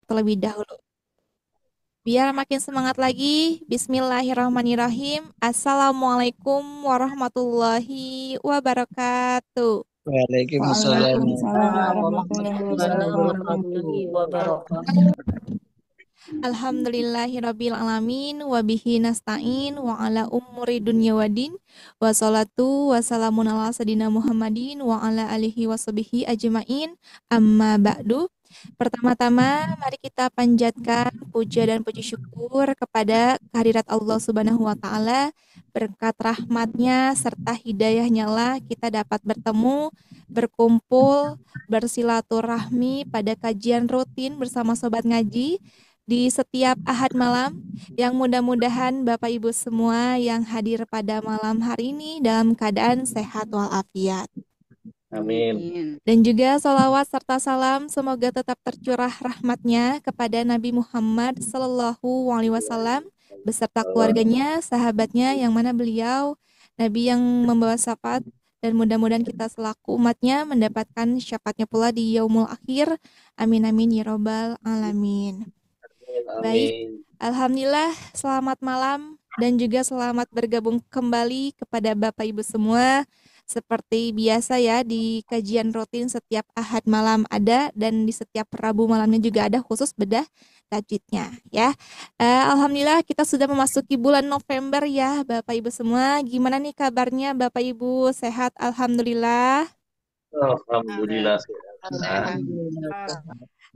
terlebih dahulu. Biar makin semangat lagi, Bismillahirrahmanirrahim. Assalamualaikum warahmatullahi wabarakatuh. Waalaikumsalam Waalaikumsalam warahmatullahi Waalaikumsalam wabarakatuh. warahmatullahi wabarakatuh. Alhamdulillahirabbil alamin wa bihi nasta'in wa ala umuri dunya waddin wa salatu wa salamun ala sadina Muhammadin wa ala alihi washabihi ajmain amma ba'du. Pertama-tama mari kita panjatkan puja dan puji syukur kepada kehadirat Allah Subhanahu wa taala. Berkat rahmatnya serta hidayahnya lah kita dapat bertemu, berkumpul, bersilaturahmi pada kajian rutin bersama sobat ngaji di setiap Ahad malam, yang mudah-mudahan Bapak Ibu semua yang hadir pada malam hari ini dalam keadaan sehat walafiat. Amin. Dan juga salawat serta salam semoga tetap tercurah rahmatnya kepada Nabi Muhammad Sallallahu Alaihi Wasallam beserta keluarganya, sahabatnya, yang mana beliau Nabi yang membawa syafaat, dan mudah-mudahan kita selaku umatnya mendapatkan syafaatnya pula di yaumul akhir. Amin amin ya robbal alamin. Baik, alhamdulillah, selamat malam dan juga selamat bergabung kembali kepada Bapak Ibu semua. Seperti biasa ya, di kajian rutin setiap Ahad malam ada, dan di setiap Rabu malamnya juga ada, khusus bedah tajwidnya ya. Alhamdulillah kita sudah memasuki bulan November ya Bapak Ibu semua. Gimana nih kabarnya Bapak Ibu? Sehat alhamdulillah. Alhamdulillah.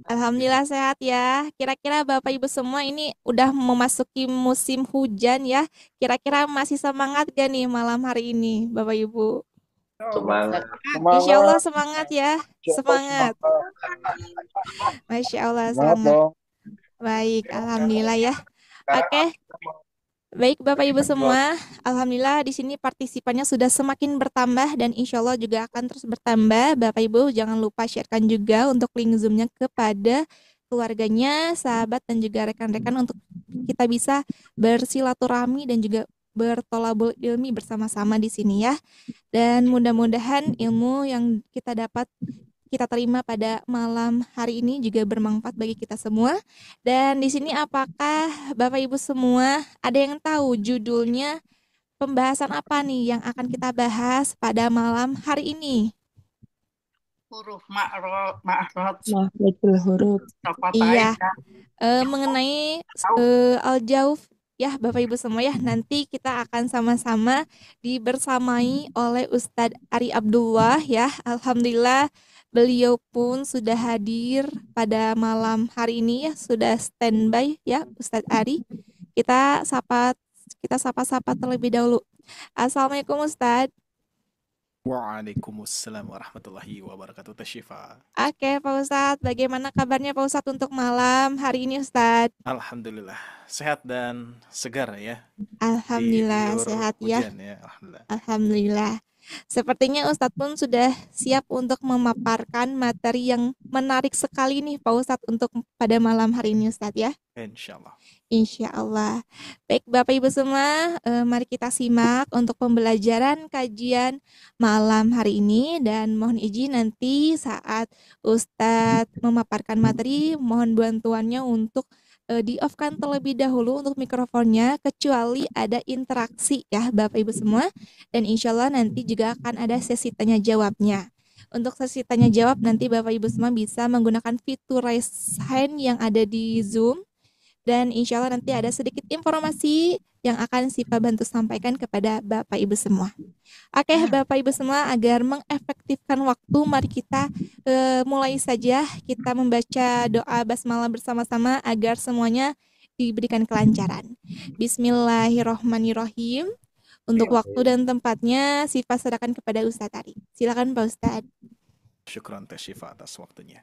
Alhamdulillah sehat ya. Kira-kira Bapak Ibu semua ini udah memasuki musim hujan ya. Kira-kira masih semangat gak nih malam hari ini Bapak Ibu? Semangat. Insya Allah semangat ya. Semangat. Masya Allah semangat. Baik, alhamdulillah ya. Oke. Baik Bapak Ibu semua, alhamdulillah di sini partisipannya sudah semakin bertambah dan insya Allah juga akan terus bertambah. Bapak Ibu jangan lupa sharekan juga untuk link Zoom-nya kepada keluarganya, sahabat, dan juga rekan-rekan untuk kita bisa bersilaturahmi dan juga bertolabul ilmi bersama-sama di sini ya. Dan mudah-mudahan ilmu yang kita dapat, kita terima pada malam hari ini juga bermanfaat bagi kita semua. Dan di sini apakah Bapak Ibu semua ada yang tahu judulnya pembahasan apa nih yang akan kita bahas pada malam hari ini? Huruf ma'rot. Mahfudul huruf. Iya, mengenai al-jauf ya Bapak Ibu semua ya. Nanti kita akan sama-sama dibersamai oleh Ustadz Ari Abdullah ya. Alhamdulillah beliau pun sudah hadir pada malam hari ini ya, sudah standby ya Ustadz Ari. Kita sapa-sapa terlebih dahulu. Assalamualaikum Ustadz. Waalaikumsalam warahmatullahi wabarakatuh. Tasyifa. Oke Pak Ustadz, bagaimana kabarnya Pak Ustadz untuk malam hari ini Ustadz? Alhamdulillah sehat dan segar ya. Alhamdulillah Diguyur sehat ya. hujan ya. Alhamdulillah. Alhamdulillah. Sepertinya Ustadz pun sudah siap untuk memaparkan materi yang menarik sekali nih Pak Ustadz untuk pada malam hari ini Ustadz ya. Insyaallah. Insya Allah. Baik Bapak Ibu semua, mari kita simak untuk pembelajaran kajian malam hari ini, dan mohon izin nanti saat Ustadz memaparkan materi, mohon bantuannya untuk di-off-kan terlebih dahulu untuk mikrofonnya, kecuali ada interaksi ya Bapak Ibu semua. Dan insya Allah nanti juga akan ada sesi tanya jawabnya. Untuk sesi tanya jawab nanti Bapak Ibu semua bisa menggunakan fitur raise hand yang ada di Zoom. Dan insya Allah nanti ada sedikit informasi yang akan Sipa bantu sampaikan kepada Bapak Ibu semua. Oke Bapak Ibu semua, agar mengefektifkan waktu, mari kita mulai saja. Kita membaca doa basmalah bersama-sama agar semuanya diberikan kelancaran. Bismillahirrohmanirrohim. Untuk waktu dan tempatnya Sipa serahkan kepada Ustadz Ari. Silakan Pak Ustadz. Syukran Tasyifa atas waktunya.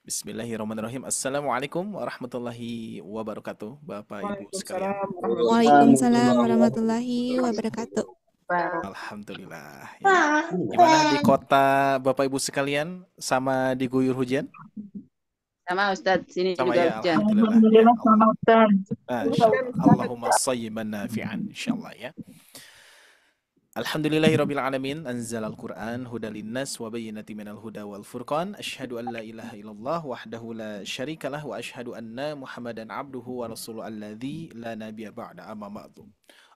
Bismillahirrahmanirrahim. Assalamualaikum warahmatullahi wabarakatuh, Bapak Ibu sekalian. Waalaikumsalam warahmatullahi wabarakatuh. Alhamdulillah. Ya. Gimana di kota Bapak Ibu sekalian, sama diguyur hujan? Sama Ustadz, sini Sama juga ya, hujan. alhamdulillah. sama Ustaz. Insyaallah. Allahumma sayyiban nafi'an insyaallah ya. Alhamdulillahirabbil alamin anzalal Qur'an hudal linnas wa bayyinatin minal huda wal furqan asyhadu an la ilaha illallah wahdahu la syarikalah wa asyhadu anna Muhammadan abduhu wa rasuluhu alladzi la nabiyya ba'da amma ba'du.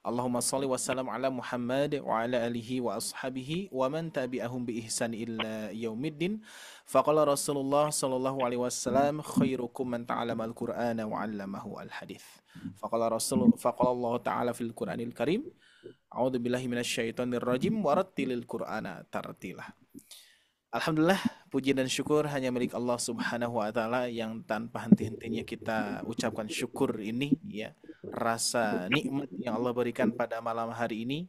Allahumma shalli wa sallam ala Muhammad wa ala alihi wa ashabihi wa man tabi'ahum bi ihsan illa yaumiddin. Faqala Rasulullah sallallahu alaihi wasallam khairukum man ta'allama al-Qur'ana wa 'allamahu al-hadits. Faqala Allah ta'ala fil Qur'anil Karim A'udzu billahi minasyaitonir rajim warattilil Qur'ana tartila. Alhamdulillah, puji dan syukur hanya milik Allah Subhanahu wa taala yang tanpa henti-hentinya kita ucapkan syukur ini ya. Rasa nikmat yang Allah berikan pada malam hari ini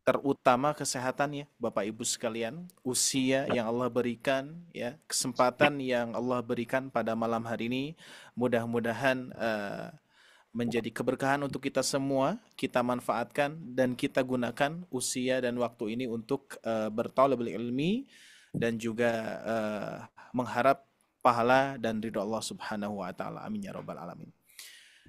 terutama kesehatan ya Bapak Ibu sekalian, usia yang Allah berikan ya, kesempatan yang Allah berikan pada malam hari ini mudah-mudahan menjadi keberkahan untuk kita semua, kita manfaatkan dan kita gunakan usia dan waktu ini untuk bertalabul ilmi dan juga mengharap pahala dan ridho Allah Subhanahu wa taala. Amin ya rabbal alamin.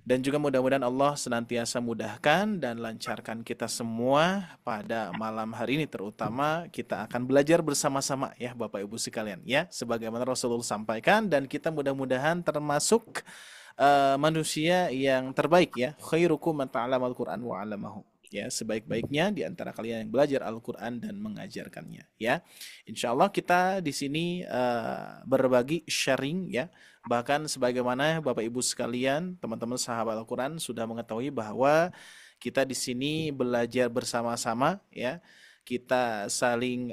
Dan juga mudah-mudahan Allah senantiasa mudahkan dan lancarkan kita semua pada malam hari ini, terutama kita akan belajar bersama-sama ya Bapak Ibu sekalian ya, sebagaimana Rasulullah sampaikan, dan kita mudah-mudahan termasuk manusia yang terbaik ya, khairukum man ta'allama al-Qur'an wa 'allamahu ya, sebaik-baiknya di antara kalian yang belajar Al-Qur'an dan mengajarkannya ya. Insyaallah kita di sini berbagi sharing ya, bahkan sebagaimana Bapak Ibu sekalian, teman-teman sahabat Al-Qur'an sudah mengetahui bahwa kita di sini belajar bersama-sama ya. Kita saling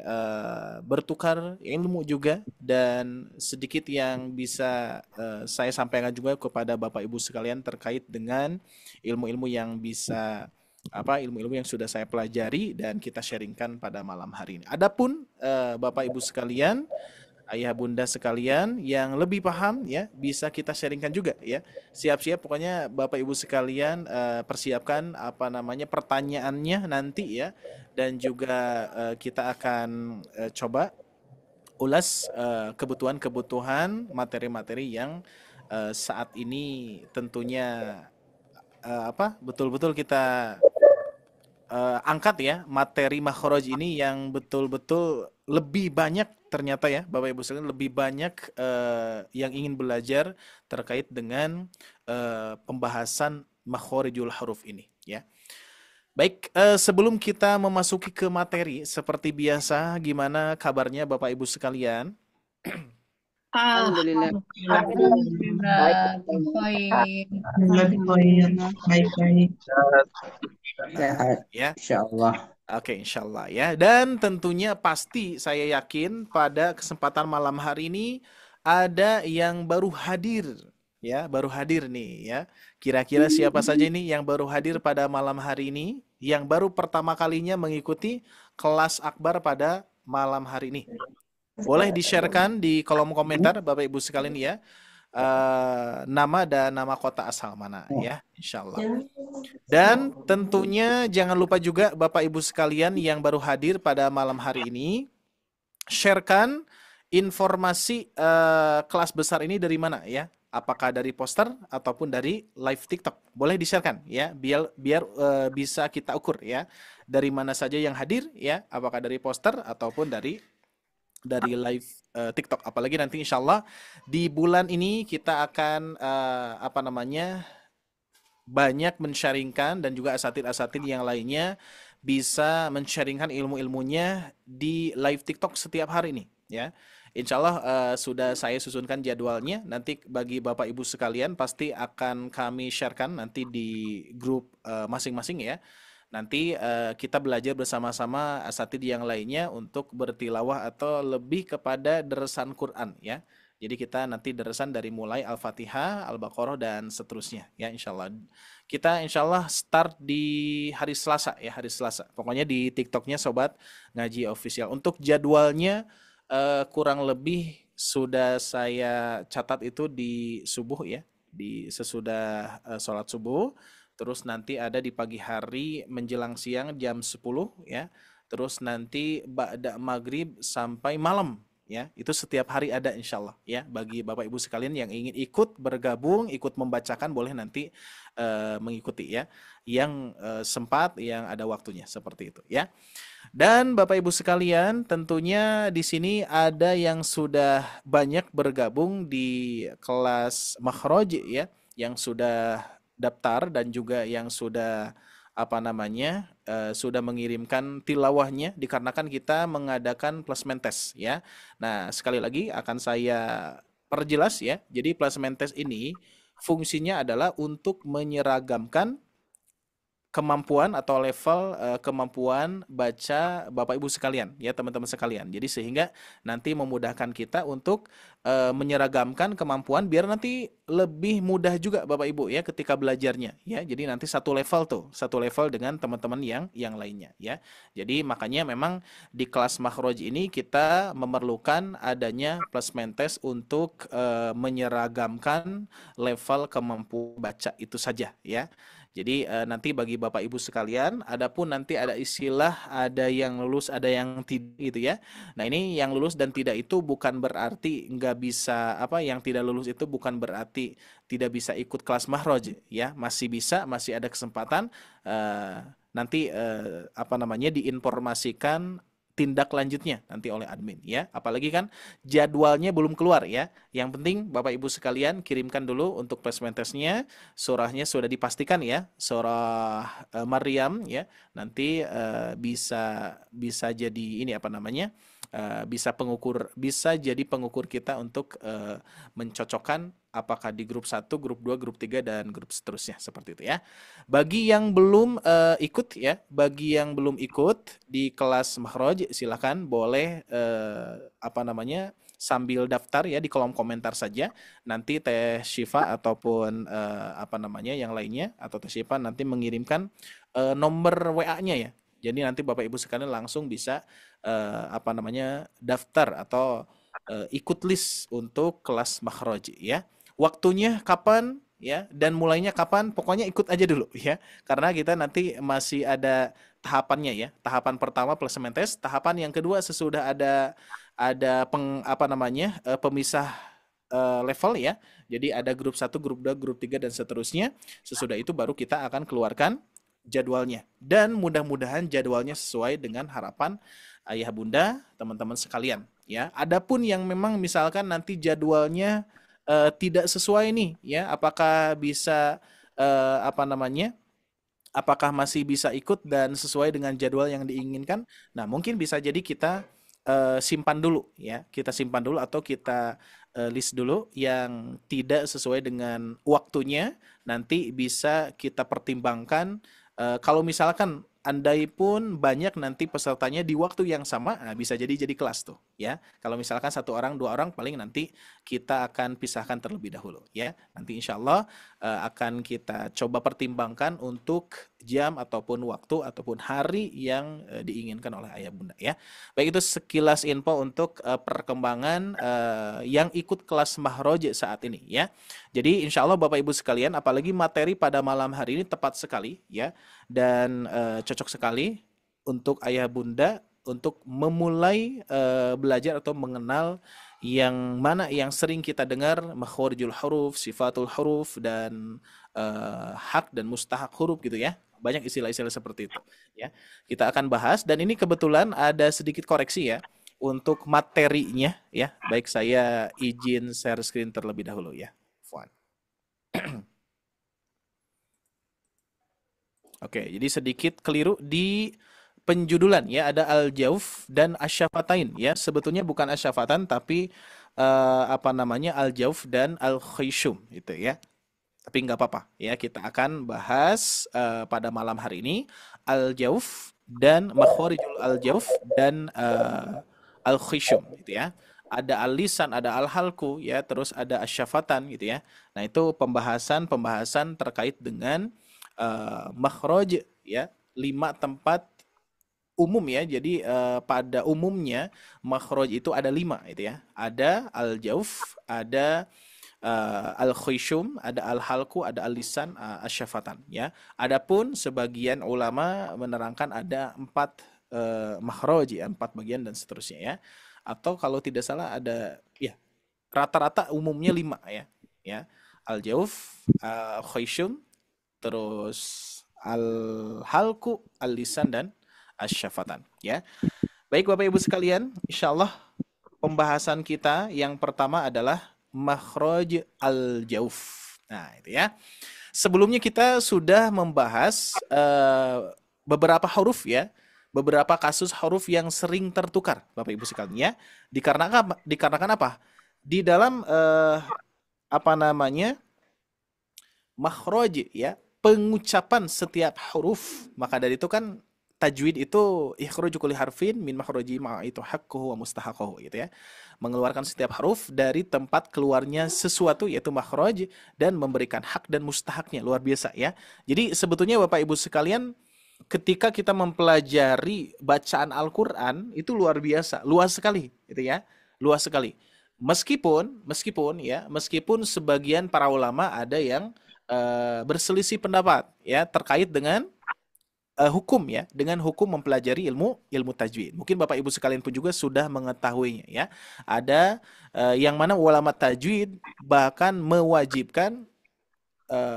bertukar ilmu juga, dan sedikit yang bisa saya sampaikan juga kepada Bapak Ibu sekalian terkait dengan ilmu-ilmu yang bisa ilmu-ilmu yang sudah saya pelajari dan kita sharingkan pada malam hari ini. Adapun Bapak Ibu sekalian, ayah bunda sekalian yang lebih paham ya, bisa kita sharingkan juga ya. Siap-siap pokoknya Bapak Ibu sekalian, persiapkan pertanyaannya nanti ya, dan juga kita akan coba ulas kebutuhan-kebutuhan materi-materi yang saat ini tentunya betul-betul kita angkat ya, materi makhraj ini yang betul-betul lebih banyak ternyata ya Bapak Ibu sekalian, lebih banyak yang ingin belajar terkait dengan pembahasan makhrijul huruf ini ya. Baik, sebelum kita memasuki ke materi seperti biasa, gimana kabarnya Bapak Ibu sekalian? Alhamdulillah. Baik-baik. Sehat. Ya. Insyaallah. Oke, insyaallah ya. Dan tentunya pasti saya yakin pada kesempatan malam hari ini ada yang baru hadir ya, baru hadir nih ya. Kira-kira siapa saja ini yang baru hadir pada malam hari ini, yang baru pertama kalinya mengikuti kelas akbar pada malam hari ini? Boleh di-sharekan di kolom komentar Bapak Ibu sekalian ya, nama dan nama kota asal mana ya, insyaallah. Dan tentunya jangan lupa juga Bapak Ibu sekalian yang baru hadir pada malam hari ini, sharekan informasi kelas besar ini dari mana ya? Apakah dari poster ataupun dari live TikTok? Boleh di-sharekan ya, biar bisa kita ukur ya, dari mana saja yang hadir ya, apakah dari poster ataupun dari live TikTok. Apalagi nanti insyaallah di bulan ini kita akan banyak men-sharingkan, dan juga asatid-asatid yang lainnya bisa men-sharingkan ilmu-ilmunya di live TikTok setiap hari ini ya. Insyaallah sudah saya susunkan jadwalnya, nanti bagi Bapak Ibu sekalian pasti akan kami sharekan nanti di grup masing-masing ya. Nanti kita belajar bersama-sama asatid yang lainnya untuk bertilawah atau lebih kepada deresan Quran ya. Jadi kita nanti deresan dari mulai Al-Fatihah, Al-Baqarah dan seterusnya ya, insyaallah. Kita insyaallah start di hari Selasa ya, hari Selasa. Pokoknya di TikToknya Sobat Ngaji Official. Untuk jadwalnya kurang lebih sudah saya catat itu di subuh ya, di sesudah sholat subuh. Terus nanti ada di pagi hari menjelang siang jam 10 ya. Terus nanti ba'da maghrib sampai malam ya. Itu setiap hari ada insya Allah ya. Bagi Bapak Ibu sekalian yang ingin ikut bergabung, ikut membacakan boleh nanti mengikuti ya. Yang sempat, yang ada waktunya seperti itu ya. Dan Bapak Ibu sekalian, tentunya di sini ada yang sudah banyak bergabung di kelas makhraj ya, yang sudah daftar dan juga yang sudah sudah mengirimkan tilawahnya dikarenakan kita mengadakan placement test ya. Nah, sekali lagi akan saya perjelas ya. Jadi placement test ini fungsinya adalah untuk menyeragamkan kemampuan atau level kemampuan baca Bapak Ibu sekalian ya, teman-teman sekalian. Jadi sehingga nanti memudahkan kita untuk menyeragamkan kemampuan biar nanti lebih mudah juga Bapak Ibu ya ketika belajarnya ya. Jadi nanti satu level dengan teman-teman yang lainnya ya. Jadi makanya memang di kelas makhraj ini kita memerlukan adanya placement test untuk menyeragamkan level kemampuan baca itu saja ya. Jadi nanti bagi Bapak Ibu sekalian, adapun nanti ada istilah ada yang lulus, ada yang tidak gitu ya. Nah ini yang lulus dan tidak itu bukan berarti nggak bisa yang tidak lulus itu bukan berarti tidak bisa ikut kelas makhraj ya. Masih bisa, masih ada kesempatan nanti diinformasikan tindak lanjutnya nanti oleh admin ya. Apalagi kan jadwalnya belum keluar ya. Yang penting Bapak Ibu sekalian kirimkan dulu untuk placement testnya. Surahnya sudah dipastikan ya. Surah Maryam ya. Nanti bisa jadi ini bisa jadi pengukur kita untuk mencocokkan apakah di grup 1, grup 2, grup 3 dan grup seterusnya seperti itu ya. Bagi yang belum ikut di kelas makhraj silakan boleh sambil daftar ya di kolom komentar saja. Nanti Teh Syifa ataupun yang lainnya atau Teh Syifa nanti mengirimkan nomor WA-nya ya. Jadi nanti Bapak Ibu sekalian langsung bisa daftar atau ikut list untuk kelas makhraj ya. Waktunya kapan ya dan mulainya kapan, pokoknya ikut aja dulu ya. Karena kita nanti masih ada tahapannya ya. Tahapan pertama placement test, tahapan yang kedua sesudah ada pemisah level ya. Jadi ada grup 1, grup 2, grup 3 dan seterusnya. Sesudah itu baru kita akan keluarkan jadwalnya. Dan mudah-mudahan jadwalnya sesuai dengan harapan ayah bunda, teman-teman sekalian ya. Adapun yang memang misalkan nanti jadwalnya tidak sesuai nih ya, apakah bisa apakah masih bisa ikut dan sesuai dengan jadwal yang diinginkan. Nah, mungkin bisa jadi kita simpan dulu ya. Kita simpan dulu atau kita list dulu yang tidak sesuai dengan waktunya. Nanti bisa kita pertimbangkan kalau misalkan andai pun banyak nanti pesertanya di waktu yang sama, nah bisa jadi kelas tuh ya. Kalau misalkan 1 orang 2 orang paling nanti kita akan pisahkan terlebih dahulu ya. Nanti insya Allah akan kita coba pertimbangkan untuk jam ataupun waktu ataupun hari yang diinginkan oleh ayah bunda ya. Baik, itu sekilas info untuk perkembangan yang ikut kelas makhraj saat ini ya. Jadi insya Allah Bapak Ibu sekalian, apalagi materi pada malam hari ini tepat sekali ya. Dan cocok sekali untuk ayah bunda untuk memulai belajar atau mengenal yang mana yang sering kita dengar, makhwarijul huruf, sifatul huruf, dan hak dan mustahak huruf gitu ya. Banyak istilah-istilah seperti itu ya. Kita akan bahas dan ini kebetulan ada sedikit koreksi ya untuk materinya ya. Baik, saya izin share screen terlebih dahulu ya. Oke, jadi sedikit keliru di penjudulan ya, ada al-jauf dan asyafatain ya. Sebetulnya bukan asyafatan tapi al-jauf dan al-khayshum gitu ya. Tapi nggak apa-apa ya, kita akan bahas pada malam hari ini al-jauf dan makhwarijul al-jauf dan al-khayshum gitu ya. Ada al-lisan, ada al-halku ya, terus ada asyafatan gitu ya. Nah, itu pembahasan terkait dengan makhraj ya, 5 tempat umum ya. Jadi pada umumnya makhraj itu ada 5 itu ya. Ada al-jauf, ada al-khayshum, ada al-halku, ada al-lisan, asyafatan ya. Adapun sebagian ulama menerangkan ada 4 makhraj ya, 4 bagian dan seterusnya ya. atau kalau tidak salah ada ya rata-rata umumnya 5 ya. Ya. Al-jauf, khayshum, terus al-halku, al-lisan dan asyafatan ya. Baik Bapak Ibu sekalian, insyaallah pembahasan kita yang pertama adalah makhraj al-jauf. Nah, itu ya. Sebelumnya kita sudah membahas beberapa huruf ya, beberapa kasus huruf yang sering tertukar, Bapak Ibu sekalian ya. Dikarenakan apa? Di dalam apa namanya? Makhraj ya, pengucapan setiap huruf. Maka dari itu kan tajwid itu ikhraju kulli harfin min makhraji ma itu haqquhu wa mustahaquhu gitu ya. Mengeluarkan setiap huruf dari tempat keluarnya sesuatu yaitu makhraj dan memberikan hak dan mustahaknya. Luar biasa ya. Jadi sebetulnya Bapak Ibu sekalian ketika kita mempelajari bacaan Al-Qur'an itu luar biasa, luas sekali gitu ya. Luas sekali. Meskipun sebagian para ulama ada yang berselisih pendapat ya terkait dengan hukum ya, dengan hukum mempelajari ilmu tajwid. Mungkin Bapak Ibu sekalian pun juga sudah mengetahuinya ya. Ada yang mana ulama tajwid bahkan mewajibkan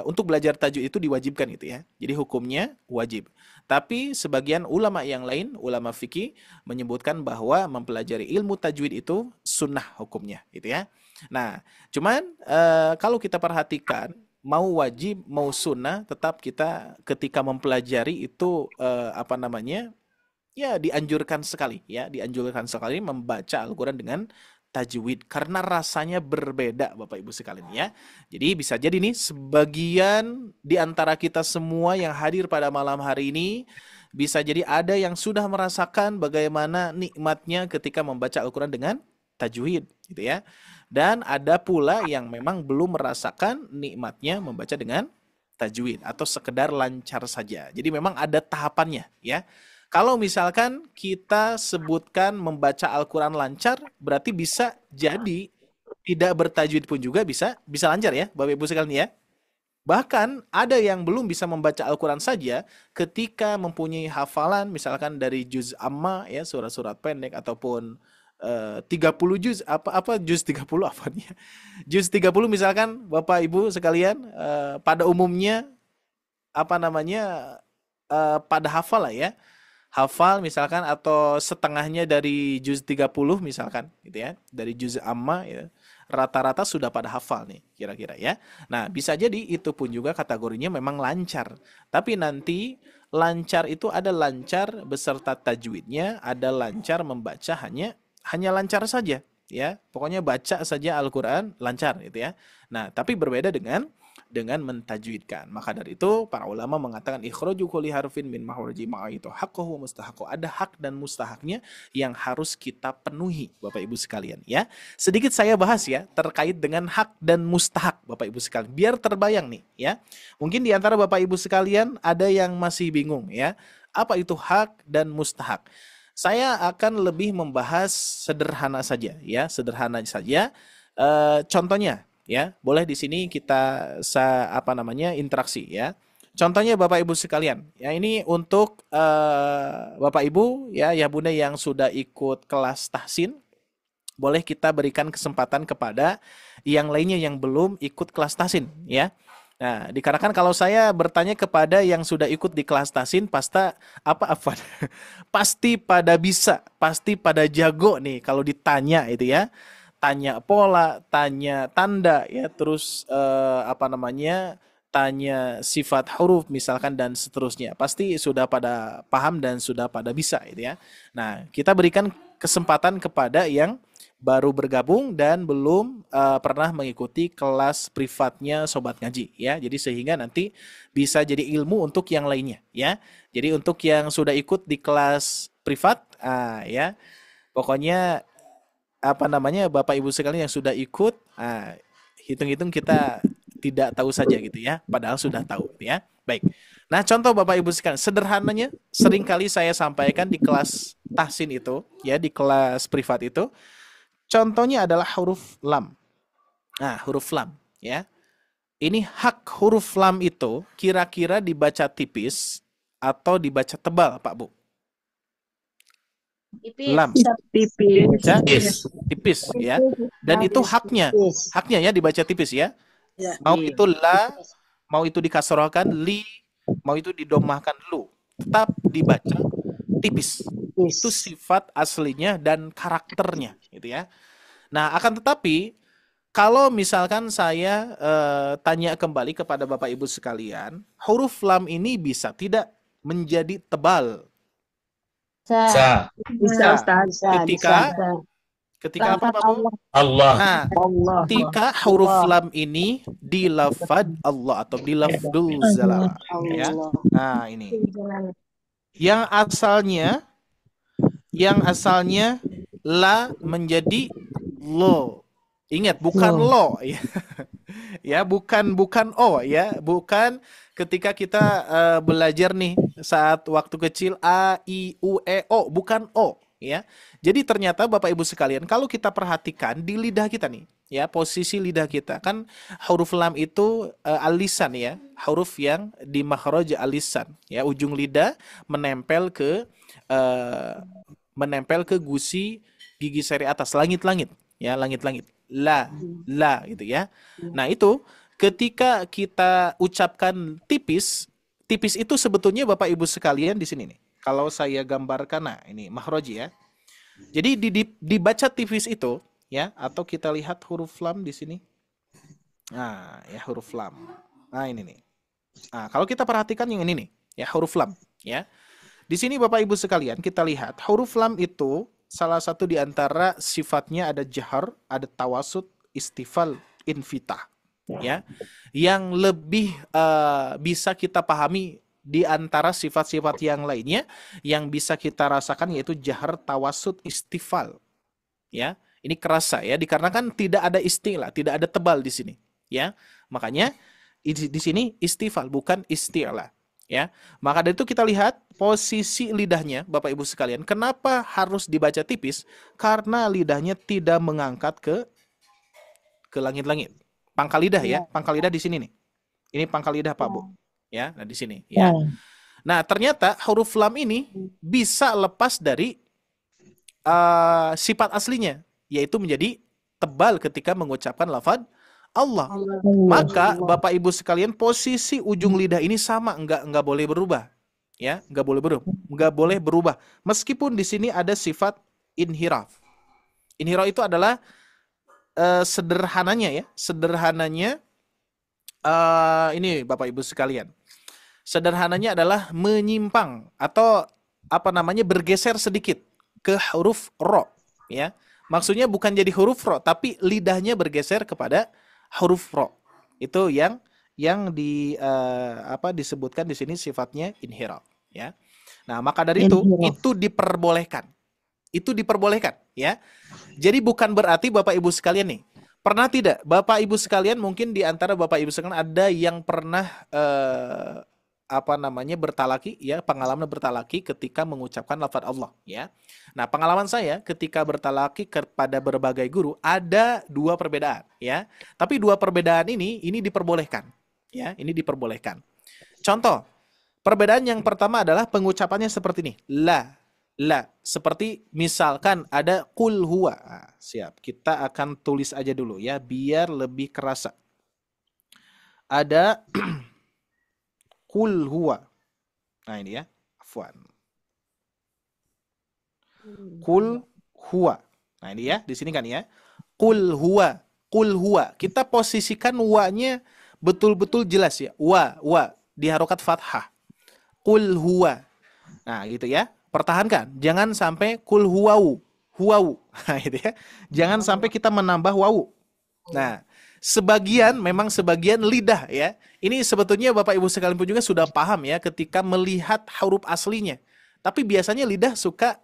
untuk belajar tajwid itu diwajibkan gitu ya. Jadi hukumnya wajib. Tapi sebagian ulama yang lain, ulama fikih menyebutkan bahwa mempelajari ilmu tajwid itu sunnah hukumnya gitu ya. Nah, cuman kalau kita perhatikan mau wajib mau sunnah tetap kita ketika mempelajari itu apa namanya ya dianjurkan sekali membaca Al-Quran dengan tajwid karena rasanya berbeda Bapak Ibu sekalian ya. Jadi bisa jadi nih sebagian di antara kita semua yang hadir pada malam hari ini bisa jadi ada yang sudah merasakan bagaimana nikmatnya ketika membaca Al-Quran dengan tajwid gitu ya. Dan ada pula yang memang belum merasakan nikmatnya membaca dengan tajwid atau sekedar lancar saja. Jadi memang ada tahapannya ya. Kalau misalkan kita sebutkan membaca Al-Quran lancar, berarti bisa jadi tidak bertajwid pun juga bisa lancar ya, Bapak Ibu sekalian ya. Bahkan ada yang belum bisa membaca Al-Quran saja ketika mempunyai hafalan misalkan dari juz amma ya, surat-surat pendek ataupun 30 juz apa juz 30 apanya? Juz 30 misalkan Bapak Ibu sekalian pada umumnya apa namanya pada hafal lah ya. Hafal misalkan atau setengahnya dari juz 30 misalkan gitu ya. Dari juz amma ya. Rata-rata sudah pada hafal nih kira-kira ya. Nah, bisa jadi itu pun juga kategorinya memang lancar. Tapi nanti lancar itu ada lancar beserta tajwidnya, ada lancar membaca hanya lancar saja ya. Pokoknya baca saja Al-Qur'an lancar gitu ya. Nah, tapi berbeda dengan mentajwidkan. Maka dari itu para ulama mengatakan ikhraju kulli harfin min makhraji ma itu haqqahu wa mustahaqqu. Ada hak dan mustahaknya yang harus kita penuhi Bapak Ibu sekalian ya. Sedikit saya bahas ya terkait dengan hak dan mustahak Bapak Ibu sekalian biar terbayang nih ya. Mungkin di antara Bapak Ibu sekalian ada yang masih bingung ya. Apa itu hak dan mustahak? Saya akan lebih membahas sederhana saja ya, contohnya ya, boleh di sini kita interaksi ya. Contohnya Bapak Ibu sekalian, ya ini untuk Bapak Ibu ya Bunda yang sudah ikut kelas tahsin, boleh kita berikan kesempatan kepada yang lainnya yang belum ikut kelas tahsin ya. Nah, dikarenakan kalau saya bertanya kepada yang sudah ikut di kelas tahsin, pasti pada bisa, pasti pada jago nih kalau ditanya itu ya. Tanya pola, tanya tanda ya, terus tanya sifat huruf misalkan dan seterusnya. Pasti sudah pada paham dan sudah pada bisa itu ya. Nah, kita berikan kesempatan kepada yang baru bergabung dan belum pernah mengikuti kelas privatnya Sobat Ngaji ya. Jadi sehingga nanti bisa jadi ilmu untuk yang lainnya ya. Jadi untuk yang sudah ikut di kelas privat ya. Pokoknya Bapak Ibu sekalian yang sudah ikut hitung-hitung kita tidak tahu saja gitu ya. Padahal sudah tahu ya. Baik. Nah, contoh Bapak Ibu sekalian sederhananya seringkali saya sampaikan di kelas tahsin itu ya, di kelas privat itu. Contohnya adalah huruf lam. Nah, huruf lam ya. Ini hak huruf lam itu kira-kira dibaca tipis atau dibaca tebal, Pak Bu? Lam. Tipis. Baca tipis ya. Dan itu haknya ya dibaca tipis ya. Mau itu la, mau itu dikasrohkan li, mau itu didomahkan lu, tetap dibaca tipis. Itu sifat aslinya dan karakternya gitu ya. Nah, akan tetapi kalau misalkan saya tanya kembali kepada Bapak Ibu sekalian, huruf lam ini bisa tidak menjadi tebal? Bisa, Bisa. Ustaz. Ketika apa, Pak Bu? Allah. Nah, Allah. ketika huruf lam ini di lafad Allah atau di lafdul zalalah ya. Nah, ini. Yang asalnya la menjadi lo. Ingat, bukan lo ya. Ya, bukan o ya, bukan ketika kita belajar nih saat waktu kecil a i u e o, bukan o ya. Jadi ternyata Bapak Ibu sekalian, kalau kita perhatikan di lidah kita nih, ya posisi lidah kita kan huruf lam itu alisan ya, huruf yang di makhraj alisan ya, ujung lidah menempel ke gusi gigi seri atas, langit-langit ya, langit-langit. La gitu ya. Nah, itu ketika kita ucapkan tipis itu sebetulnya Bapak Ibu sekalian di sini nih. Kalau saya gambarkan, nah ini makhraj ya. Jadi dibaca tipis itu ya, atau kita lihat huruf lam di sini. Nah, ya huruf lam. Nah, ini nih. Nah, kalau kita perhatikan yang ini nih, ya huruf lam ya. Di sini Bapak Ibu sekalian, kita lihat huruf lam itu salah satu di antara sifatnya ada jahar, ada tawasud, istifal, infitah ya. Yang lebih bisa kita pahami di antara sifat-sifat yang lainnya yang bisa kita rasakan yaitu jahar, tawasud, istifal. Ya, ini kerasa ya, dikarenakan tidak ada istilah, tidak ada tebal di sini. Ya, makanya di sini istifal bukan istilah. Ya, maka dari itu kita lihat posisi lidahnya, Bapak Ibu sekalian. Kenapa harus dibaca tipis? Karena lidahnya tidak mengangkat ke langit-langit. Pangkal lidah ya, pangkal lidah di sini nih. Ini pangkal lidah Pak Bu. Ya, nah di sini ya. Nah, ternyata huruf lam ini bisa lepas dari sifat aslinya, yaitu menjadi tebal ketika mengucapkan lafaz Allah. Maka Bapak Ibu sekalian, posisi ujung lidah ini sama, enggak boleh berubah. Ya, enggak boleh berubah. Meskipun di sini ada sifat inhiraf. Inhiraf itu adalah sederhananya ini Bapak Ibu sekalian. Sederhananya adalah menyimpang atau bergeser sedikit ke huruf ro ya. Maksudnya bukan jadi huruf ro, tapi lidahnya bergeser kepada huruf ro. Itu yang disebutkan di sini sifatnya inhiraf ya. Nah, maka dari itu diperbolehkan. Itu diperbolehkan ya. Jadi bukan berarti Bapak Ibu sekalian nih, pernah tidak Bapak Ibu sekalian, mungkin di antara Bapak Ibu sekalian ada yang pernah bertalaki ya, pengalaman bertalaki ketika mengucapkan lafaz Allah ya. Nah, pengalaman saya ketika bertalaki kepada berbagai guru ada dua perbedaan ya. Tapi dua perbedaan ini diperbolehkan ya, ini diperbolehkan. Contoh, perbedaan yang pertama adalah pengucapannya seperti ini. La, seperti misalkan ada qul huwa. Nah, siap. Kita akan tulis aja dulu ya biar lebih kerasa. Ada qul huwa. Nah, ini ya. Afwan. Qul huwa. Nah, ini ya, di sini kan ya. Qul huwa. Qul huwa. Kita posisikan wa-nya betul-betul jelas ya. Wa di harokat fathah. Qul huwa. Nah, gitu ya. Pertahankan, jangan sampai kul huwau. Nah, gitu ya. Jangan sampai kita menambah wau. Nah, sebagian lidah ya. Ini sebetulnya Bapak Ibu sekalian pun juga sudah paham ya ketika melihat huruf aslinya. Tapi biasanya lidah suka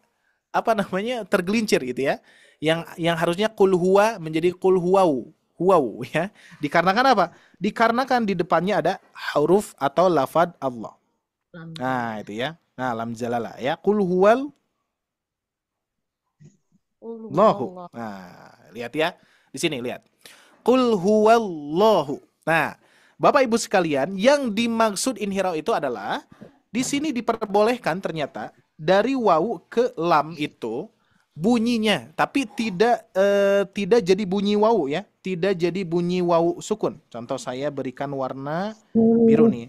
tergelincir gitu ya. Yang harusnya kul huwa menjadi kul huwau ya. Dikarenakan apa? Dikarenakan di depannya ada huruf atau lafaz Allah. Nah, itu ya. Nah, lam jalalah ya. Qul huwal Allahu. Nah, lihat ya. Di sini lihat. Qul huwallahu. Nah, Bapak Ibu sekalian, yang dimaksud inhiraf itu adalah di sini diperbolehkan ternyata dari wawu ke lam itu bunyinya, tapi tidak jadi bunyi wawu ya, tidak jadi bunyi wawu sukun. Contoh saya berikan warna biru nih.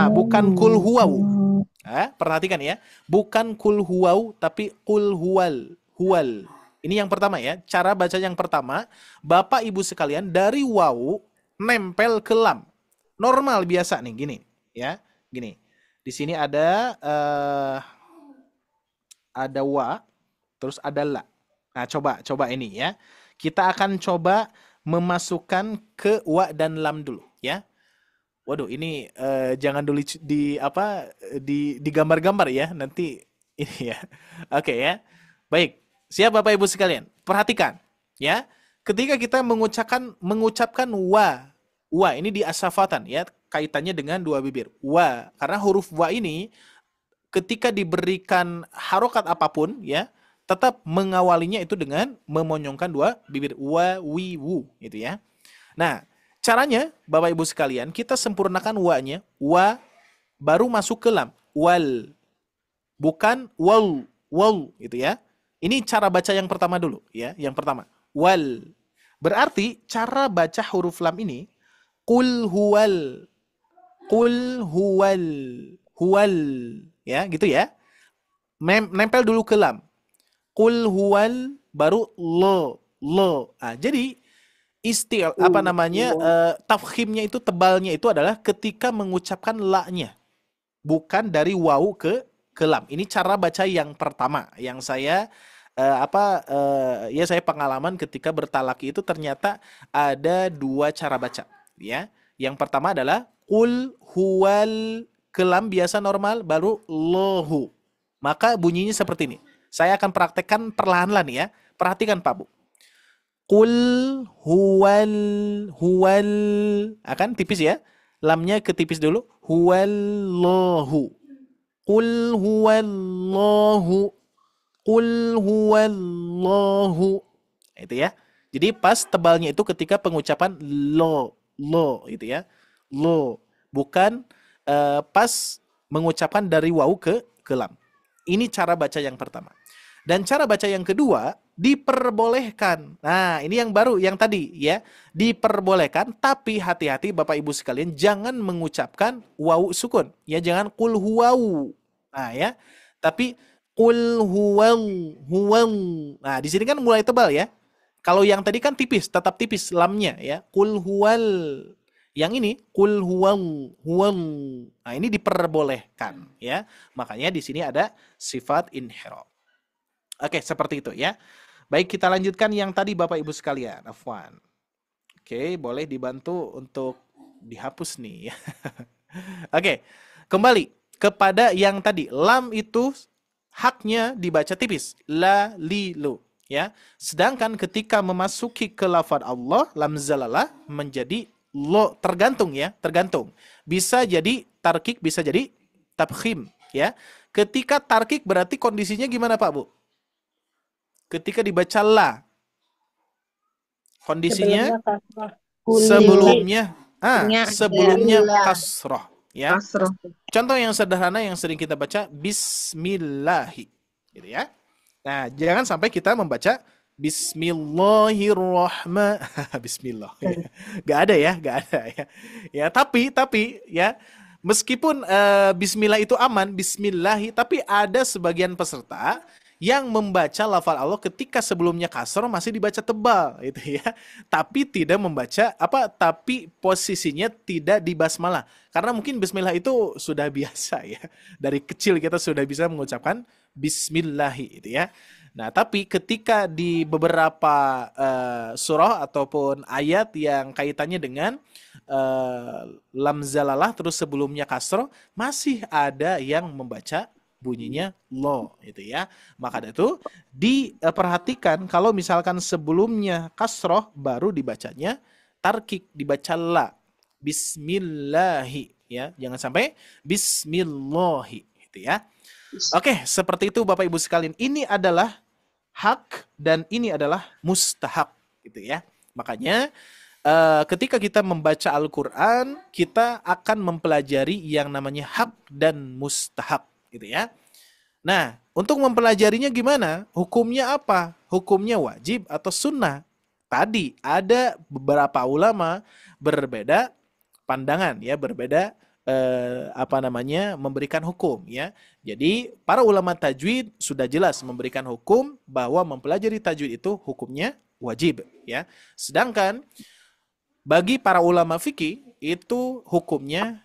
Bukan kul huwau. Perhatikan ya, bukan kul huwau tapi kul huwal. Huwal. Ini yang pertama ya, cara baca yang pertama, Bapak Ibu sekalian dari wawu nempel ke lam. Normal biasa nih, gini ya, gini. Di sini ada wa, terus ada la. Nah, coba ini ya. Kita akan coba memasukkan ke wa dan lam dulu ya. Waduh, ini jangan dulu di gambar-gambar ya, nanti ini ya. Oke ya. Baik, siap Bapak Ibu sekalian. Perhatikan ya. Ketika kita mengucapkan wa ini di asafatan ya, kaitannya dengan dua bibir. Wa, karena huruf wa ini ketika diberikan harokat apapun ya, tetap mengawalinya itu dengan memonyongkan dua bibir. Wa, wi, wu gitu ya. Nah, caranya Bapak Ibu sekalian, kita sempurnakan wa-nya. Wa baru masuk ke lam. Wal. Bukan wal gitu ya. Ini cara baca yang pertama dulu ya, yang pertama. Wal. Berarti cara baca huruf lam ini qul huwal. Qul huwal. Huwal. Ya, gitu ya. Nempel dulu ke lam. Qul huwal baru lo. Jadi tafkhimnya itu, tebalnya itu adalah ketika mengucapkan la-nya. Bukan dari wawu ke lam. Ini cara baca yang pertama yang saya saya pengalaman ketika bertalaki itu ternyata ada dua cara baca ya. Yang pertama adalah qul huwal ke lam biasa normal baru lahu. Maka bunyinya seperti ini. Saya akan praktekkan perlahan-lahan ya. Perhatikan Pak Bu. Qul huwal akan tipis ya. Lamnya ketipis dulu. Huwallahu. Qul huwallahu. Qul huwallahu. Itu ya. Jadi pas tebalnya itu ketika pengucapan lo itu ya. Lo. Bukan pas mengucapkan dari wawu ke lam. Ini cara baca yang pertama. Dan cara baca yang kedua, diperbolehkan. Nah, ini yang baru, yang tadi ya. Diperbolehkan, tapi hati-hati Bapak Ibu sekalian, jangan mengucapkan wawu sukun. Ya, jangan qul huwau. Nah, ya. Tapi qul huwal. Nah, di sini kan mulai tebal ya. Kalau yang tadi kan tipis, tetap tipis lamnya ya. Qul huwal. Yang ini qul huwal. Nah, ini diperbolehkan ya. Makanya di sini ada sifat inhiraf. Oke, seperti itu ya. Baik, kita lanjutkan yang tadi Bapak Ibu sekalian. Afwan. Oke, boleh dibantu untuk dihapus nih ya. Oke, kembali kepada yang tadi. Lam itu haknya dibaca tipis. La, li, lu. Ya. Sedangkan ketika memasuki ke lafaz Allah, lam zalalah menjadi lo, tergantung ya, tergantung. Bisa jadi tarkik, bisa jadi tabkhim ya. Ketika tarkik berarti kondisinya gimana Pak Bu? Ketika dibaca la, kondisinya sebelumnya kasroh ya. Contoh yang sederhana yang sering kita baca bismillahi gitu ya. Nah, jangan sampai kita membaca bismillahirrahmanirrahim. Bismillah. Gak ada ya. Ya, tapi ya, meskipun bismillah itu aman, bismillahi, tapi ada sebagian peserta yang membaca lafal Allah ketika sebelumnya kasroh masih dibaca tebal itu ya. Tapi tidak membaca tapi posisinya tidak di basmalah. Karena mungkin bismillah itu sudah biasa ya. Dari kecil kita sudah bisa mengucapkan bismillahi itu ya. Nah, tapi ketika di beberapa surah ataupun ayat yang kaitannya dengan lam zalalah terus sebelumnya kasroh, masih ada yang membaca bunyinya lo itu ya. Maka dari itu diperhatikan kalau misalkan sebelumnya kasroh baru dibacanya tarkik, dibaca la, bismillahi ya. Jangan sampai bismillahi gitu ya. Oke, seperti itu Bapak Ibu sekalian. Ini adalah hak dan ini adalah mustahak gitu ya. Makanya ketika kita membaca Al-Quran, kita akan mempelajari yang namanya hak dan mustahak gitu ya. Nah, untuk mempelajarinya gimana? Hukumnya apa? Hukumnya wajib atau sunnah? Tadi ada beberapa ulama berbeda pandangan ya, berbeda memberikan hukum ya. Jadi para ulama tajwid sudah jelas memberikan hukum bahwa mempelajari tajwid itu hukumnya wajib ya. Sedangkan bagi para ulama fikih itu hukumnya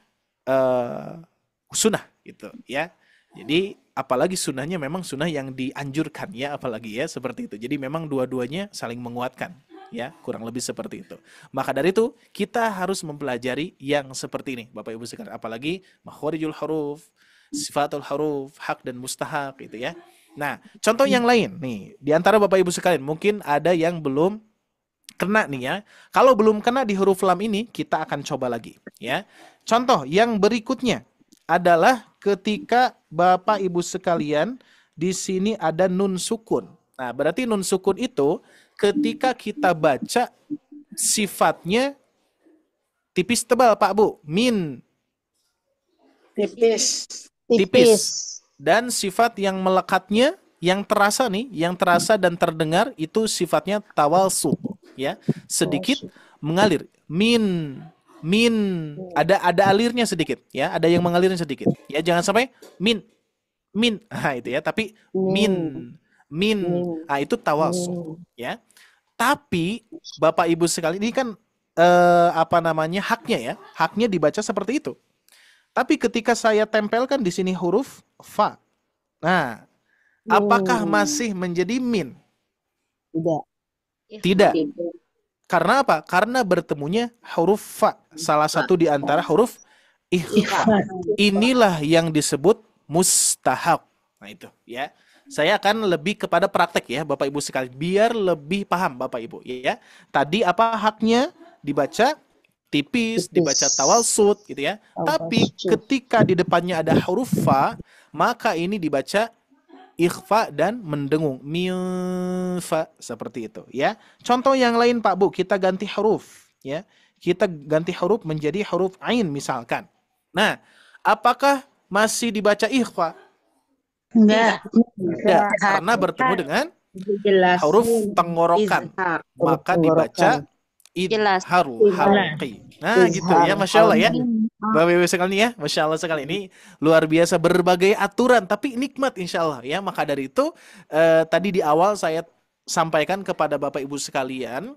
sunnah gitu ya. Jadi apalagi sunnahnya memang sunnah yang dianjurkan ya, apalagi ya seperti itu. Jadi memang dua-duanya saling menguatkan ya, kurang lebih seperti itu. Maka dari itu kita harus mempelajari yang seperti ini Bapak Ibu sekalian, apalagi makhorijul huruf, sifatul huruf, hak dan mustahak gitu ya. Nah, contoh yang lain nih, di antara Bapak Ibu sekalian mungkin ada yang belum kena nih ya. Kalau belum kena di huruf lam ini, kita akan coba lagi ya. Contoh yang berikutnya adalah ketika Bapak Ibu sekalian di sini ada nun sukun. Nah, berarti nun sukun itu ketika kita baca sifatnya tipis tebal Pak Bu. Min Tipis. tipis. Dan sifat yang melekatnya yang terasa nih, yang terasa dan terdengar itu sifatnya tawalsut ya. Sedikit mengalir. Min ada alirnya sedikit ya, ada yang mengalirnya sedikit ya, jangan sampai min itu ya, tapi min itu tawassul ya. Tapi Bapak Ibu sekalian ini kan haknya ya, haknya dibaca seperti itu. Tapi ketika saya tempelkan di sini huruf fa, nah apakah masih menjadi min? Tidak. Karena apa? Karena bertemunya huruf fa, salah satu di antara huruf ikhfa. Inilah yang disebut mustahab. Nah itu ya. Saya akan lebih kepada praktek ya Bapak Ibu sekalian, biar lebih paham Bapak Ibu ya. Tadi apa haknya dibaca tipis, dibaca tawalsut gitu ya. Tapi ketika di depannya ada huruf fa, maka ini dibaca ikhfa dan mendengung, milfa, seperti itu ya. Contoh yang lain Pak Bu, kita ganti huruf ya. Kita ganti huruf menjadi huruf ain misalkan. Nah, apakah masih dibaca ikhfa? Enggak. Tidak, karena bertemu dengan huruf tenggorokan. Maka dibaca idharul halqi. Nah, gitu ya, Masya Allah ya. Bapak Ibu sekalian ya, Masya Allah sekali, ini luar biasa, berbagai aturan tapi nikmat insya Allah ya. Maka dari itu tadi di awal saya sampaikan kepada Bapak Ibu sekalian,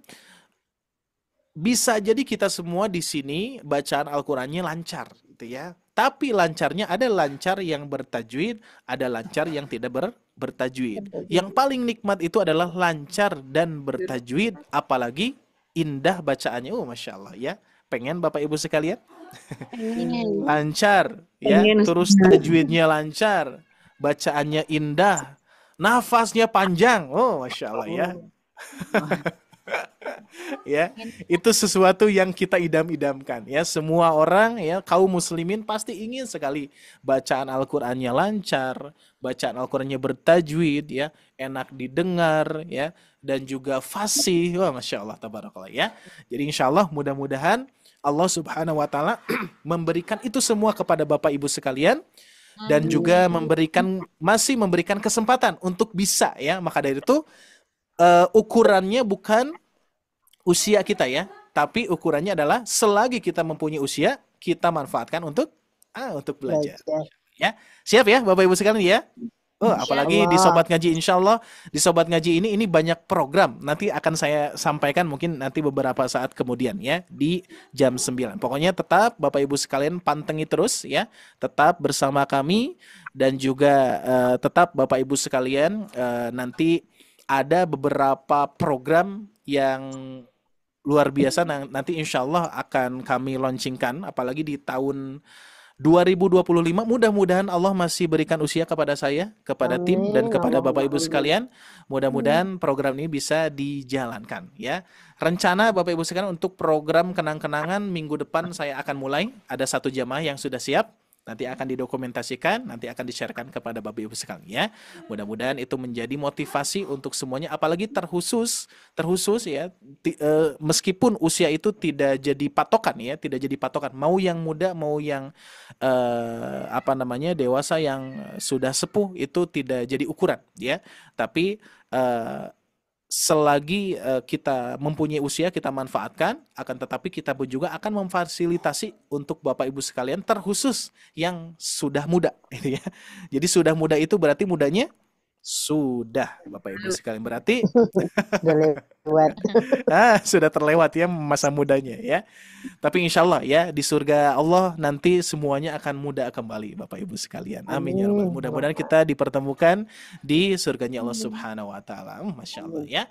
bisa jadi kita semua di sini bacaan Al-Qur'annya lancar gitu ya. Tapi lancarnya ada lancar yang bertajwid, ada lancar yang tidak bertajwid. Yang paling nikmat itu adalah lancar dan bertajwid, apalagi indah bacaannya. Masya Allah ya. Pengen Bapak Ibu sekalian? Lancar ya, terus tajwidnya lancar, bacaannya indah, nafasnya panjang. Masya Allah ya. Ya, itu sesuatu yang kita idam-idamkan ya. Semua orang ya, kaum muslimin pasti ingin sekali bacaan Al-Qur'annya lancar, bacaan Al-Qur'annya bertajwid ya, enak didengar ya, dan juga fasih. Masya Allah, tabarakallah ya. Jadi insya Allah mudah-mudahan Allah Subhanahu wa taala memberikan itu semua kepada Bapak Ibu sekalian, dan juga masih memberikan kesempatan untuk bisa ya. Maka dari itu ukurannya bukan usia kita ya, tapi ukurannya adalah selagi kita mempunyai usia, kita manfaatkan untuk belajar. Ya, siap ya Bapak Ibu sekalian ya. Apalagi di Sobat Ngaji, insya Allah di Sobat Ngaji ini banyak program. Nanti akan saya sampaikan mungkin nanti beberapa saat kemudian ya, di jam 9. Pokoknya tetap Bapak Ibu sekalian pantengi terus ya, tetap bersama kami, dan juga tetap Bapak Ibu sekalian nanti ada beberapa program yang luar biasa nanti insya Allah akan kami launchingkan, apalagi di tahun 2025. Mudah-mudahan Allah masih berikan usia kepada saya, kepada tim, dan kepada Bapak Ibu sekalian. Mudah-mudahan program ini bisa dijalankan ya. Rencana Bapak Ibu sekalian untuk program kenang-kenangan minggu depan saya akan mulai. Ada 1 jamaah yang sudah siap Nanti akan didokumentasikan, nanti akan di-sharekan kepada Bapak Ibu sekalian ya. Mudah-mudahan itu menjadi motivasi untuk semuanya, apalagi terkhusus ya, meskipun usia itu tidak jadi patokan ya, tidak jadi patokan. Mau yang muda, mau yang dewasa yang sudah sepuh itu tidak jadi ukuran ya. Tapi selagi kita mempunyai usia, kita manfaatkan, akan tetapi kita pun juga akan memfasilitasi untuk Bapak Ibu sekalian, terkhusus yang sudah muda gitu ya. Jadi sudah muda itu berarti mudanya sudah, Bapak Ibu sekalian, berarti Udah lewat. sudah terlewat ya masa mudanya ya. Tapi insya Allah ya, di surga Allah nanti semuanya akan muda kembali Bapak Ibu sekalian. Amin ya Rabbal. Amin. Mudah-mudahan kita dipertemukan di surganya Allah Subhanahu wa taala. Masya Allah ya.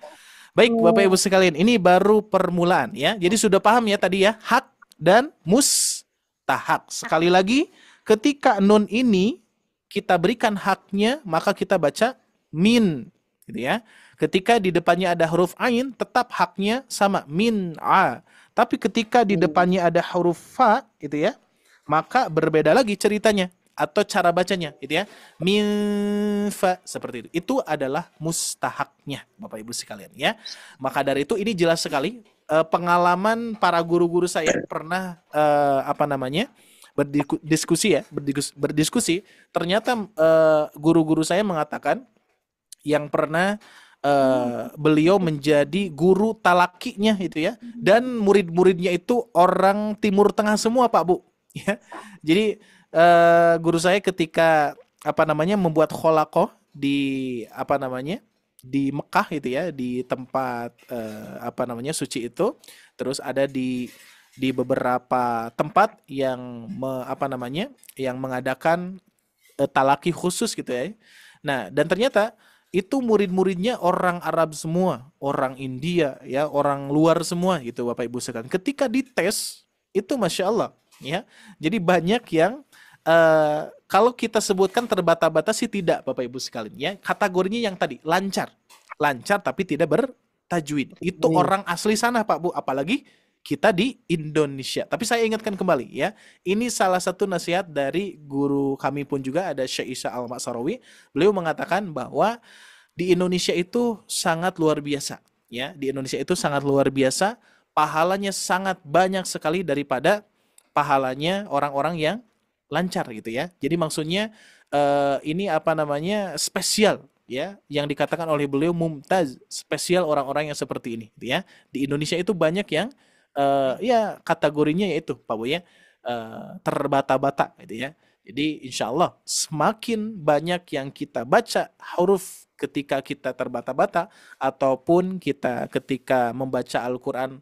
Baik Bapak Ibu sekalian, ini baru permulaan ya. Jadi sudah paham ya tadi ya, hak dan mustahak. Sekali lagi, ketika nun ini kita berikan haknya, maka kita baca min gitu ya. Ketika di depannya ada huruf ain, tetap haknya sama, min a. Tapi ketika di depannya ada huruf fa gitu ya, maka berbeda lagi ceritanya atau cara bacanya gitu ya. Min fa, seperti itu. Itu adalah mustahaknya Bapak Ibu sekalian ya. Maka dari itu ini jelas sekali pengalaman para guru-guru saya pernah berdiskusi, ternyata guru-guru saya mengatakan yang pernah beliau menjadi guru talakinya itu ya, dan murid-muridnya itu orang Timur Tengah semua Pak Bu ya. Jadi guru saya ketika membuat kholaqoh di di Mekah itu ya, di tempat suci itu, terus ada di beberapa tempat yang yang mengadakan talaki khusus gitu ya. Nah, dan ternyata itu murid-muridnya orang Arab semua, orang India ya, orang luar semua gitu Bapak Ibu sekalian. Ketika dites itu Masya Allah ya. Jadi banyak yang kalau kita sebutkan terbata-bata sih tidak Bapak Ibu sekalian ya. Kategorinya yang tadi lancar tapi tidak bertajwid. Itu orang asli sana Pak Bu, apalagi kita di Indonesia. Tapi saya ingatkan kembali ya, ini salah satu nasihat dari guru kami pun juga, ada Syekh Isa Al-Maksarawi. Beliau mengatakan bahwa di Indonesia itu sangat luar biasa ya. Di Indonesia itu sangat luar biasa, pahalanya sangat banyak sekali daripada pahalanya orang-orang yang lancar gitu ya. Jadi maksudnya ini spesial ya, yang dikatakan oleh beliau mumtaz, spesial orang-orang yang seperti ini gitu ya. Di Indonesia itu banyak yang ya kategorinya yaitu Pak Bu ya, terbata-bata gitu ya. Jadi insya Allah semakin banyak yang kita baca huruf ketika kita terbata-bata, ataupun kita ketika membaca Al-Quran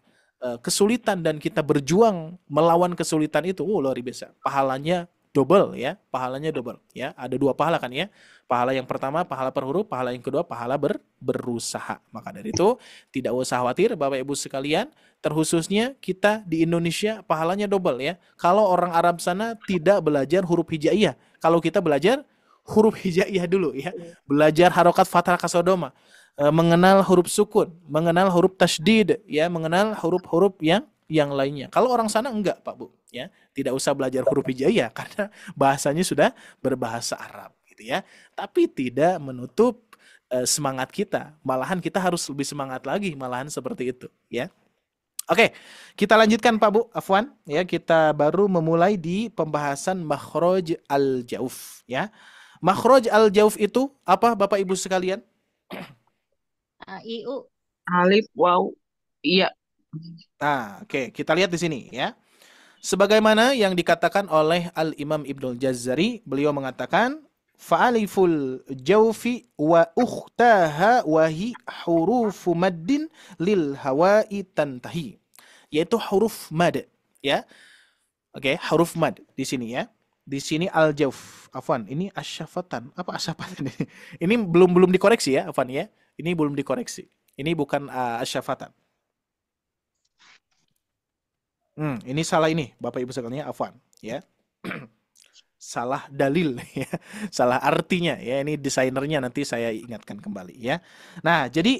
kesulitan dan kita berjuang melawan kesulitan itu, luar biasa, pahalanya double ya, pahalanya double ya. Ada dua pahala kan ya. Pahala yang pertama pahala per huruf, pahala yang kedua pahala berusaha. Maka dari itu tidak usah khawatir Bapak Ibu sekalian, terkhususnya kita di Indonesia pahalanya double ya. Kalau orang Arab sana tidak belajar huruf hijaiyah, kalau kita belajar huruf hijaiyah dulu ya. Belajar harokat fathah kasodoma, mengenal huruf sukun, mengenal huruf tasydid ya, mengenal huruf-huruf yang lainnya. Kalau orang sana enggak Pak Bu ya, tidak usah belajar huruf hijaiyah karena bahasanya sudah berbahasa Arab gitu ya. Tapi tidak menutup semangat kita, malahan kita harus lebih semangat lagi, malahan seperti itu ya. Oke, kita lanjutkan Pak Bu, afwan ya, kita baru memulai di pembahasan makhraj al-jauf ya. Makhraj al-jauf itu apa Bapak Ibu sekalian? AIU. Alif, waw, iya. Nah, oke, kita lihat di sini ya. Sebagaimana yang dikatakan oleh Al-Imam Ibnul Jazari, beliau mengatakan fa'aliful jawfi wa ukhtaha wahi hurufu maddin lil hawa'i tantahi, yaitu huruf mad ya. Oke, huruf mad di sini ya. Di sini al-jawf. Afwan, ini asyafatan. Apa asyafatan ini? Ini belum dikoreksi ya, Afwan ya. Ini belum dikoreksi. Ini bukan asyafatan. Ini salah ini, Bapak Ibu sekalian, afwan ya. Salah dalil ya. Salah artinya ya. Ini desainernya nanti saya ingatkan kembali ya. Nah, jadi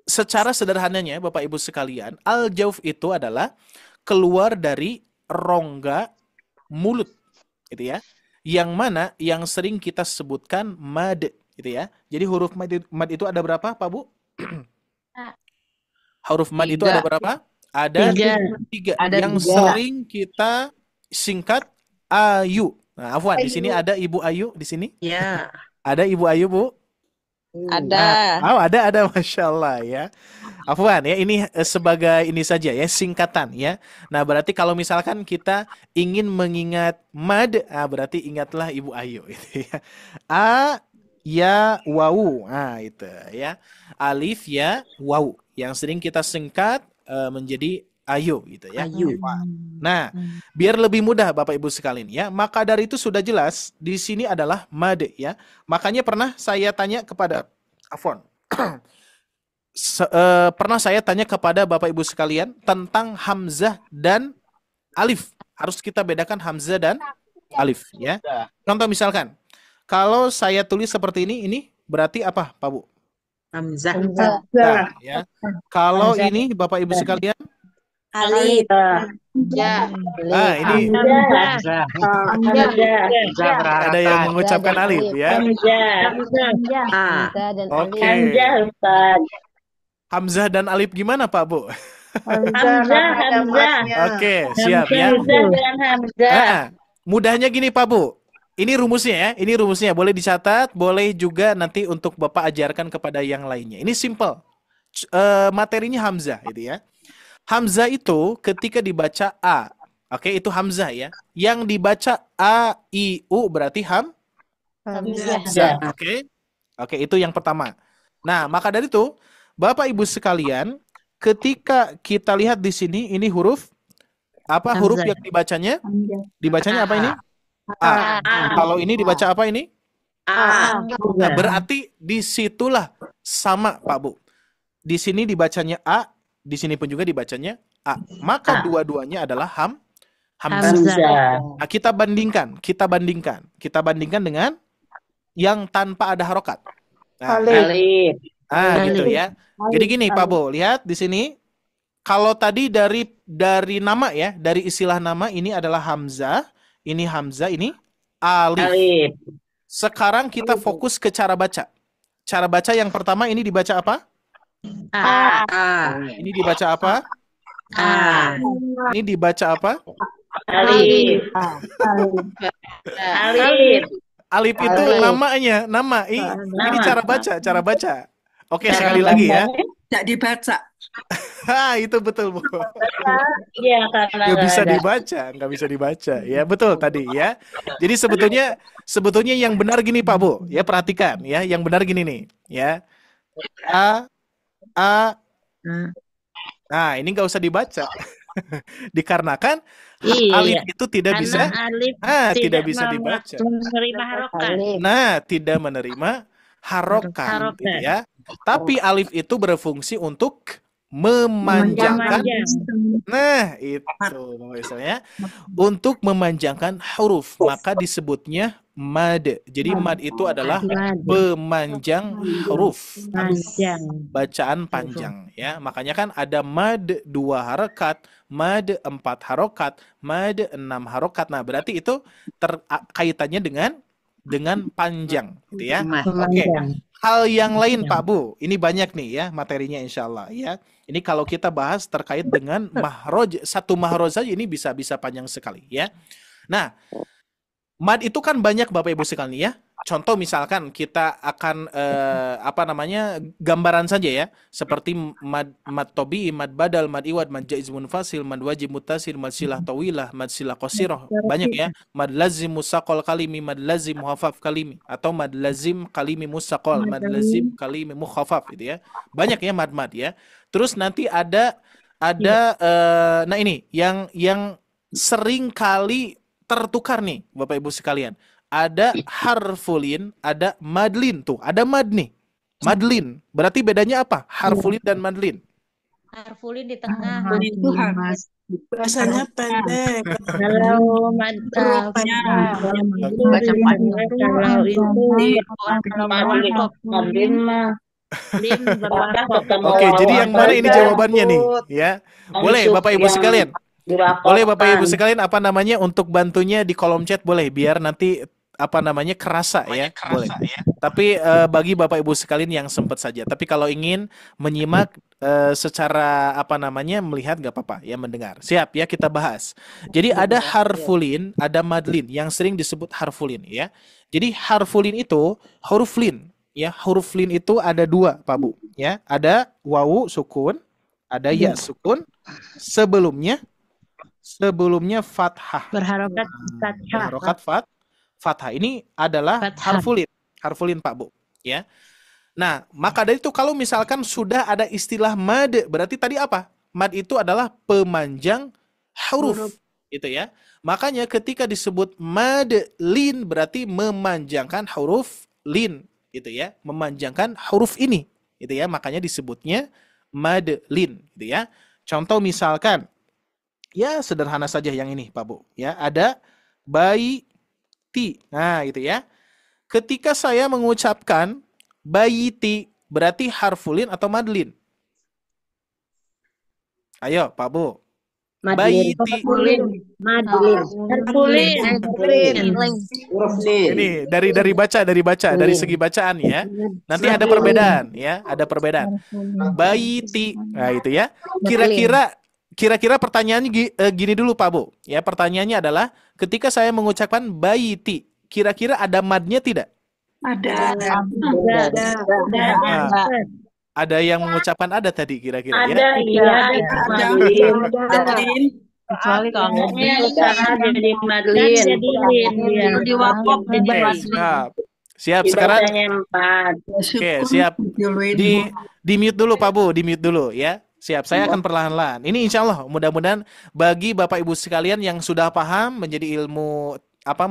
secara sederhananya Bapak Ibu sekalian, al-jawf itu adalah keluar dari rongga mulut gitu ya. Yang mana yang sering kita sebutkan mad, gitu ya. Jadi huruf mad itu ada berapa, Pak Bu? Huruf mad itu ada Tiga. berapa? Ada Tiga. tiga. Ada Yang tiga. sering kita singkat Ayu. Nah, Afwan, di sini ada Ibu Ayu di sini? Ya. Ada Ibu Ayu, Bu? Ada. Oh, ada, Masya Allah ya. Afwan ya, ini sebagai ini saja ya, singkatan ya. Nah, berarti kalau misalkan kita ingin mengingat mad, berarti ingatlah Ibu Ayu gitu ya. A, ya, wawu. Nah, itu ya. Alif, ya, wawu. Yang sering kita singkat menjadi ayu gitu ya. Ayu. Nah, biar lebih mudah Bapak Ibu sekalian ya, maka dari itu sudah jelas di sini adalah mad ya. Makanya pernah saya tanya kepada Afwan. Pernah saya tanya kepada Bapak Ibu sekalian tentang hamzah dan alif. Harus kita bedakan hamzah dan alif ya. Contoh misalkan, kalau saya tulis seperti ini berarti apa, Pak Bu? Hamzah. Nah, ya. Kalau ini Bapak Ibu sekalian, Alif. Ya. ini Hamzah. ada yang mengucapkan alif ya. Oke. Hamzah dan alif gimana, Pak Bu? Hamzah. Oke, siap ya. Mudahnya gini, Pak Bu. Ini rumusnya ya. Ini rumusnya. Boleh dicatat, boleh juga nanti untuk Bapak ajarkan kepada yang lainnya. Ini simple. Materinya hamzah itu ya. Hamzah itu ketika dibaca A. Oke, itu hamzah ya. Yang dibaca A, I, U berarti hamzah. Oke. Oke, itu yang pertama. Nah, maka dari itu, Bapak Ibu sekalian, ketika kita lihat di sini, ini huruf apa? Hamzah. Huruf yang dibacanya? Dibacanya apa ini? A. Kalau ini dibaca apa ini? Nah, berarti disitulah sama, Pak Bu. Di sini dibacanya A, di sini pun juga dibacanya A. Maka dua-duanya adalah hamzah. Nah, kita bandingkan dengan yang tanpa ada harokat. Nah, Alif. gitu ya. Jadi gini, Pak Bu, lihat di sini. Kalau tadi dari nama ya, dari istilah nama ini adalah hamzah, ini hamzah, ini alif. Sekarang kita fokus ke cara baca. Cara baca yang pertama ini dibaca apa? Ini dibaca apa? Ini dibaca apa? Alif. Alif itu namanya, nama. Ini cara baca. Oke, sekali lagi ya. Tidak dibaca. Itu betul, Bu. Iya, karena Nggak bisa dibaca. Ya, betul tadi ya. Jadi sebetulnya yang benar gini, Pak Bu. Ya, perhatikan ya, yang benar gini nih, ya. Nah, ini nggak usah dibaca. Dikarenakan alif itu tidak bisa dibaca. menerima harokat. Nah, tidak menerima harokat, gitu ya. Tapi alif itu berfungsi untuk memanjangkan. Nah, itu misalnya untuk memanjangkan huruf, maka disebutnya mad. Jadi mad itu adalah pemanjang huruf, bacaan panjang ya. Makanya kan ada mad 2 harokat, mad 4 harokat, mad 6 harokat. Nah, berarti itu kaitannya dengan panjang gitu ya. Oke. Hal yang lain, Pak Bu, ini banyak nih ya materinya insya Allah ya. Ini kalau kita bahas terkait dengan mahroj, satu mahroj saja ini bisa panjang sekali ya. Nah, mad itu kan banyak Bapak Ibu sekalian ya. Contoh misalkan kita akan gambaran saja ya, seperti mad tobi, mad badal, mad iwad, mad jaiz munfasil, mad wajib mutasir, mad silah tawilah, mad silah qasirah. Banyak ya. Mad lazim musaqal kalimi, mad lazim mukhafaf kalimi, atau mad lazim kalimi musaqal, mad lazim kalimi mukhafaf gitu ya. Banyak ya mad ya. Terus nanti ada nah ini yang sering kali tertukar nih Bapak Ibu sekalian. Ada harfulin, ada madlin. Tuh, ada mad nih. Madlin. Berarti bedanya apa? Harfulin dan madlin. Harfulin di tengah. Itu harus Bahasanya pendek. Kalau baca panjang. Kalau itu Oke, jadi yang mana ini jawabannya nih? Ya, boleh Bapak Ibu sekalian. Boleh Bapak Ibu sekalian apa namanya untuk bantunya di kolom chat boleh biar nanti apa namanya kerasa ya, boleh. Tapi bagi Bapak Ibu sekalian yang sempat saja. Tapi kalau ingin menyimak secara apa namanya melihat nggak apa-apa ya, mendengar. Siap ya, kita bahas. Jadi ada harfulin, ada madlin yang sering disebut harfulin ya. Jadi harfulin itu huruf lin ya. Huruf lin itu ada dua Pak Bu ya. Ada wawu sukun, ada ya sukun. Sebelumnya fathah. Berharokat fathah. Harokat fathah. Ini adalah Fathah. harfulin Pak Bu ya. Nah, maka dari itu kalau misalkan sudah ada istilah mad, berarti tadi apa? Mad itu adalah pemanjang huruf itu ya. Makanya ketika disebut mad lin berarti memanjangkan huruf lin gitu ya, memanjangkan huruf ini gitu ya. Makanya disebutnya mad lin gitu ya. Contoh misalkan ya sederhana saja yang ini Pak Bu ya, ada baiti. Nah, gitu ya. Ketika saya mengucapkan baiti berarti harfulin atau madlin? Ayo Pak Bu. Baiti. Madlin. Harfulin. Huruf lin. Ini dari baca dari segi bacaan ya. Nanti ada perbedaan ya, ada perbedaan. Baiti. Nah, itu ya. Kira-kira pertanyaannya gini dulu Pak Bu. Ya, pertanyaannya adalah ketika saya mengucapkan baiti, kira-kira ada madnya tidak? Ada. Ada yang mengucapkan ada tadi kira-kira ya? Ada. Kecuali kalau jadi madlin. Jadi wakaf jadi Siap sekarang. Oke, siap. Di mute dulu Pak Bu, di mute dulu ya. Siap, saya akan perlahan-lahan. Ini insya Allah mudah-mudahan bagi Bapak Ibu sekalian yang sudah paham menjadi ilmu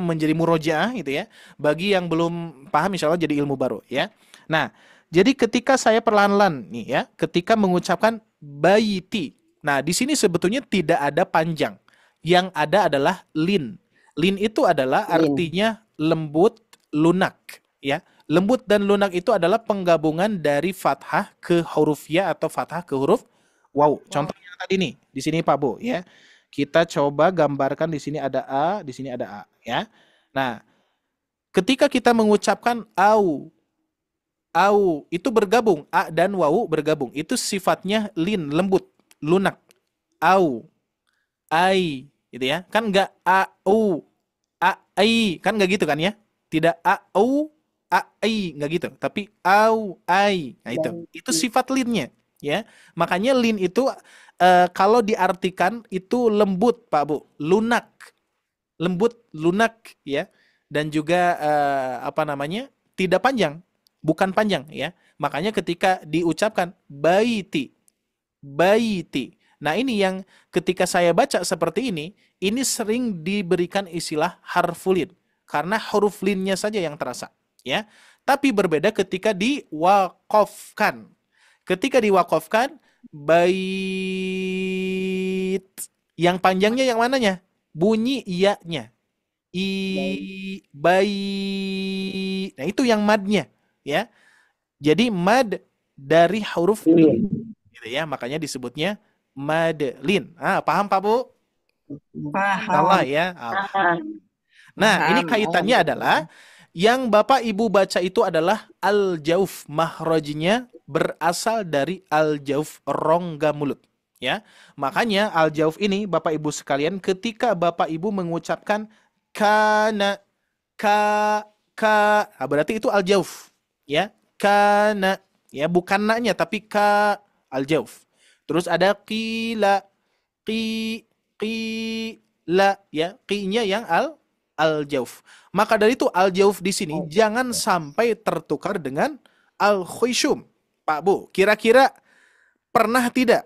menjadi murojaah gitu ya. Bagi yang belum paham insya Allah jadi ilmu baru ya. Nah, jadi ketika saya perlahan-lahan nih ya, ketika mengucapkan baiti. Nah, di sini sebetulnya tidak ada panjang. Yang ada adalah lin. Lin itu adalah artinya lembut, lunak ya. Lembut dan lunak itu adalah penggabungan dari fathah ke huruf ya atau fathah ke huruf waw. Contohnya tadi nih, di sini Pak Bu ya. Kita coba gambarkan di sini ada a, di sini ada a ya. Nah, ketika kita mengucapkan au itu bergabung, a dan waw bergabung. Itu sifatnya lin, lembut, lunak. Au, ai gitu ya. Kan enggak au, ai, kan enggak gitu kan ya? Tidak au, ai, enggak gitu, tapi au, ai. Nah, itu sifat linnya ya. Makanya lin itu kalau diartikan itu lembut Pak Bu, lunak. Lembut, lunak ya. Dan juga tidak panjang, bukan panjang ya. Makanya ketika diucapkan baiti. Nah, ini yang ketika saya baca seperti ini sering diberikan istilah harfulin karena huruf linnya saja yang terasa. Ya, tapi berbeda ketika diwakofkan. Ketika diwakofkan, bait. Yang panjangnya yang mananya? Bunyi iya-nya. Bait. Nah, itu yang madnya, ya. Jadi mad dari huruf lin. Gitu ya, makanya disebutnya madlin. Paham Pak Bu? Paham. Allah ya. Nah, ini kaitannya adalah yang Bapak Ibu baca itu adalah al-jauf, mahrajnya berasal dari al-jauf, rongga mulut ya. Makanya al-jauf ini Bapak Ibu sekalian ketika Bapak Ibu mengucapkan kana berarti itu al-jauf ya. Kana ya, bukan na-nya tapi ka, al-jauf. Terus ada qila ya, qi-nya yang al-jauf. Maka dari itu al-jauf di sini jangan sampai tertukar dengan al-khusyum. Pak Bu, kira-kira pernah tidak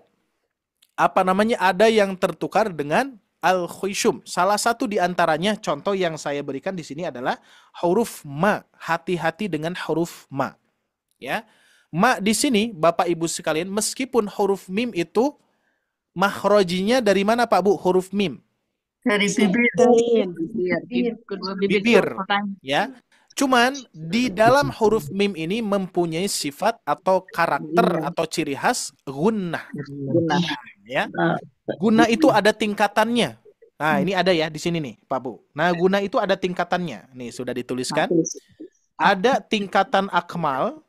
ada yang tertukar dengan al-khusyum? Salah satu di antaranya contoh yang saya berikan di sini adalah huruf ma. Hati-hati dengan huruf ma. Ya. Ma di sini Bapak Ibu sekalian, meskipun huruf mim itu makhrajinya dari mana Pak Bu? Huruf mim. Dari bibir. Bibir. Ya. Cuman di dalam huruf mim ini mempunyai sifat atau karakter atau ciri khas gunnah. ya. Guna itu ada tingkatannya. Nah, ini ada ya di sini nih, Pak Bu. Nah, guna itu ada tingkatannya. Nih, sudah dituliskan. Ada tingkatan akmal,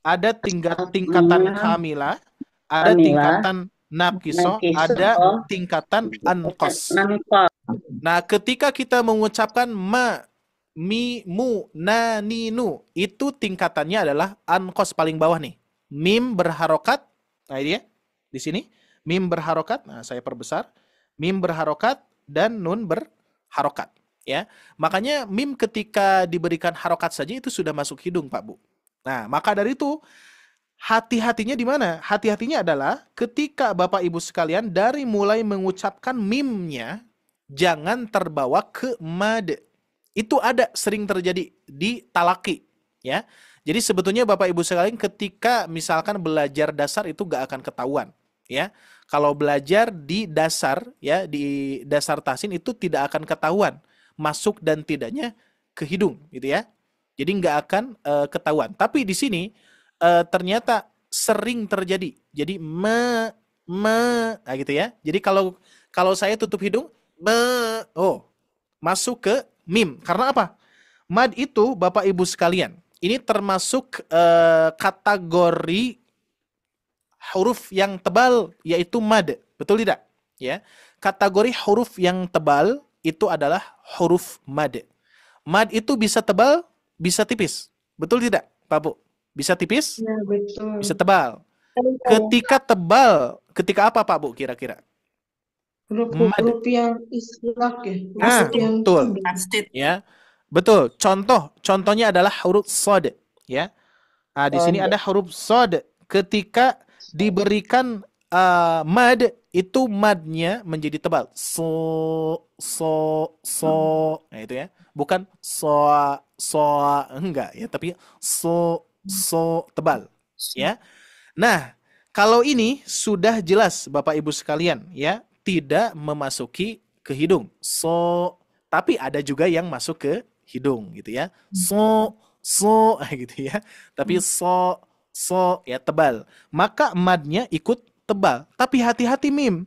ada tingkatan kamilah, ada tingkatan naqiso, ada tingkatan anqos. Nah, ketika kita mengucapkan ma, mi, mu, na, ni, nu, itu tingkatannya adalah anqos paling bawah nih. Mim berharokat. Nah, ini ya. Di sini mim berharokat. Nah, saya perbesar. Mim berharokat dan nun berharokat, ya. Makanya mim ketika diberikan harokat saja itu sudah masuk hidung, Pak Bu. Nah, maka dari itu hati-hatinya di mana? Hati-hatinya adalah ketika Bapak Ibu sekalian dari mulai mengucapkan mimnya jangan terbawa ke mad. Itu ada sering terjadi di talaki, ya. Jadi sebetulnya Bapak Ibu sekalian ketika misalkan belajar dasar itu gak akan ketahuan, ya. Kalau belajar di dasar, ya, di dasar tahsin itu tidak akan ketahuan masuk dan tidaknya ke hidung, gitu ya. Jadi nggak akan ketahuan. Tapi di sini ternyata sering terjadi. Jadi nah gitu ya. Jadi kalau saya tutup hidung, masuk ke mim. Karena apa? Mad itu Bapak Ibu sekalian, ini termasuk kategori huruf yang tebal, yaitu mad. Betul tidak? Ya. Kategori huruf yang tebal itu adalah huruf mad. Mad itu bisa tebal, bisa tipis. Betul tidak, Pak Bu? Bisa tipis, Ya, betul. bisa tebal. Ketika tebal, ketika apa, Pak Bu, kira-kira? Huruf-huruf yang istilak ya. Nah, Huruf yang betul. Tasdid. Ya. Betul. Contohnya adalah huruf sod, ya. Nah, di sini ada huruf sod. Ketika diberikan mad, itu madnya menjadi tebal. So. Nah, itu ya. Bukan enggak ya, tapi so tebal, ya. Nah, kalau ini sudah jelas Bapak Ibu sekalian, ya, tidak memasuki ke hidung. So, tapi ada juga yang masuk ke hidung gitu ya. So gitu ya. Tapi so ya tebal. Maka madnya ikut tebal. Tapi hati-hati mim.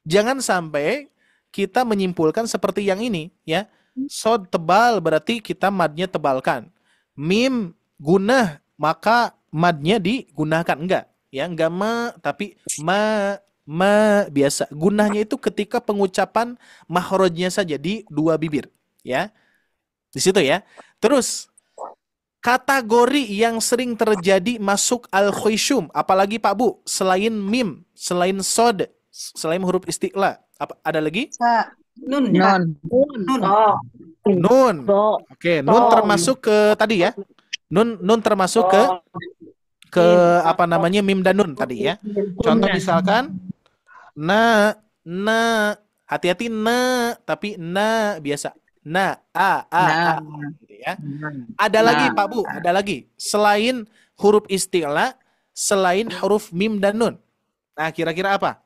Jangan sampai kita menyimpulkan seperti yang ini ya. Sod tebal berarti kita madnya tebalkan. Mim gunah maka madnya digunakan. Enggak. Ya, enggak tapi ma biasa. Gunahnya itu ketika pengucapan mahrojnya saja di dua bibir, ya. Di situ ya. Terus kategori yang sering terjadi masuk al-khusyum, apalagi Pak Bu, selain mim, selain sod, selain huruf isti'la, ada lagi? Nun. Nun. Oke, nun termasuk ke tadi ya. Nun termasuk ke apa namanya mim dan nun tadi ya. Contoh misalkan na, hati-hati na, tapi na biasa. Na, a gitu ya. Ada lagi Pak Bu, ada lagi. Selain huruf isti'la, selain huruf mim dan nun. Nah, kira-kira apa?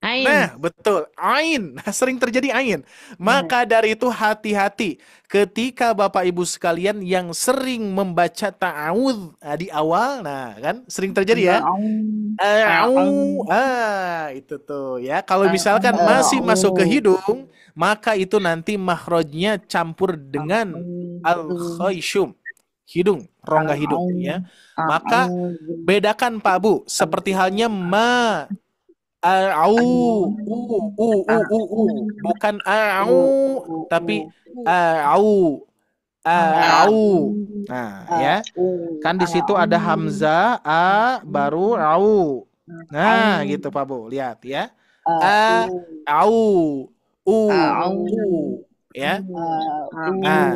Ain. Nah, betul. Ain. Sering terjadi ain. Maka dari itu hati-hati ketika Bapak Ibu sekalian yang sering membaca ta'awudz di awal, nah kan sering terjadi ya. Itu tuh ya. Kalau misalkan masih masuk ke hidung, maka itu nanti makhrajnya campur dengan al-khayshum. Hidung, rongga hidung ya. Maka bedakan Pak Bu, seperti halnya ma, bukan tapi nah ya kan di situ ada hamzah a baru au. Nah gitu Pak Bu, lihat ya, ya. Nah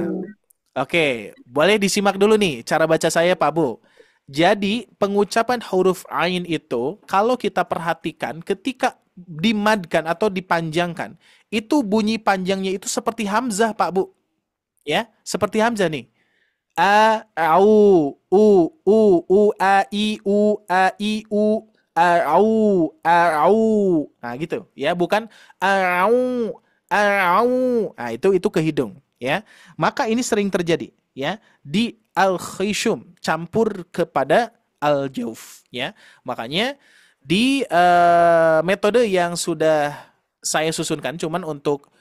oke, boleh disimak dulu nih cara baca saya Pak Bu. Jadi pengucapan huruf ain itu kalau kita perhatikan ketika dimadkan atau dipanjangkan, itu bunyi panjangnya itu seperti hamzah Pak Bu. Ya, seperti hamzah nih. A, au, a, i, u, au. Nah, gitu ya, bukan au. Nah, itu ke hidung ya. Maka ini sering terjadi ya di al-khayshum campur kepada al-jauf ya. Makanya di metode yang sudah saya susunkan, cuman untuk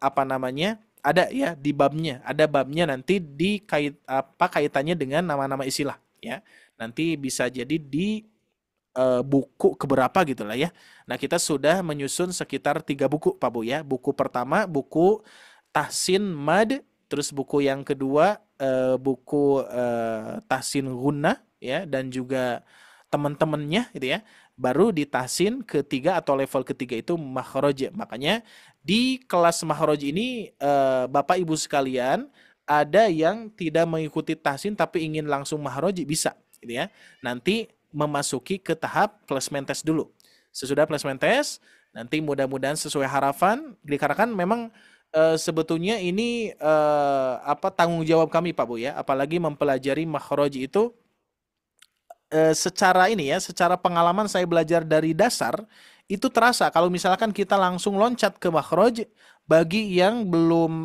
apa namanya, ada ya di babnya, ada babnya nanti di kaitannya dengan nama-nama istilah ya. Nanti bisa jadi di buku keberapa gitu lah ya. Nah, kita sudah menyusun sekitar 3 buku Pak Bu ya. Buku pertama buku Tahsin Mad, terus buku yang kedua buku Tahsin Gunnah ya, dan juga teman-temannya gitu ya. Baru di tahsin ketiga atau level ketiga itu makhraj. Makanya di kelas makhraj ini Bapak Ibu sekalian, ada yang tidak mengikuti tahsin tapi ingin langsung makhraj bisa gitu ya. Nanti memasuki ke tahap placement test dulu. Sesudah placement test, nanti mudah-mudahan sesuai harapan, dikarenakan memang sebetulnya ini tanggung jawab kami Pak Bu ya, apalagi mempelajari makhraj itu secara ini ya, secara pengalaman saya belajar dari dasar itu terasa kalau misalkan kita langsung loncat ke makhraj, bagi yang belum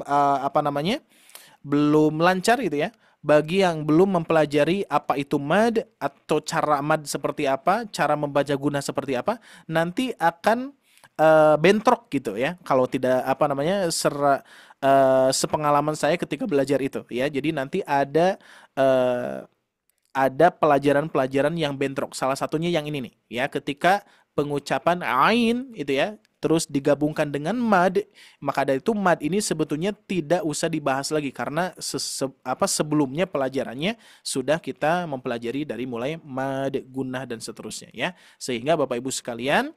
belum lancar gitu ya, bagi yang belum mempelajari apa itu mad atau cara mad seperti apa, cara membaca guna seperti apa, nanti akan bentrok gitu ya, kalau tidak sepengalaman saya ketika belajar itu ya. Jadi nanti ada pelajaran-pelajaran yang bentrok. Salah satunya yang ini nih ya, ketika pengucapan ain itu ya terus digabungkan dengan mad, maka dari itu mad ini sebetulnya tidak usah dibahas lagi karena sebelumnya pelajarannya sudah kita mempelajari dari mulai mad, gunnah dan seterusnya ya. Sehingga Bapak Ibu sekalian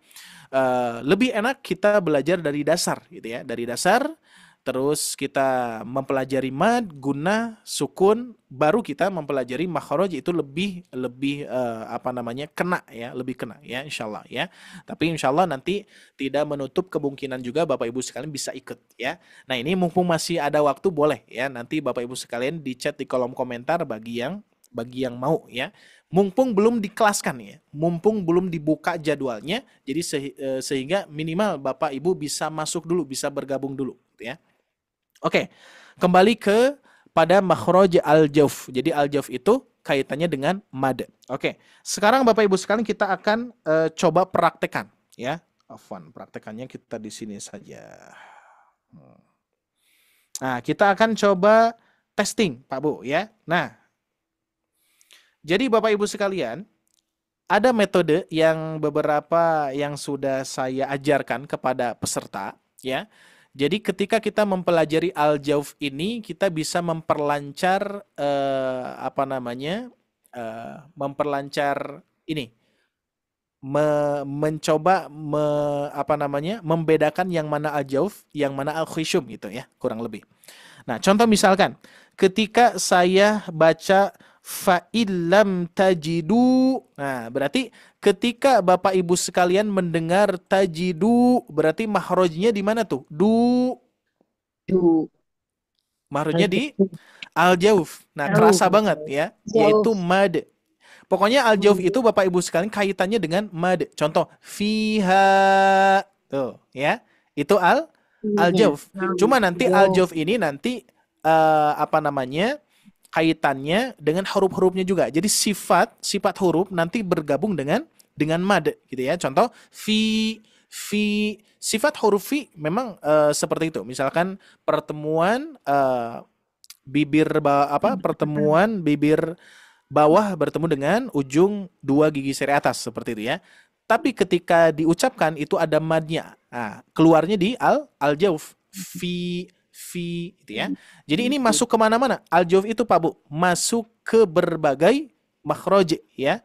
lebih enak kita belajar dari dasar gitu ya, dari dasar. Terus kita mempelajari mad, gunnah, sukun, baru kita mempelajari makhraj, itu lebih kena ya, lebih kena ya insyaallah ya. Tapi insyaallah nanti tidak menutup kemungkinan juga Bapak Ibu sekalian bisa ikut ya. Nah, ini mumpung masih ada waktu, boleh ya nanti Bapak Ibu sekalian di chat di kolom komentar bagi yang mau ya. Mumpung belum dikelaskan ya, mumpung belum dibuka jadwalnya, jadi sehingga minimal Bapak Ibu bisa masuk dulu, bisa bergabung dulu ya. Oke, kembali pada makhraj al-jawf. Jadi al-jawf itu kaitannya dengan mad. Oke, sekarang Bapak Ibu sekalian kita akan coba praktekan ya. Afwan, praktekannya kita di sini saja. Nah, kita akan coba testing Pak Bu ya. Nah, jadi Bapak Ibu sekalian, ada metode yang beberapa yang sudah saya ajarkan kepada peserta ya. Jadi ketika kita mempelajari al-jawf ini, kita bisa memperlancar memperlancar ini, mencoba membedakan yang mana al-jawf, yang mana al-khishum gitu ya, kurang lebih. Nah, contoh misalkan ketika saya baca fa'illam tajidu, nah berarti ketika Bapak Ibu sekalian mendengar tajidu, berarti makhrajnya di mana tuh? Du. Makhrajnya di al-jawf. Nah, kerasa banget ya, yaitu mad. Pokoknya al-jawf itu Bapak Ibu sekalian kaitannya dengan mad. Contoh fiha. Tuh, ya. Itu al-jawf. Cuma nanti al-jawf ini nanti kaitannya dengan huruf-hurufnya juga. Jadi sifat huruf nanti bergabung dengan mad gitu ya. Contoh fi, sifat huruf fi memang seperti itu. Misalkan pertemuan pertemuan bibir bawah bertemu dengan ujung 2 gigi seri atas seperti itu ya. Tapi ketika diucapkan itu ada madnya. Nah, keluarnya di al-jawf. Fi itu ya. Jadi ini masuk kemana-mana. Al-jawf itu Pak Bu masuk ke berbagai makhraj ya.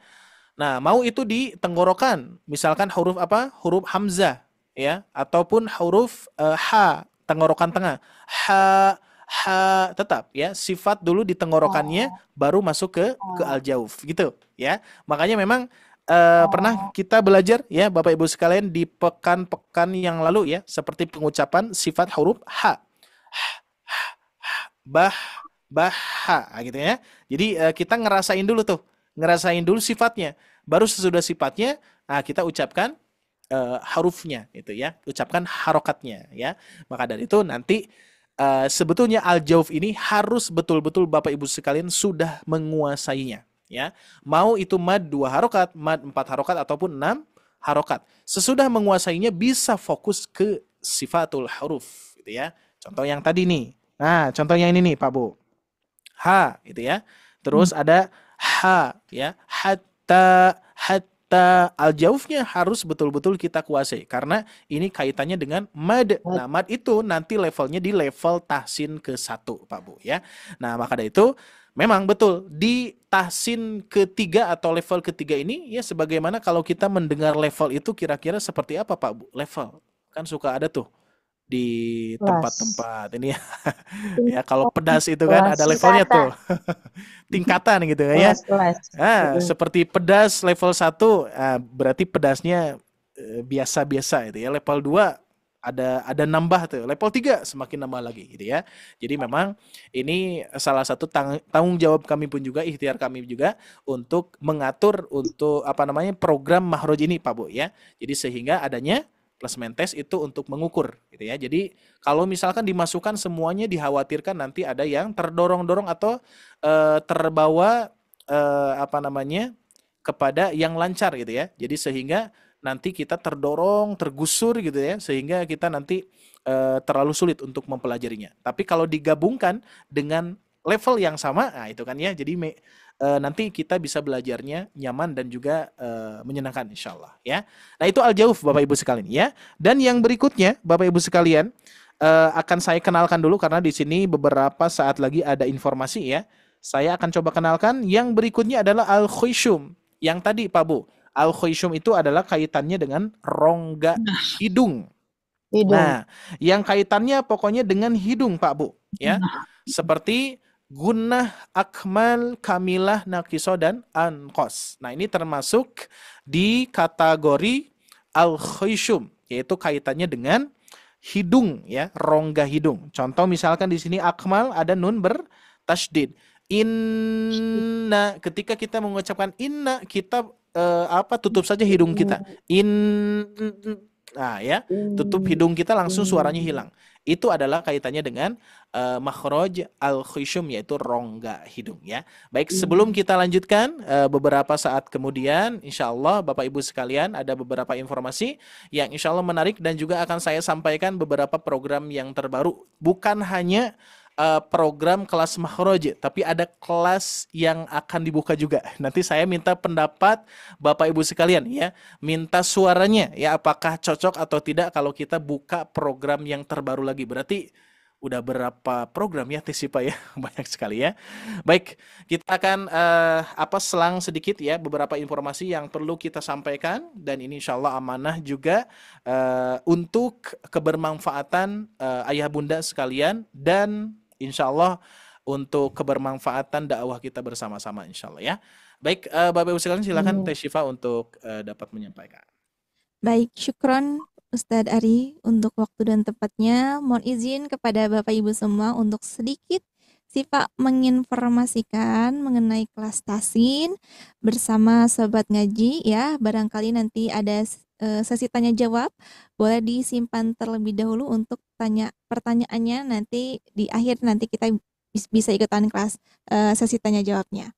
Nah, mau itu di tenggorokan, misalkan huruf huruf hamzah ya, ataupun huruf ha, tenggorokan tengah. Ha tetap ya, sifat dulu di tenggorokannya baru masuk ke al-jawf gitu ya. Makanya memang pernah kita belajar ya Bapak Ibu sekalian di pekan-pekan yang lalu ya, seperti pengucapan sifat huruf ha. Ha gitu ya. Jadi kita ngerasain dulu sifatnya. Baru sesudah sifatnya, kita ucapkan hurufnya itu ya, ucapkan harokatnya ya. Maka dari itu nanti sebetulnya al-jawf ini harus betul-betul Bapak Ibu sekalian sudah menguasainya ya. Mau itu mad 2 harokat, mad 4 harokat ataupun 6 harokat. Sesudah menguasainya bisa fokus ke sifatul huruf gitu ya. Contoh yang tadi nih. Nah, contoh yang ini nih Pak Bu. Ha gitu ya. Terus ada ha ya. Hatta al-jaufnya harus betul-betul kita kuasai karena ini kaitannya dengan mad. Nah, mad itu nanti levelnya di level tahsin ke-1 Pak Bu ya. Nah, maka dari itu memang betul di tahsin ketiga atau level ketiga ini ya sebagaimana kalau kita mendengar level itu kira-kira seperti apa Pak Bu? Level. Kan suka ada tuh di Kelas. tempat-tempat ini ya. Ya kalau pedas itu kan ada levelnya tuh. Tingkatan gitu ya. Kelas. Nah, seperti pedas level 1 berarti pedasnya biasa-biasa itu ya. Level 2 ada nambah tuh. Level 3 semakin nambah lagi gitu ya. Jadi memang ini salah satu tanggung jawab kami pun juga, ikhtiar kami juga untuk mengatur untuk program Mahroj ini Pak Bu ya. Jadi sehingga adanya plasma tes itu untuk mengukur gitu ya. Jadi kalau misalkan dimasukkan semuanya dikhawatirkan nanti ada yang terdorong-dorong atau terbawa kepada yang lancar gitu ya. Jadi sehingga nanti kita terdorong, tergusur gitu ya, sehingga kita nanti terlalu sulit untuk mempelajarinya. Tapi kalau digabungkan dengan level yang sama, nah itu kan ya, jadi nanti kita bisa belajarnya nyaman dan juga menyenangkan insyaallah ya. Nah itu al-jauf Bapak Ibu sekalian ya. Dan yang berikutnya Bapak Ibu sekalian akan saya kenalkan dulu karena di sini beberapa saat lagi ada informasi ya. Saya akan coba kenalkan. Yang berikutnya adalah al-khusyum. Yang tadi Pak Bu, al-khusyum itu adalah kaitannya dengan rongga hidung. Nah, yang kaitannya pokoknya dengan hidung Pak Bu ya. Seperti gunnah, akmal, kamilah, naqiso, dan anqos. Nah, ini termasuk di kategori al-khusyum, yaitu kaitannya dengan hidung ya, rongga hidung. Contoh misalkan di sini akmal ada nun bertasydid. Inna, ketika kita mengucapkan inna, kita tutup saja hidung kita. Nah ya, tutup hidung kita langsung suaranya hilang. Itu adalah kaitannya dengan makhraj al-khusyum, yaitu rongga hidung ya. Baik, sebelum kita lanjutkan beberapa saat kemudian insyaallah Bapak Ibu sekalian ada beberapa informasi yang insyaallah menarik dan juga akan saya sampaikan beberapa program yang terbaru. Bukan hanya program kelas makhraj, tapi ada kelas yang akan dibuka juga. Nanti saya minta pendapat Bapak Ibu sekalian ya, minta suaranya ya, apakah cocok atau tidak kalau kita buka program yang terbaru lagi. Berarti udah berapa program ya Tesipa ya, banyak sekali ya. Baik, kita akan selang sedikit ya beberapa informasi yang perlu kita sampaikan dan ini insyaallah amanah juga untuk kebermanfaatan ayah bunda sekalian dan insyaallah untuk kebermanfaatan dakwah kita bersama-sama insyaallah ya. Baik, Bapak Ibu sekalian silakan Teh Syifa untuk dapat menyampaikan. Baik, syukron Ustadz Ari untuk waktu dan tempatnya. Mohon izin kepada Bapak Ibu semua untuk sedikit Syifa menginformasikan mengenai kelas tasin bersama Sobat Ngaji ya. Barangkali nanti ada sesi tanya jawab, boleh disimpan terlebih dahulu untuk pertanyaannya, nanti di akhir nanti kita bisa ikutan kelas sesi tanya jawabnya.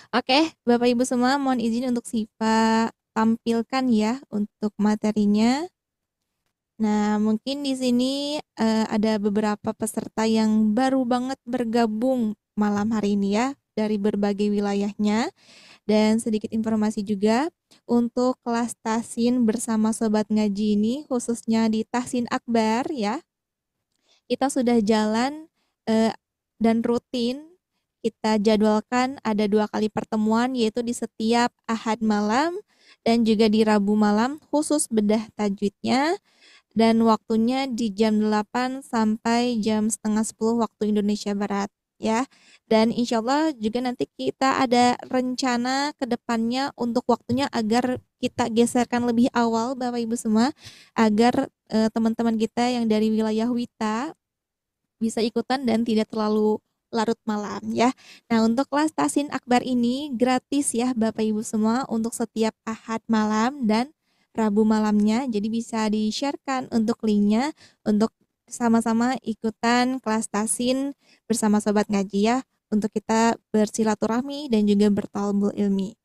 Oke, Bapak Ibu semua mohon izin untuk Syifa tampilkan ya untuk materinya. Nah, mungkin di sini ada beberapa peserta yang baru banget bergabung malam hari ini ya dari berbagai wilayahnya. Dan sedikit informasi juga untuk kelas tahsin bersama Sobat Ngaji ini khususnya di Tahsin Akbar ya. Kita sudah jalan dan rutin kita jadwalkan ada 2 kali pertemuan yaitu di setiap Ahad malam dan juga di Rabu malam khusus bedah tajwidnya dan waktunya di jam 8 sampai jam setengah 10 waktu Indonesia Barat ya. Dan insya Allah juga nanti kita ada rencana ke depannya untuk waktunya agar kita geserkan lebih awal Bapak Ibu semua agar teman-teman kita yang dari wilayah Wita bisa ikutan dan tidak terlalu larut malam ya. Nah, untuk kelas Tahsin Akbar ini gratis ya Bapak Ibu semua untuk setiap Ahad malam dan Rabu malamnya. Jadi bisa di-sharekan untuk linknya untuk sama-sama ikutan kelas Tahsin bersama Sobat Ngaji ya. untuk kita bersilaturahmi dan juga bertalbul ilmi.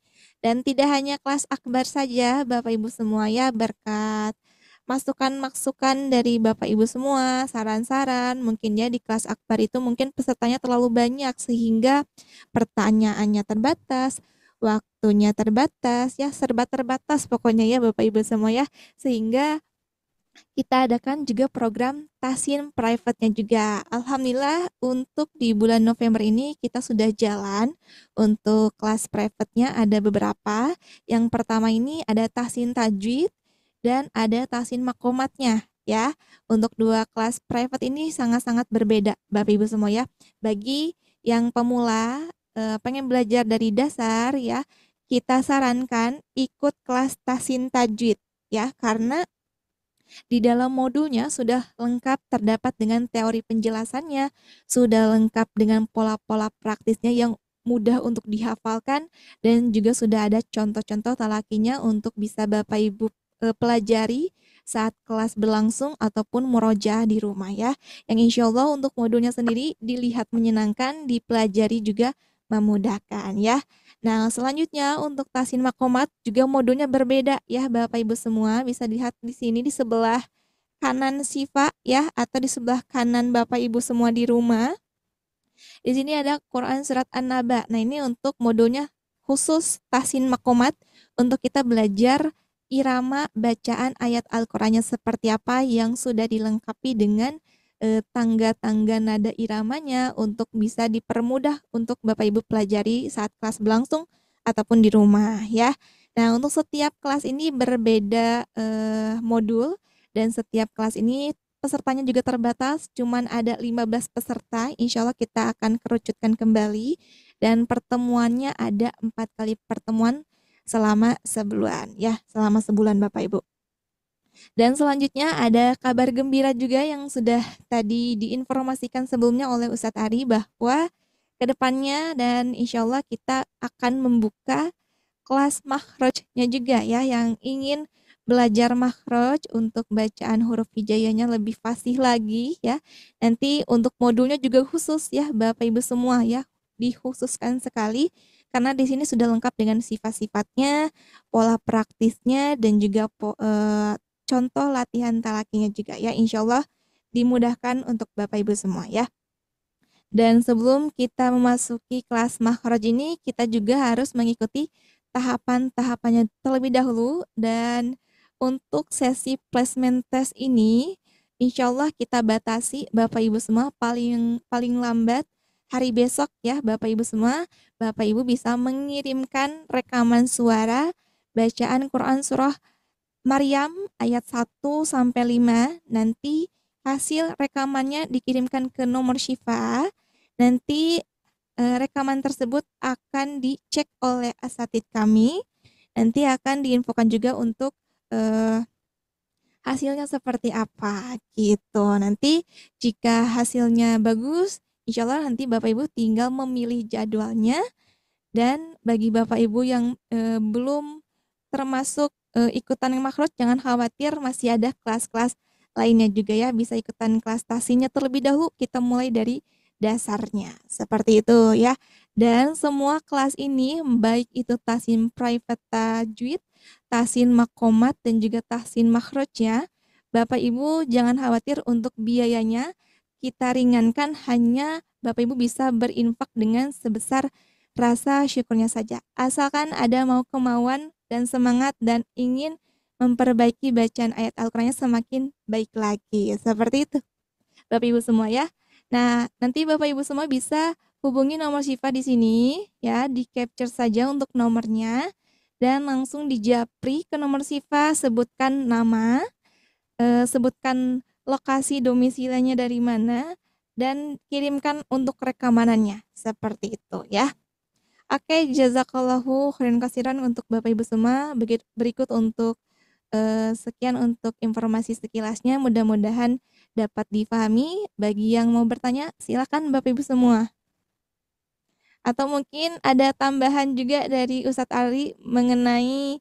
Dan tidak hanya kelas akbar saja Bapak Ibu semua ya, berkat masukan-masukan dari Bapak Ibu semua, saran-saran, mungkin ya di kelas akbar itu mungkin pesertanya terlalu banyak sehingga pertanyaannya terbatas, waktunya terbatas, ya serba terbatas pokoknya ya Bapak Ibu semua ya. Sehingga kita adakan juga program Tasin private-nya juga. Alhamdulillah untuk di bulan November ini kita sudah jalan untuk kelas private-nya ada beberapa. Yang pertama ini ada Tasin Tajwid dan ada Tasin Makomatnya ya. Untuk dua kelas private ini sangat-sangat berbeda Bapak Ibu semua ya. Bagi yang pemula pengen belajar dari dasar ya, kita sarankan ikut kelas Tasin Tajwid ya, karena di dalam modulnya sudah lengkap terdapat dengan teori penjelasannya, sudah lengkap dengan pola-pola praktisnya yang mudah untuk dihafalkan, dan juga sudah ada contoh-contoh talakinya untuk bisa Bapak Ibu pelajari saat kelas berlangsung ataupun murojaah di rumah ya. Yang insya Allah untuk modulnya sendiri dilihat menyenangkan, dipelajari juga memudahkan ya. Nah, selanjutnya untuk Tasin Makomat juga modulnya berbeda ya Bapak Ibu semua. Bisa dilihat di sini di sebelah kanan Siva ya, atau di sebelah kanan Bapak Ibu semua di rumah. Di sini ada Quran Surat An-Naba. Nah, ini untuk modulnya khusus Tasin Makomat untuk kita belajar irama bacaan ayat Al-Qur'annya seperti apa yang sudah dilengkapi dengan tangga-tangga nada iramanya untuk bisa dipermudah untuk Bapak Ibu pelajari saat kelas berlangsung ataupun di rumah ya. Nah, untuk setiap kelas ini berbeda modul, dan setiap kelas ini pesertanya juga terbatas, cuman ada 15 peserta. Insya Allah kita akan kerucutkan kembali, dan pertemuannya ada 4 kali pertemuan selama sebulan ya, selama sebulan Bapak Ibu. Dan selanjutnya ada kabar gembira juga yang sudah tadi diinformasikan sebelumnya oleh Ustadz Ari, bahwa kedepannya dan insya Allah kita akan membuka kelas makhrajnya juga ya, yang ingin belajar makhraj untuk bacaan huruf hijaiyahnya lebih fasih lagi ya. Nanti untuk modulnya juga khusus ya Bapak Ibu semua ya, dikhususkan sekali karena di sini sudah lengkap dengan sifat-sifatnya, pola praktisnya, dan juga contoh latihan talakinya juga ya. Insya Allah dimudahkan untuk Bapak Ibu semua ya. Dan sebelum kita memasuki kelas makhraj ini, kita juga harus mengikuti tahapan-tahapannya terlebih dahulu. Dan untuk sesi placement test ini, insya Allah kita batasi Bapak Ibu semua paling lambat hari besok ya Bapak Ibu semua. Bapak Ibu bisa mengirimkan rekaman suara bacaan Quran Surah Maryam ayat 1 sampai 5. Nanti hasil rekamannya dikirimkan ke nomor Syifa. Nanti rekaman tersebut akan dicek oleh asatid kami. Nanti akan diinfokan juga untuk hasilnya seperti apa gitu. Nanti jika hasilnya bagus, insya Allah nanti Bapak Ibu tinggal memilih jadwalnya. Dan bagi Bapak Ibu yang belum termasuk ikutan yang makhraj, jangan khawatir, masih ada kelas-kelas lainnya juga ya. Bisa ikutan kelas tasinya terlebih dahulu, kita mulai dari dasarnya seperti itu ya. Dan semua kelas ini baik itu tasin private tajwid, tasin makomat, dan juga tasin makhraj ya, Bapak Ibu jangan khawatir untuk biayanya, kita ringankan, hanya Bapak Ibu bisa berinfak dengan sebesar rasa syukurnya saja. Asalkan ada mau kemauan dan semangat dan ingin memperbaiki bacaan ayat Al-Qur'annya semakin baik lagi. Seperti itu Bapak Ibu semua ya. Nah, nanti Bapak Ibu semua bisa hubungi nomor Syifa di sini ya, di capture saja untuk nomornya dan langsung dijapri ke nomor Syifa, sebutkan nama, sebutkan lokasi domisilinya dari mana, dan kirimkan untuk rekamanannya. Seperti itu ya. Oke, jazakallahu khairan kasiran untuk Bapak Ibu semua. Berikut untuk sekian untuk informasi sekilasnya. Mudah-mudahan dapat difahami. Bagi yang mau bertanya, silakan Bapak Ibu semua. Atau mungkin ada tambahan juga dari Ustadz Ari mengenai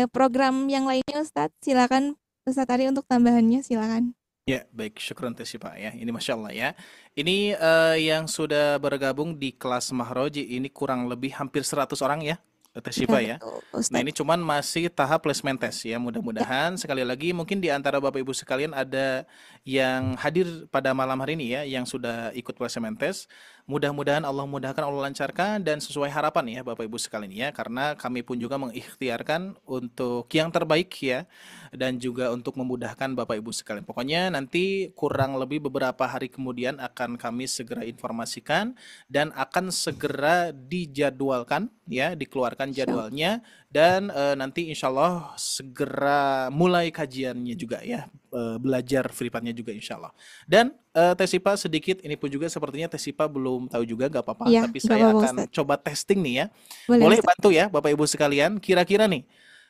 program yang lainnya Ustadz. Silakan Ustadz Ari untuk tambahannya, silakan. Ya, baik. Syukron Teh Pak ya. Ini Masya Allah ya. Ini yang sudah bergabung di kelas Mahroji ini kurang lebih hampir 100 orang ya, Teh Ya, Syifa ya. betul, Nah, Ustadz. ini cuman masih tahap placement test ya. Ya, Mudah-mudahan sekali lagi mungkin di antara Bapak Ibu sekalian ada yang hadir pada malam hari ini ya, yang sudah ikut placement test. Mudah-mudahan Allah mudahkan, Allah lancarkan dan sesuai harapan ya Bapak Ibu sekalian ya. Karena kami pun juga mengikhtiarkan untuk yang terbaik ya, dan juga untuk memudahkan Bapak Ibu sekalian. Pokoknya nanti kurang lebih beberapa hari kemudian akan kami segera informasikan dan akan segera dijadwalkan ya, dikeluarkan insya Allah. jadwalnya dan nanti insya Allah segera mulai kajiannya juga ya, belajar privatnya juga insya Allah. Dan Teh Sipa sedikit ini pun juga sepertinya Teh Sipa belum tahu juga, gak apa-apa, Iya, tapi nggak saya apa-apa akan Ustadz. coba testing nih ya. Boleh Boleh Ustadz. bantu ya Bapak Ibu sekalian, kira-kira nih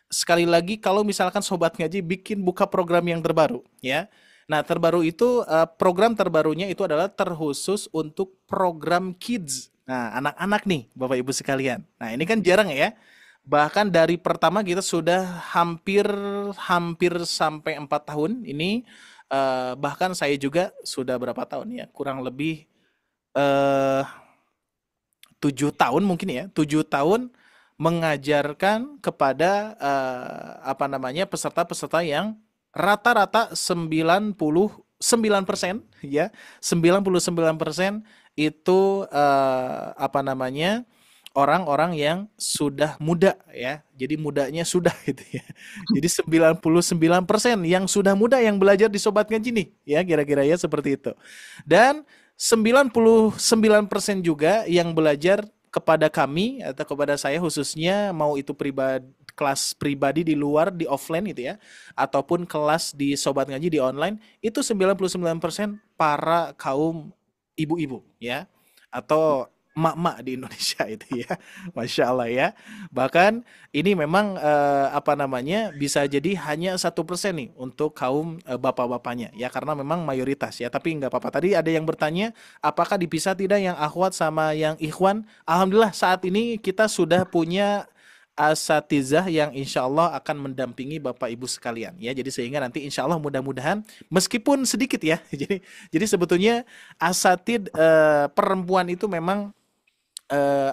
sekali lagi kalau misalkan Sobat Ngaji bikin buka program yang terbaru ya. Nah, terbaru itu program terbarunya itu adalah terkhusus untuk program kids. Nah, anak-anak nih Bapak Ibu sekalian. Nah, ini kan jarang ya. Bahkan dari pertama kita sudah hampir hampir sampai 4 tahun ini, bahkan saya juga sudah berapa tahun ya? Kurang lebih eh 7 tahun mungkin ya, 7 tahun mengajarkan kepada apa namanya, peserta-peserta yang rata-rata 99% ya, 99% itu apa namanya, orang-orang yang sudah muda ya. Jadi mudanya sudah gitu ya. Jadi 99% yang sudah muda yang belajar di Sobat Ngaji nih ya, kira-kira ya seperti itu. Dan 99% juga yang belajar kepada kami atau kepada saya khususnya, mau itu pribadi, kelas pribadi di luar di offline gitu ya, ataupun kelas di Sobat Ngaji di online, itu 99% para kaum ibu-ibu ya, atau emak-emak di Indonesia itu ya. Masya Allah ya. Bahkan ini memang apa namanya, bisa jadi hanya 1% nih untuk kaum bapak-bapaknya ya, karena memang mayoritas ya, tapi nggak apa-apa. Tadi ada yang bertanya apakah dipisah tidak yang akhwat sama yang ikhwan. Alhamdulillah saat ini kita sudah punya asatizah yang insya Allah akan mendampingi Bapak Ibu sekalian ya. Jadi sehingga nanti insya Allah mudah-mudahan meskipun sedikit ya. Jadi sebetulnya asatid perempuan itu memang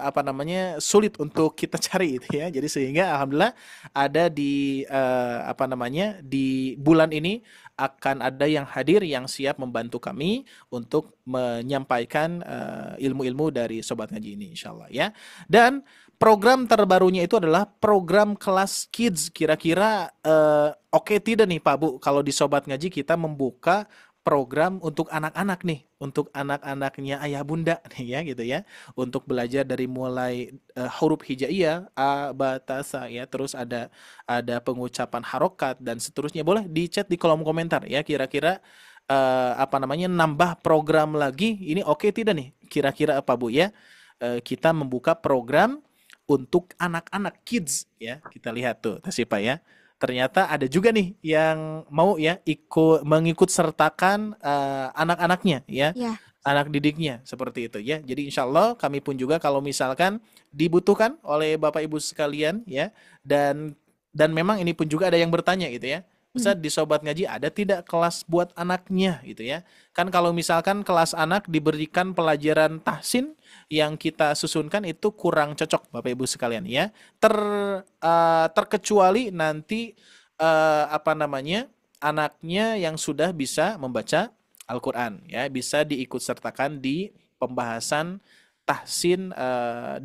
apa namanya, sulit untuk kita cari itu ya. Jadi sehingga alhamdulillah ada di apa namanya, di bulan ini akan ada yang hadir yang siap membantu kami untuk menyampaikan ilmu-ilmu dari Sobat Ngaji ini insyaallah ya. Dan program terbarunya itu adalah program kelas kids. Kira-kira oke tidak nih Pak Bu kalau di Sobat Ngaji kita membuka program untuk anak-anak nih, untuk anak-anaknya ayah bunda nih ya gitu ya, untuk belajar dari mulai huruf hijaiyah a ba ta sa ya, terus ada pengucapan harokat dan seterusnya. Boleh di chat di kolom komentar ya, kira-kira apa namanya, nambah program lagi ini oke tidak nih, kira-kira apa Bu ya. Kita membuka program untuk anak-anak kids ya, kita lihat tuh Tasipa ya. Ternyata ada juga nih yang mau ya mengikut sertakan anak-anaknya ya, Ya, anak didiknya seperti itu ya. Jadi insya Allah kami pun juga kalau misalkan dibutuhkan oleh Bapak Ibu sekalian ya, dan memang ini pun juga ada yang bertanya gitu ya, Ustaz di Sobat Ngaji ada tidak kelas buat anaknya gitu ya. Kan kalau misalkan kelas anak diberikan pelajaran tahsin yang kita susunkan itu kurang cocok Bapak Ibu sekalian ya. Terkecuali nanti apa namanya, anaknya yang sudah bisa membaca Al-Quran ya, bisa diikut sertakan di pembahasan tahsin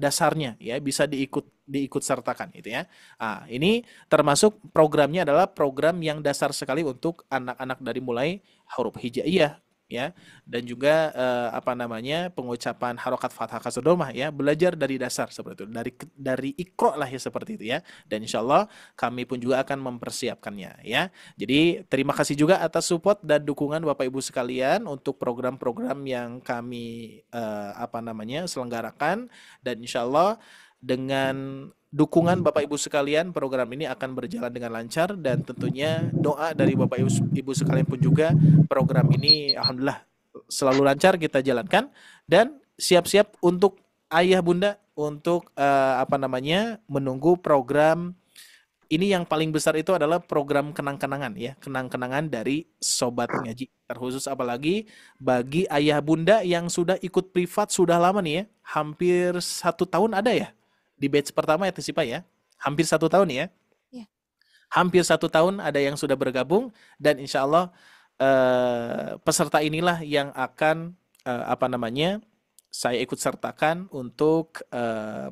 dasarnya ya, bisa diikut sertakan gitu ya. Ah, ini termasuk programnya adalah program yang dasar sekali untuk anak-anak dari mulai huruf hijaiyah ya, dan juga apa namanya, pengucapan harokat fathah kasr domah ya, belajar dari dasar seperti itu, dari ikro lah ya seperti itu ya. Dan insya Allah kami pun juga akan mempersiapkannya ya. Jadi terima kasih juga atas support dan dukungan Bapak Ibu sekalian untuk program-program yang kami apa namanya, selenggarakan, dan insya Allah dengan dukungan Bapak Ibu sekalian program ini akan berjalan dengan lancar, dan tentunya doa dari Bapak Ibu sekalian pun juga program ini alhamdulillah selalu lancar kita jalankan. Dan siap-siap untuk ayah bunda untuk apa namanya, menunggu program ini yang paling besar itu adalah program kenang-kenangan ya, kenang-kenangan dari Sobat Ngaji. Terkhusus apalagi bagi ayah bunda yang sudah ikut privat sudah lama nih ya, hampir 1 tahun ada ya di batch pertama ya Tesipa ya, hampir 1 tahun ya, Ya. hampir 1 tahun ada yang sudah bergabung dan insya Allah peserta inilah yang akan saya ikut sertakan untuk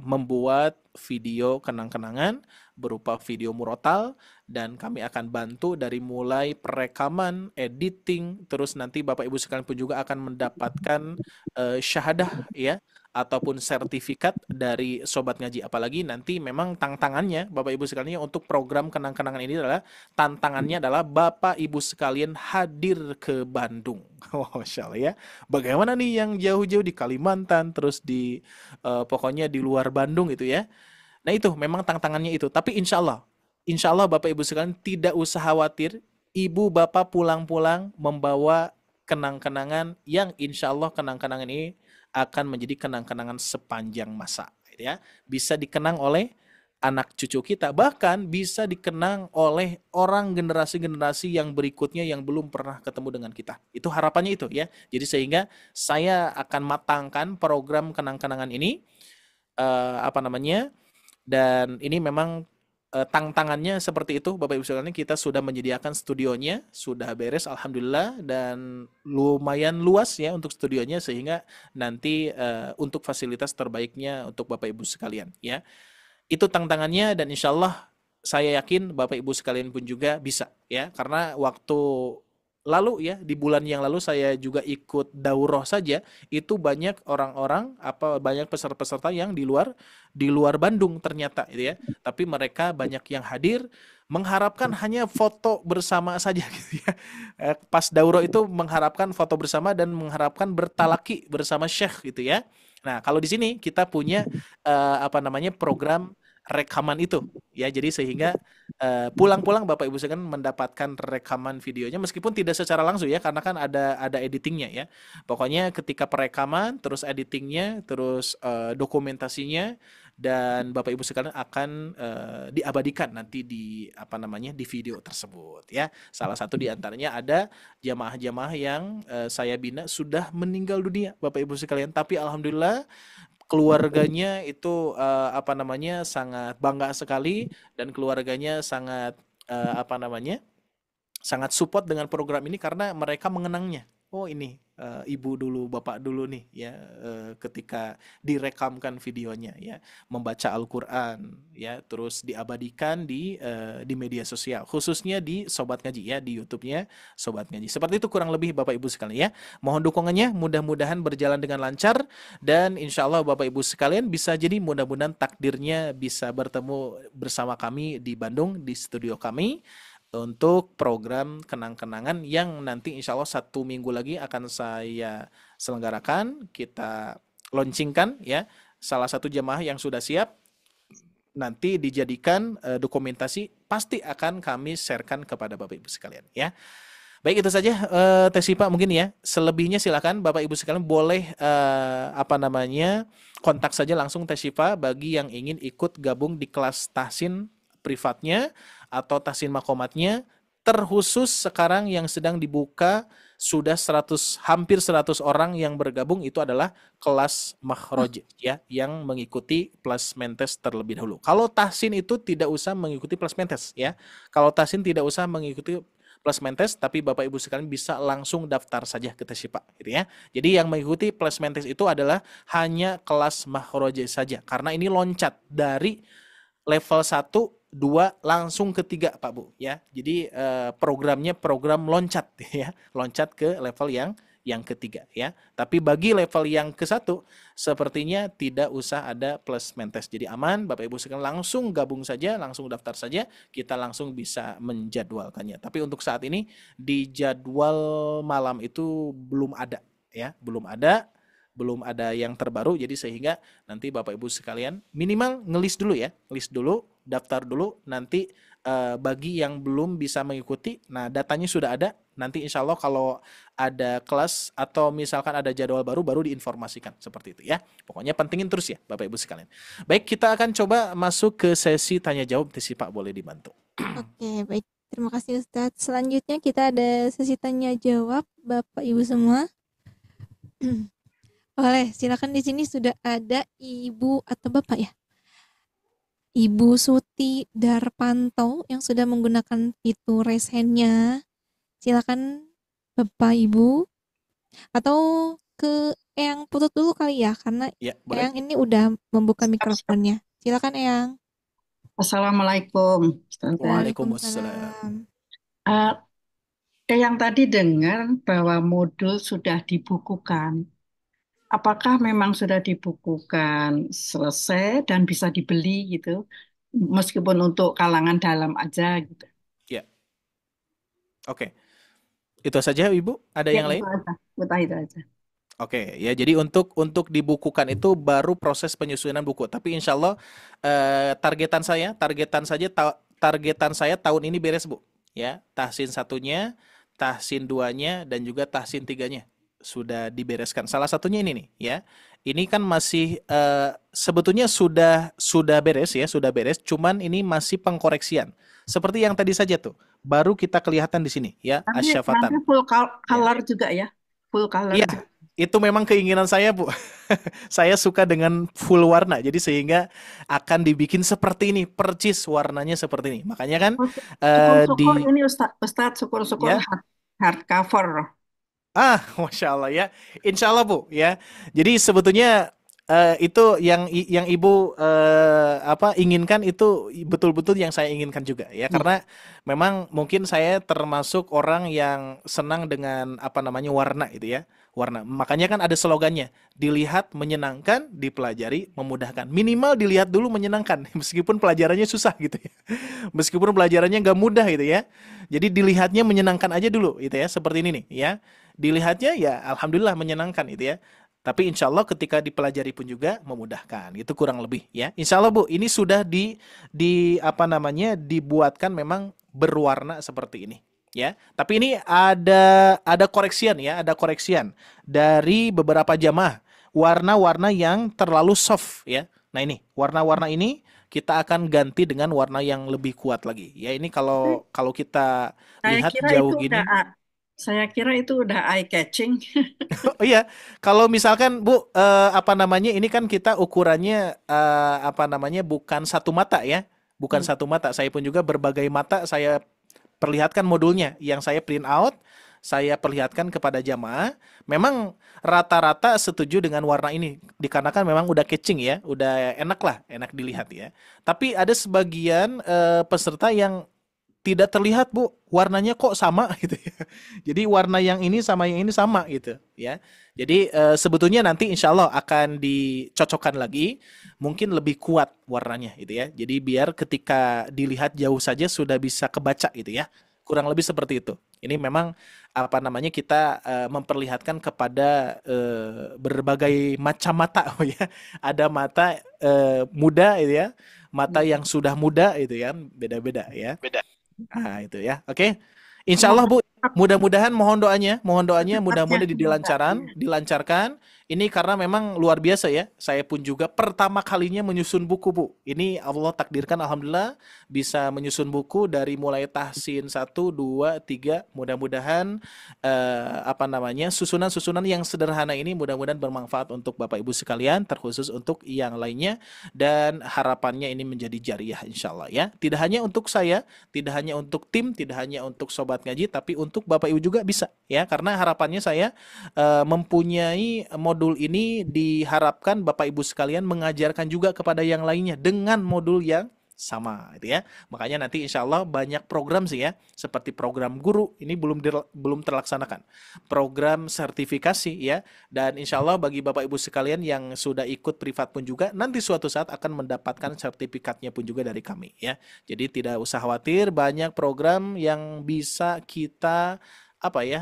membuat video kenang-kenangan berupa video murotal dan kami akan bantu dari mulai perekaman, editing, terus nanti Bapak Ibu sekalian pun juga akan mendapatkan syahadah ya ataupun sertifikat dari Sobat Ngaji. Apalagi nanti memang tantangannya Bapak Ibu sekalian untuk program kenang-kenangan ini adalah tantangannya adalah Bapak Ibu sekalian hadir ke Bandung. Masya Allah ya. Bagaimana nih yang jauh-jauh di Kalimantan, terus di pokoknya di luar Bandung itu ya. Nah itu memang tantangannya itu. Tapi insya Allah Bapak Ibu sekalian tidak usah khawatir. Ibu Bapak pulang-pulang membawa kenang-kenangan yang insya Allah kenang-kenangan ini akan menjadi kenang-kenangan sepanjang masa. Ya. Bisa dikenang oleh anak cucu kita. Bahkan bisa dikenang oleh orang generasi-generasi yang berikutnya yang belum pernah ketemu dengan kita. Itu harapannya itu ya. Jadi sehingga saya akan matangkan program kenang-kenangan ini. Dan ini memang tantangannya seperti itu Bapak Ibu sekalian. Kita sudah menyediakan studionya, sudah beres alhamdulillah dan lumayan luas ya untuk studionya sehingga nanti untuk fasilitas terbaiknya untuk Bapak Ibu sekalian ya. Itu tantangannya dan insya Allah saya yakin Bapak Ibu sekalian pun juga bisa ya, karena waktu lalu ya di bulan yang lalu saya juga ikut daurah saja itu banyak orang-orang banyak peserta-peserta yang di luar Bandung ternyata gitu ya, tapi mereka banyak yang hadir mengharapkan hanya foto bersama saja gitu ya. Pas daurah itu mengharapkan foto bersama dan mengharapkan bertalaki bersama syekh gitu ya. Nah kalau di sini kita punya program rekaman itu ya, jadi sehingga pulang-pulang Bapak Ibu sekalian mendapatkan rekaman videonya meskipun tidak secara langsung ya, karena kan ada editingnya ya. Pokoknya ketika perekaman terus editingnya terus dokumentasinya dan Bapak Ibu sekalian akan diabadikan nanti di di video tersebut ya. Salah satu di antaranya ada jamaah-jamaah yang saya bina sudah meninggal dunia Bapak Ibu sekalian, tapi alhamdulillah keluarganya itu sangat bangga sekali dan keluarganya sangat sangat support dengan program ini karena mereka mengenangnya. Oh ini ibu dulu, bapak dulu nih ya, ketika direkamkan videonya ya, membaca Al-Qur'an ya, terus diabadikan di media sosial, khususnya di Sobat Ngaji ya, di YouTube-nya Sobat Ngaji. Seperti itu kurang lebih Bapak Ibu sekalian ya. Mohon dukungannya, mudah-mudahan berjalan dengan lancar dan insya Allah Bapak Ibu sekalian bisa jadi mudah-mudahan takdirnya bisa bertemu bersama kami di Bandung di studio kami untuk program kenang-kenangan yang nanti insya Allah 1 minggu lagi akan saya selenggarakan, kita launchingkan ya. Salah satu jamaah yang sudah siap nanti dijadikan dokumentasi, pasti akan kami sharekan kepada Bapak Ibu sekalian ya. Baik, itu saja Tesipa mungkin ya. Selebihnya silakan Bapak Ibu sekalian boleh kontak saja langsung Tesipa bagi yang ingin ikut gabung di kelas tahsin privatnya atau tahsin makomatnya. Terkhusus sekarang yang sedang dibuka sudah hampir 100 orang yang bergabung, itu adalah kelas makhroj ya, yang mengikuti placement test terlebih dahulu. Kalau tahsin itu tidak usah mengikuti placement test ya. Kalau tahsin tidak usah mengikuti placement test, tapi Bapak Ibu sekalian bisa langsung daftar saja ke Tesipa gitu ya. Jadi yang mengikuti placement test itu adalah hanya kelas makhroj saja, karena ini loncat dari level 1, 2 langsung ke 3 Pak Bu ya. Jadi programnya program loncat ya, loncat ke level yang ketiga ya. Tapi bagi level yang ke-1 sepertinya tidak usah ada placement test. Jadi aman, Bapak Ibu sekalian langsung gabung saja, langsung daftar saja, kita langsung bisa menjadwalkannya. Tapi untuk saat ini di jadwal malam itu belum ada ya, belum ada yang terbaru, jadi sehingga nanti Bapak Ibu sekalian minimal ngelis dulu ya, list dulu, daftar dulu, nanti bagi yang belum bisa mengikuti, nah datanya sudah ada, Nanti insya Allah kalau ada kelas atau misalkan ada jadwal baru diinformasikan seperti itu ya. Pokoknya pentingin terus ya Bapak Ibu sekalian. Baik, kita akan coba masuk ke sesi tanya jawab. Si Pak boleh dibantu. Oke, baik. Terima kasih Ustadz. Selanjutnya kita ada sesi tanya jawab Bapak Ibu semua. Boleh, silakan. Di sini sudah ada Ibu atau Bapak ya? Ibu Suti Darpanto yang sudah menggunakan fitur raise hand-nya. Silakan Bapak Ibu, atau ke Eyang Putut dulu kali ya, karena Ya, boleh. Eyang ini udah membuka mikrofonnya. Silakan Eyang. Assalamualaikum. Waalaikumsalam. Yang tadi dengar bahwa modul sudah dibukukan. Apakah memang sudah dibukukan selesai dan bisa dibeli gitu? Meskipun untuk kalangan dalam aja gitu. Ya. Oke. Itu saja Ibu? Ada yang lain? Itu aja. Oke, ya jadi untuk dibukukan itu baru proses penyusunan buku. Tapi insya Allah targetan saya tahun ini beres Bu. Ya, tahsin 1-nya, tahsin 2-nya, dan juga tahsin 3-nya sudah dibereskan. Salah satunya ini nih, ya. Ini kan masih sebetulnya sudah beres ya, sudah beres. Cuman ini masih pengkoreksian. Seperti yang tadi saja tuh, baru kita kelihatan di sini, ya, asyafatan. Nanti full color juga ya, full color. Iya, itu memang keinginan saya Bu. Saya suka dengan full warna, jadi sehingga akan dibikin seperti ini, percis warnanya seperti ini. Makanya kan syukur ini Ustadz, syukur-syukur ya? hardcover. Masya Allah ya, Insya Allah Bu ya. Jadi sebetulnya itu yang Ibu inginkan itu betul-betul yang saya inginkan juga ya, karena memang mungkin saya termasuk orang yang senang dengan warna itu ya. Warna. Makanya kan ada slogannya, dilihat menyenangkan, dipelajari memudahkan. Minimal dilihat dulu menyenangkan, meskipun pelajarannya susah gitu ya. Meskipun pelajarannya nggak mudah gitu ya. Jadi dilihatnya menyenangkan aja dulu gitu ya, seperti ini nih ya. Dilihatnya ya alhamdulillah menyenangkan gitu ya. Tapi insya Allah ketika dipelajari pun juga memudahkan. Itu kurang lebih ya. Insya Allah Bu, ini sudah dibuatkan memang berwarna seperti ini. Ya, tapi ini ada koreksian ya, ada koreksian dari beberapa jamaah warna-warna yang terlalu soft ya. Nah ini warna-warna ini kita akan ganti dengan warna yang lebih kuat lagi. Ya ini kalau kita lihat jauh gini. Saya kira itu udah eye catching. Oh iya, kalau misalkan Bu ini kan kita ukurannya bukan satu mata ya, bukan satu mata. Saya pun juga berbagai mata saya perlihatkan modulnya yang saya print out, saya perlihatkan kepada jamaah. Memang rata-rata setuju dengan warna ini dikarenakan memang udah catching ya, udah enak dilihat ya. Tapi ada sebagian peserta yang tidak terlihat Bu, warnanya kok sama gitu ya. Jadi warna yang ini sama yang ini sama gitu ya. Jadi sebetulnya nanti insya Allah akan dicocokkan lagi, mungkin lebih kuat warnanya gitu ya. Jadi biar ketika dilihat jauh saja sudah bisa kebaca gitu ya. Kurang lebih seperti itu. Ini memang kita memperlihatkan kepada berbagai macam mata ya. Ada mata muda gitu ya, mata yang sudah muda itu ya, beda-beda ya. Itu ya. Oke. Insya Allah Bu, mudah-mudahan mohon doanya mudah-mudahan dilancarkan. Ini karena memang luar biasa ya. Saya pun juga pertama kalinya menyusun buku Bu. Ini Allah takdirkan alhamdulillah bisa menyusun buku dari mulai tahsin 1, 2, 3. Mudah-mudahan susunan-susunan yang sederhana ini mudah-mudahan bermanfaat untuk Bapak Ibu sekalian, terkhusus untuk yang lainnya, dan harapannya ini menjadi jariah insyaallah ya. Tidak hanya untuk saya, tidak hanya untuk tim, tidak hanya untuk sobat ngaji, tapi untuk Bapak Ibu juga bisa ya, karena harapannya saya mempunyai modul ini diharapkan Bapak Ibu sekalian mengajarkan juga kepada yang lainnya dengan modul yang sama gitu ya. Makanya nanti insya Allah banyak program sih ya, seperti program guru ini belum terlaksanakan, program sertifikasi ya, dan insya Allah bagi Bapak Ibu sekalian yang sudah ikut privat pun juga nanti suatu saat akan mendapatkan sertifikatnya pun juga dari kami ya. Jadi tidak usah khawatir, banyak program yang bisa kita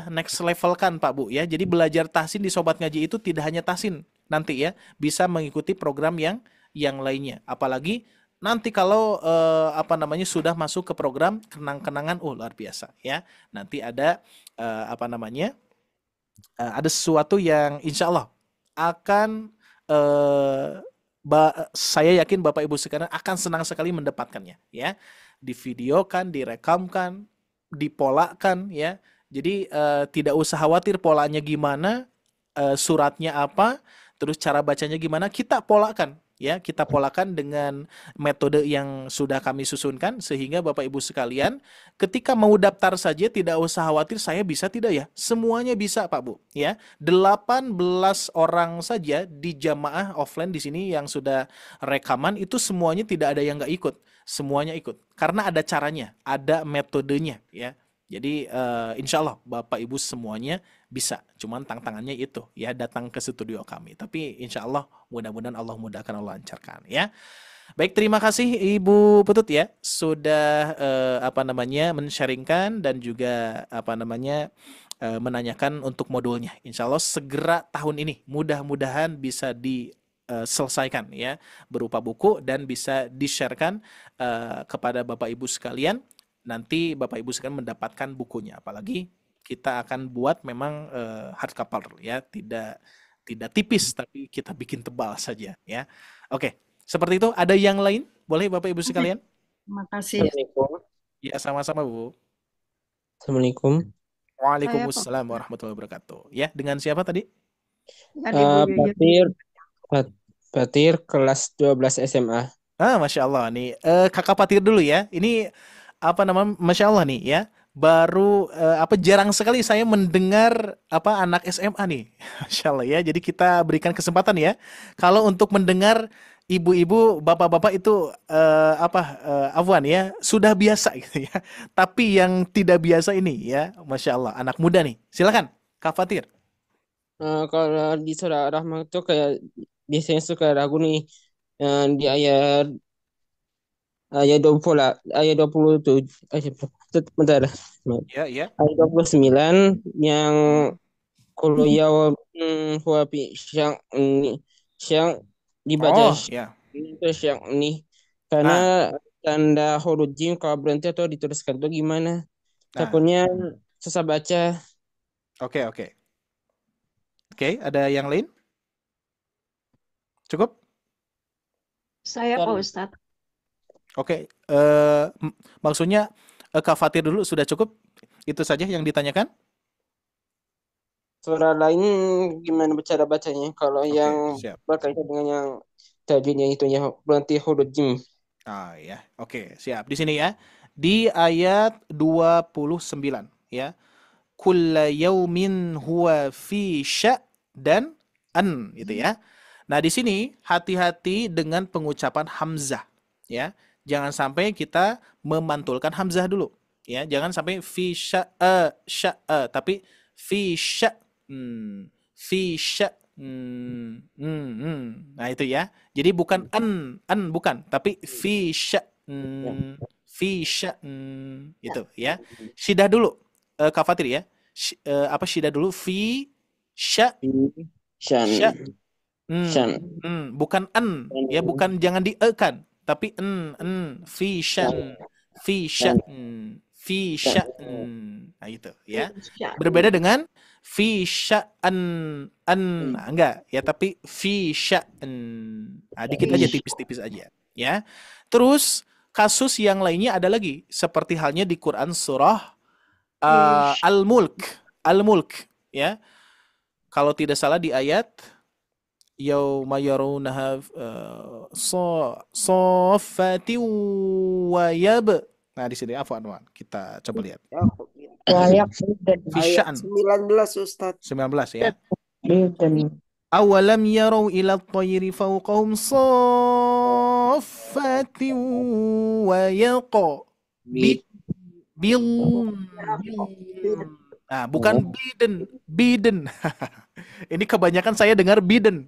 next level kan Pak Bu ya. Jadi belajar tahsin di Sobat Ngaji itu tidak hanya tahsin nanti ya, bisa mengikuti program yang lainnya. Apalagi nanti kalau sudah masuk ke program kenang-kenangan, luar biasa ya. Nanti ada ada sesuatu yang insya Allah akan saya yakin Bapak Ibu sekalian akan senang sekali mendapatkannya ya. Divideokan, direkamkan, dipolakan ya. Jadi tidak usah khawatir polanya gimana, suratnya apa, terus cara bacanya gimana, kita polakan ya, kita polakan dengan metode yang sudah kami susunkan sehingga Bapak Ibu sekalian ketika mau daftar saja tidak usah khawatir saya bisa tidak ya. Semuanya bisa Pak Bu ya. 18 orang saja di jamaah offline di sini yang sudah rekaman itu semuanya tidak ada yang nggak ikut. Semuanya ikut karena ada caranya, ada metodenya ya. Jadi insya Allah Bapak Ibu semuanya bisa. Cuman tantangannya itu ya, datang ke studio kami. Tapi insya Allah mudah-mudahan Allah mudahkan, Allah lancarkan ya. Baik, terima kasih Ibu Putut ya sudah men-sharingkan dan juga menanyakan untuk modulnya. Insya Allah segera tahun ini mudah-mudahan bisa diselesaikan ya berupa buku dan bisa di-sharekan kepada Bapak Ibu sekalian. Nanti Bapak Ibu sekalian mendapatkan bukunya. Apalagi kita akan buat memang hardcover ya, tidak tipis tapi kita bikin tebal saja ya. Oke, seperti itu. Ada yang lain? Boleh Bapak Ibu sekalian? Terima kasih. Assalamualaikum. Ya, sama-sama Bu. Assalamualaikum. Waalaikumsalam warahmatullahi wabarakatuh. Ya, dengan siapa tadi? Patir kelas 12 SMA. Masya Allah nih. Kakak Patir dulu ya. Ini Masya Allah nih ya. Baru jarang sekali saya mendengar anak SMA nih. Masya Allah ya. Jadi kita berikan kesempatan ya. Kalau untuk mendengar ibu-ibu, bapak-bapak itu afwan ya, sudah biasa gitu ya. Tapi yang tidak biasa ini ya, Masya Allah, anak muda nih. Silakan Kak Fatir. Kalau di surah Ar-Rahman itu kayak biasanya suka ragu nih di ayat 20 lah, ayat 27 bentar. Ya. Ayat 29 yang kalau huwa fi syang dibaca itu syang nih karena tanda huruf jim kalau berhenti atau dituliskan itu gimana? Takutnya susah baca. Oke, ada yang lain? Cukup? Saya Pak Ustadz. Oke, maksudnya Kak Fatir dulu sudah cukup? Itu saja yang ditanyakan? Surah lain gimana cara bacanya? Kalau yang berkaitan dengan yang tajwidnya itu yang berhenti huruf jim. Ya, oke, siap. Di sini ya, di ayat 29 ya. Kulla yaumin huwa fi sya' dan an gitu ya. Nah, di sini hati-hati dengan pengucapan hamzah ya. Jangan sampai kita memantulkan hamzah dulu ya. Jangan sampai fi sya'a tapi fi sya'. Fi sya'. Nah, itu ya. Jadi bukan an bukan, tapi fi sya'. Fi sya'. Itu ya. Shidah dulu Kak Fatir ya. Shidah dulu fi sya'. Sya'. Bukan an ya, bukan, jangan di-e-kan. Tapi fi syan. Nah, itu ya. Berbeda dengan fi sya'an enggak ya, tapi fi sya'an. Nah, dikit aja, tipis-tipis aja ya. Terus kasus yang lainnya ada lagi seperti halnya di Quran surah Al-Mulk ya. Kalau tidak salah di ayat yauma yarawnaha saffati wa yab. Nah, di sini afwan kita coba lihat. Fisyan 19 Ustaz. 19 ya. Awalam yarau ila at-tayri fawqahum saffati wa yaqa. Nah, bukan biden. Ini kebanyakan saya dengar biden.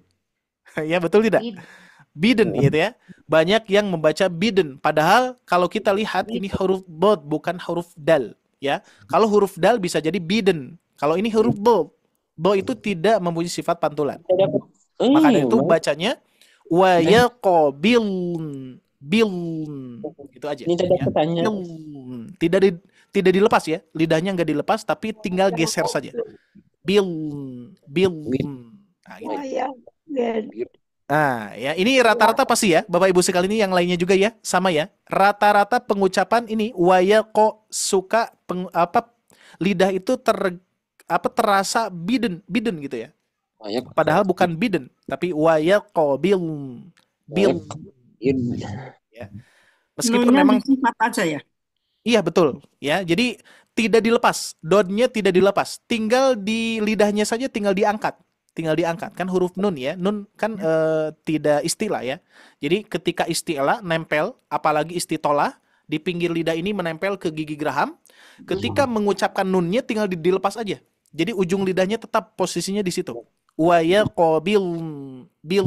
Ya, betul tidak? Biden gitu ya. Banyak yang membaca biden. Padahal kalau kita lihat ini huruf bod bukan huruf dal ya. Kalau huruf dal bisa jadi biden. Kalau ini huruf do. Do itu tidak mempunyai sifat pantulan. Makanya itu bacanya wa yaqbil. Biln. Itu aja. Ini ada Ya. pertanyaan. Biln. Tidak dilepas ya. Lidahnya nggak dilepas, tapi tinggal geser saja. Biln. Nah, gitu. Nah, ya ini rata-rata pasti ya, Bapak Ibu sekalian, ini yang lainnya juga ya, sama ya. Rata-rata pengucapan ini waya kok suka lidah itu terasa biden gitu ya. Padahal bukan biden, tapi waya kok bil. Ya. Meskipun memang sifat aja ya. Iya betul ya. Jadi tidak dilepas, dotnya tidak dilepas, tinggal di lidahnya saja, tinggal diangkat kan huruf nun ya. Nun kan tidak istilah ya. Jadi ketika istilah nempel, apalagi istitolah di pinggir lidah ini menempel ke gigi geraham, ketika mengucapkan nunnya tinggal dilepas aja. Jadi ujung lidahnya tetap posisinya di situ. Wa yaqbil bil.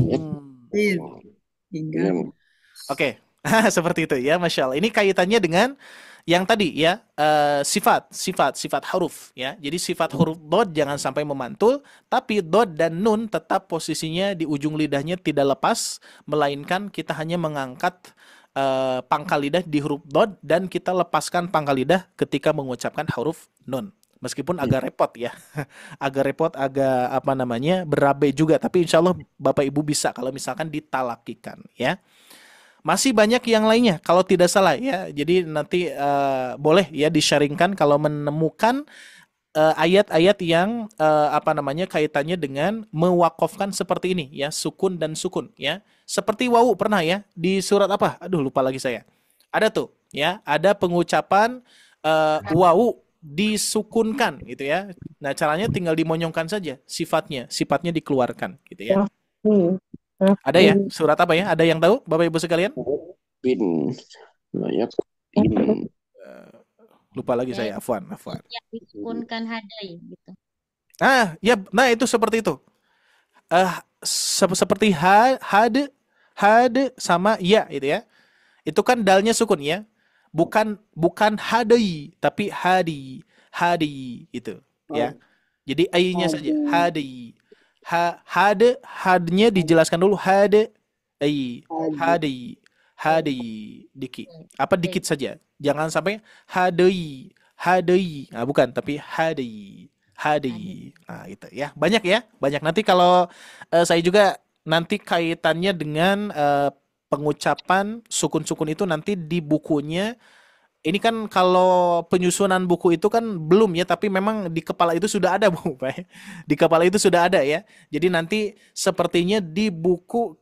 Oke. Seperti itu ya, Masya Allah. Ini kaitannya dengan yang tadi ya, sifat huruf ya. Jadi sifat huruf dod jangan sampai memantul, tapi dod dan nun tetap posisinya di ujung lidahnya tidak lepas, melainkan kita hanya mengangkat pangkal lidah di huruf dod dan kita lepaskan pangkal lidah ketika mengucapkan huruf nun. Meskipun agak repot ya, agak berabe juga, tapi insya Allah Bapak Ibu bisa kalau misalkan ditalakikan ya. Masih banyak yang lainnya kalau tidak salah ya. Jadi nanti boleh ya di-sharingkan kalau menemukan ayat-ayat yang kaitannya dengan mewakofkan seperti ini ya, sukun dan sukun ya. Seperti wawu pernah ya di surat apa? Aduh lupa lagi saya. Ada tuh ya, ada pengucapan wawu disukunkan gitu ya. Nah, caranya tinggal dimonyongkan saja sifatnya dikeluarkan gitu ya. Ada ya? Surat apa ya? Ada yang tahu, Bapak Ibu sekalian? Bin. Lupa lagi saya, afwan. Yang disukunkan hadai gitu. Nah itu seperti itu. Seperti had sama ya itu ya. Itu kan dalnya sukun ya. Bukan hadai, tapi hadi itu ya. Jadi ai-nya saja, hadi. Hadnya dijelaskan dulu, hadi dikit saja, jangan sampai hadai, nah bukan, tapi hadi. Nah itu ya, banyak nanti kalau saya juga nanti kaitannya dengan pengucapan sukun-sukun itu nanti di bukunya. Ini kan kalau penyusunan buku itu kan belum ya, tapi memang di kepala itu sudah ada, Bu. Di kepala itu sudah ada ya. Jadi nanti sepertinya di buku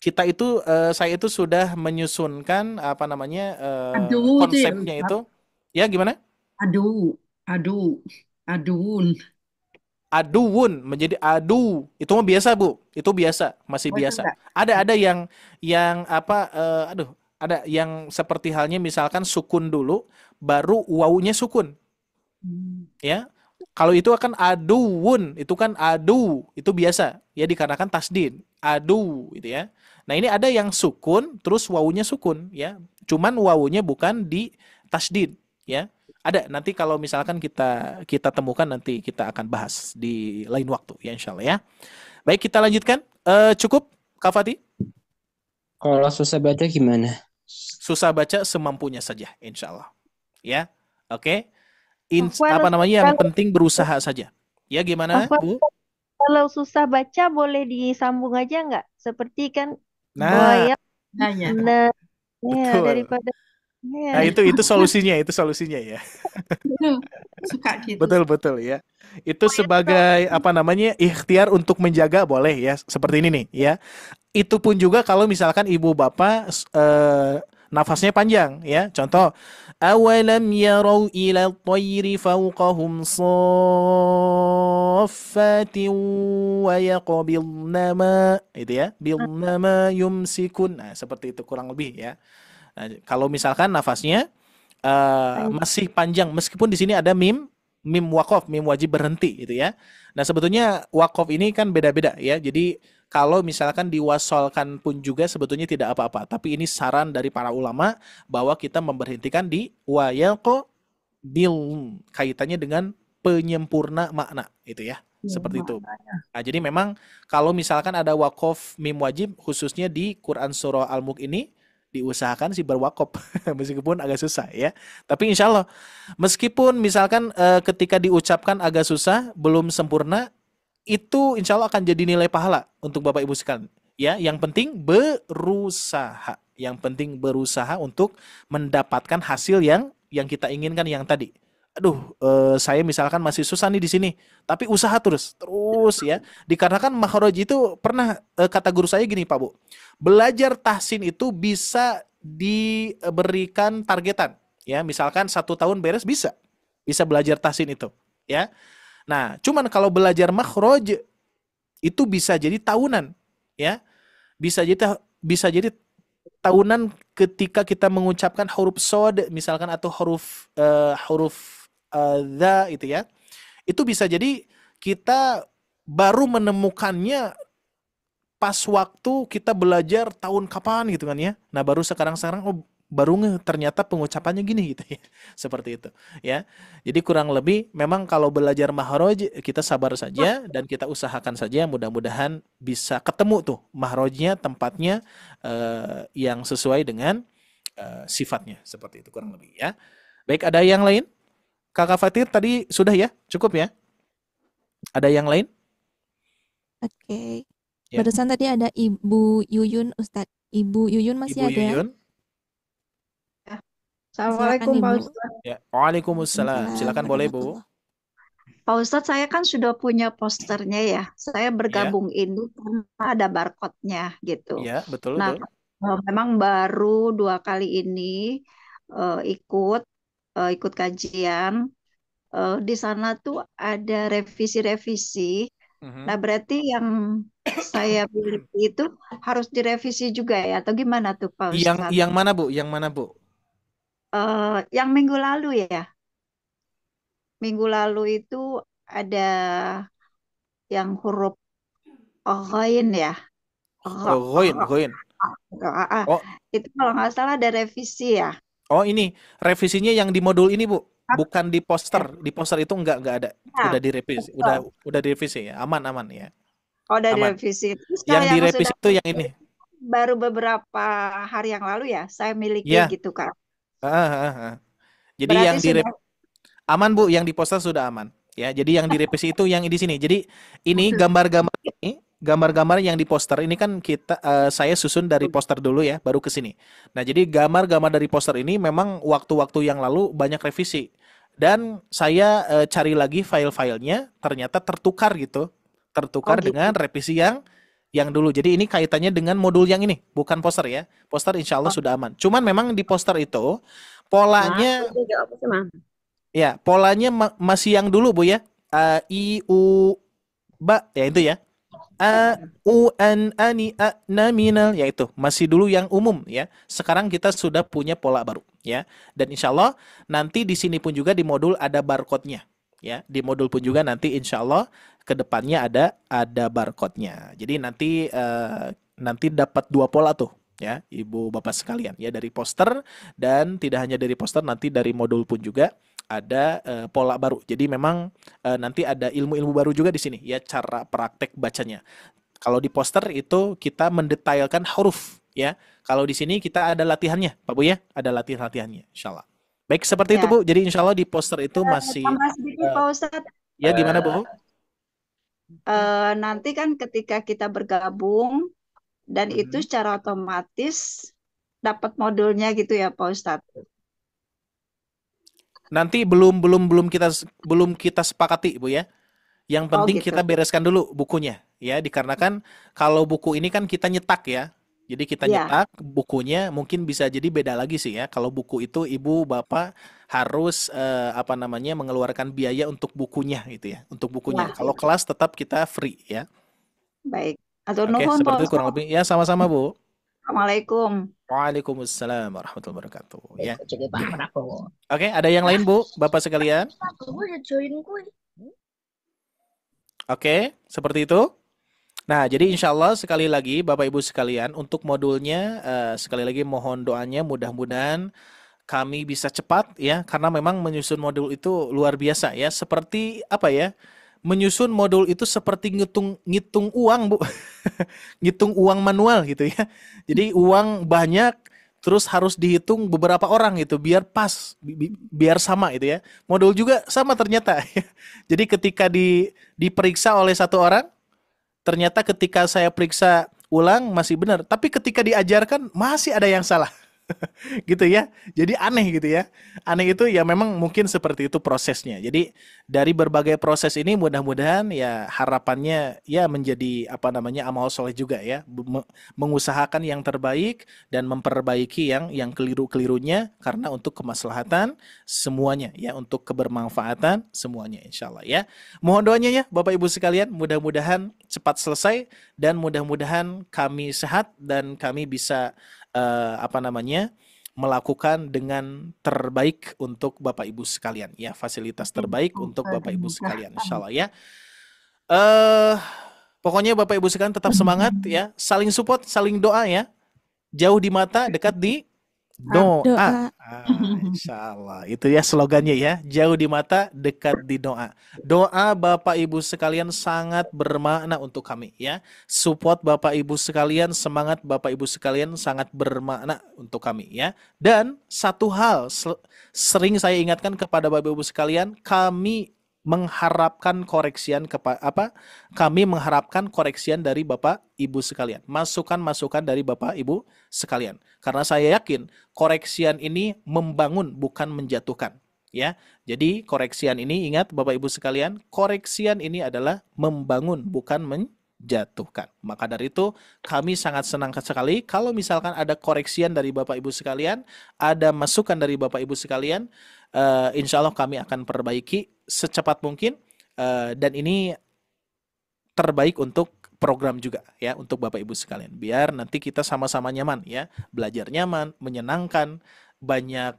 kita itu saya itu sudah menyusunkan konsepnya itu. Ya gimana? Aduun menjadi adu. Itu mah biasa, Bu. Itu biasa, masih biasa. Ada yang ada yang seperti halnya misalkan sukun dulu, baru wawunya sukun. Ya. Kalau itu akan aduun, itu kan adu, itu biasa. Ya dikarenakan tasdid, adu gitu ya. Nah, ini ada yang sukun terus wawunya sukun ya. Cuman wawunya bukan di tasdid ya. Ada, nanti kalau misalkan kita temukan nanti kita akan bahas di lain waktu ya insyaallah ya. Baik, kita lanjutkan. Cukup Kak Fatih? Kalau susah baca gimana? Susah baca semampunya saja, insya Allah. Ya, oke. Yang penting berusaha saja. Ya, gimana, Bu? Kalau susah baca boleh disambung aja nggak? Seperti kan. Nah, betul. Daripada. Nah, itu solusinya ya. Suka gitu. Betul ya. Itu sebagai ikhtiar untuk menjaga boleh ya, seperti ini nih ya. Itu pun juga kalau misalkan ibu bapak nafasnya panjang ya. Contoh, awalam yarau ila at-tayri fawqahum saffatin wa yaqbilna ma, itu ya, bilna ma yumsikun. Nah, seperti itu kurang lebih ya. Nah, kalau misalkan nafasnya masih panjang, meskipun di sini ada mim wakof, mim wajib berhenti gitu ya. Nah, sebetulnya wakof ini kan beda-beda ya. Jadi kalau misalkan diwasolkan pun juga sebetulnya tidak apa-apa. Tapi ini saran dari para ulama bahwa kita memberhentikan di wayaqo bil, kaitannya dengan penyempurna makna itu ya. Seperti itu. Nah, jadi memang kalau misalkan ada wakof mim wajib khususnya di Quran surah Al-Mulk ini, diusahakan sih berwakop meskipun agak susah ya. Tapi insya Allah meskipun misalkan ketika diucapkan agak susah, belum sempurna, itu insya Allah akan jadi nilai pahala untuk Bapak Ibu sekalian. Ya, yang penting berusaha. Yang penting berusaha untuk mendapatkan hasil yang kita inginkan yang tadi. Aduh, saya misalkan masih susah nih di sini, tapi usaha terus ya. Dikarenakan makhraj itu pernah kata guru saya gini, Pak Bu. Belajar tahsin itu bisa diberikan targetan, ya. Misalkan 1 tahun beres bisa belajar tahsin itu, ya. Nah, cuman kalau belajar makhraj itu bisa jadi tahunan, ya. Bisa jadi tahunan ketika kita mengucapkan huruf shad misalkan atau huruf dha itu ya. Itu bisa jadi kita baru menemukannya pas waktu kita belajar tahun kapan gitu kan ya. Nah, baru sekarang baru ternyata pengucapannya gini gitu ya. Seperti itu ya. Jadi kurang lebih memang kalau belajar makhraj kita sabar saja dan kita usahakan saja, mudah-mudahan bisa ketemu tuh makhrajnya, tempatnya yang sesuai dengan sifatnya. Seperti itu kurang lebih ya. Baik, ada yang lain? Kakak Fatir tadi sudah ya? Cukup ya? Ada yang lain? Oke. Ya. Barusan tadi ada Ibu Yuyun, Ustadz. Ibu Yuyun masih Ibu ada? Yuyun. Assalamualaikum Silakan, Pak Ibu. Ustadz. Ya, Waalaikumsalam. Silakan boleh Bu. Pak Ustadz, saya kan sudah punya posternya ya. Saya bergabung ini karena ada barcode-nya gitu. Ya, betul Nah, betul. memang baru 2 kali ini ikut kajian. Di sana tuh ada revisi-revisi. Nah, berarti yang saya miliki itu harus direvisi juga ya, atau gimana tuh Pak Ustadz? Yang mana Bu? Yang mana Bu? Yang minggu lalu ya. Minggu lalu itu ada yang huruf ghain ya. Ghain. Oh, Itu kalau nggak salah ada revisi ya. oh ini revisinya yang di modul ini Bu, bukan di poster. Di poster itu enggak ada. Nah, Udah direvisi, udah direvisi ya. Aman ya. Oh, udah Aman. direvisi. Terus Yang kalau direvisi sudah itu yang ini. baru beberapa hari yang lalu ya, saya miliki Ya. gitu Kak. Jadi Berarti yang sudah aman Bu, yang di poster sudah aman. Ya, jadi yang direvisi itu yang di sini. Jadi ini gambar-gambar yang di poster ini kan saya susun dari poster dulu ya, baru ke sini. Nah, jadi gambar-gambar dari poster ini memang waktu-waktu yang lalu banyak revisi. Dan saya cari lagi file-filenya, ternyata tertukar gitu. Tertukar dengan revisi yang dulu. Jadi ini kaitannya dengan modul yang ini, bukan poster ya. Poster insya Allah sudah aman. Cuman memang di poster itu polanya ya, polanya masih yang dulu Bu ya. I u ba ya itu ya. A u an ani a na minal, yaitu masih dulu yang umum ya. Sekarang kita sudah punya pola baru ya. Dan insya Allah nanti di sini pun juga di modul ada barcode-nya ya. Di modul pun juga nanti insya Allah ke depannya ada barcode-nya. Jadi nanti dapat 2 pola tuh ya, Ibu Bapak sekalian ya, dari poster, dan tidak hanya dari poster, nanti dari modul pun juga ada pola baru. Jadi memang nanti ada ilmu-ilmu baru juga di sini ya, cara praktek bacanya. Kalau di poster itu kita mendetailkan huruf ya. Kalau di sini kita ada latihannya, Pak Bu ya, ada latihannya insyaallah. Baik, seperti itu Bu. Jadi insyaallah di poster itu masih sedikit Pak Ustadz. Ya, gimana Bu? Nanti kan ketika kita bergabung dan itu secara otomatis dapat modulnya gitu ya Pak Ustadz. Nanti belum kita sepakati Bu ya. Yang penting gitu. kita bereskan dulu bukunya ya, dikarenakan kalau buku ini kan kita nyetak ya. Jadi kita nyetak bukunya, mungkin bisa jadi beda lagi sih ya. Kalau buku itu Ibu Bapak harus mengeluarkan biaya untuk bukunya gitu ya, untuk bukunya. Kalau kelas tetap kita free ya. Baik. Atau Oke, seperti itu kurang lebih. Ya, sama-sama Bu. Assalamualaikum. Waalaikumsalam warahmatullahi wabarakatuh. Ya. Oke, ada yang lain Bu, Bapak sekalian? Oke, seperti itu. Nah, jadi insya Allah sekali lagi Bapak Ibu sekalian, untuk modulnya sekali lagi mohon doanya, mudah-mudahan kami bisa cepat ya, karena memang menyusun modul itu luar biasa ya. Seperti apa ya? Menyusun modul itu seperti ngitung uang Bu. Ngitung uang manual gitu ya. Jadi uang banyak, terus harus dihitung beberapa orang gitu biar pas, biar sama itu ya. Modul juga sama ternyata. Jadi ketika diperiksa oleh satu orang, ternyata ketika saya periksa ulang masih benar, tapi ketika diajarkan masih ada yang salah. Gitu ya. Jadi aneh gitu ya. Aneh itu ya memang mungkin seperti itu prosesnya. Jadi dari berbagai proses ini mudah-mudahan ya harapannya ya menjadi apa namanya amal soleh juga ya. Mengusahakan yang terbaik dan memperbaiki yang keliru-kelirunya karena untuk kemaslahatan semuanya ya, untuk kebermanfaatan semuanya insyaallah ya. Mohon doanya ya Bapak Ibu sekalian, mudah-mudahan cepat selesai dan mudah-mudahan kami sehat dan kami bisa melakukan dengan terbaik untuk Bapak Ibu sekalian ya, fasilitas terbaik untuk Bapak Ibu sekalian insyaallah ya. Pokoknya Bapak Ibu sekalian tetap semangat ya, saling support, saling doa ya. Jauh di mata, dekat di doa. Insyaallah itu ya slogannya ya, jauh di mata, dekat di doa. Doa Bapak Ibu sekalian sangat bermakna untuk kami ya. Support Bapak Ibu sekalian, semangat Bapak Ibu sekalian sangat bermakna untuk kami ya. Dan satu hal sering saya ingatkan kepada Bapak Ibu sekalian, kami mengharapkan koreksian kami mengharapkan koreksian dari Bapak Ibu sekalian, masukan-masukan dari Bapak Ibu sekalian, karena saya yakin koreksian ini membangun bukan menjatuhkan ya. Jadi koreksian ini, ingat Bapak Ibu sekalian, koreksian ini adalah membangun bukan menjatuhkan. Maka dari itu kami sangat senang sekali kalau misalkan ada koreksian dari Bapak Ibu sekalian, ada masukan dari Bapak Ibu sekalian. Insya Allah kami akan perbaiki secepat mungkin, dan ini terbaik untuk program juga ya, untuk Bapak Ibu sekalian, biar nanti kita sama-sama nyaman ya, belajar nyaman, menyenangkan, banyak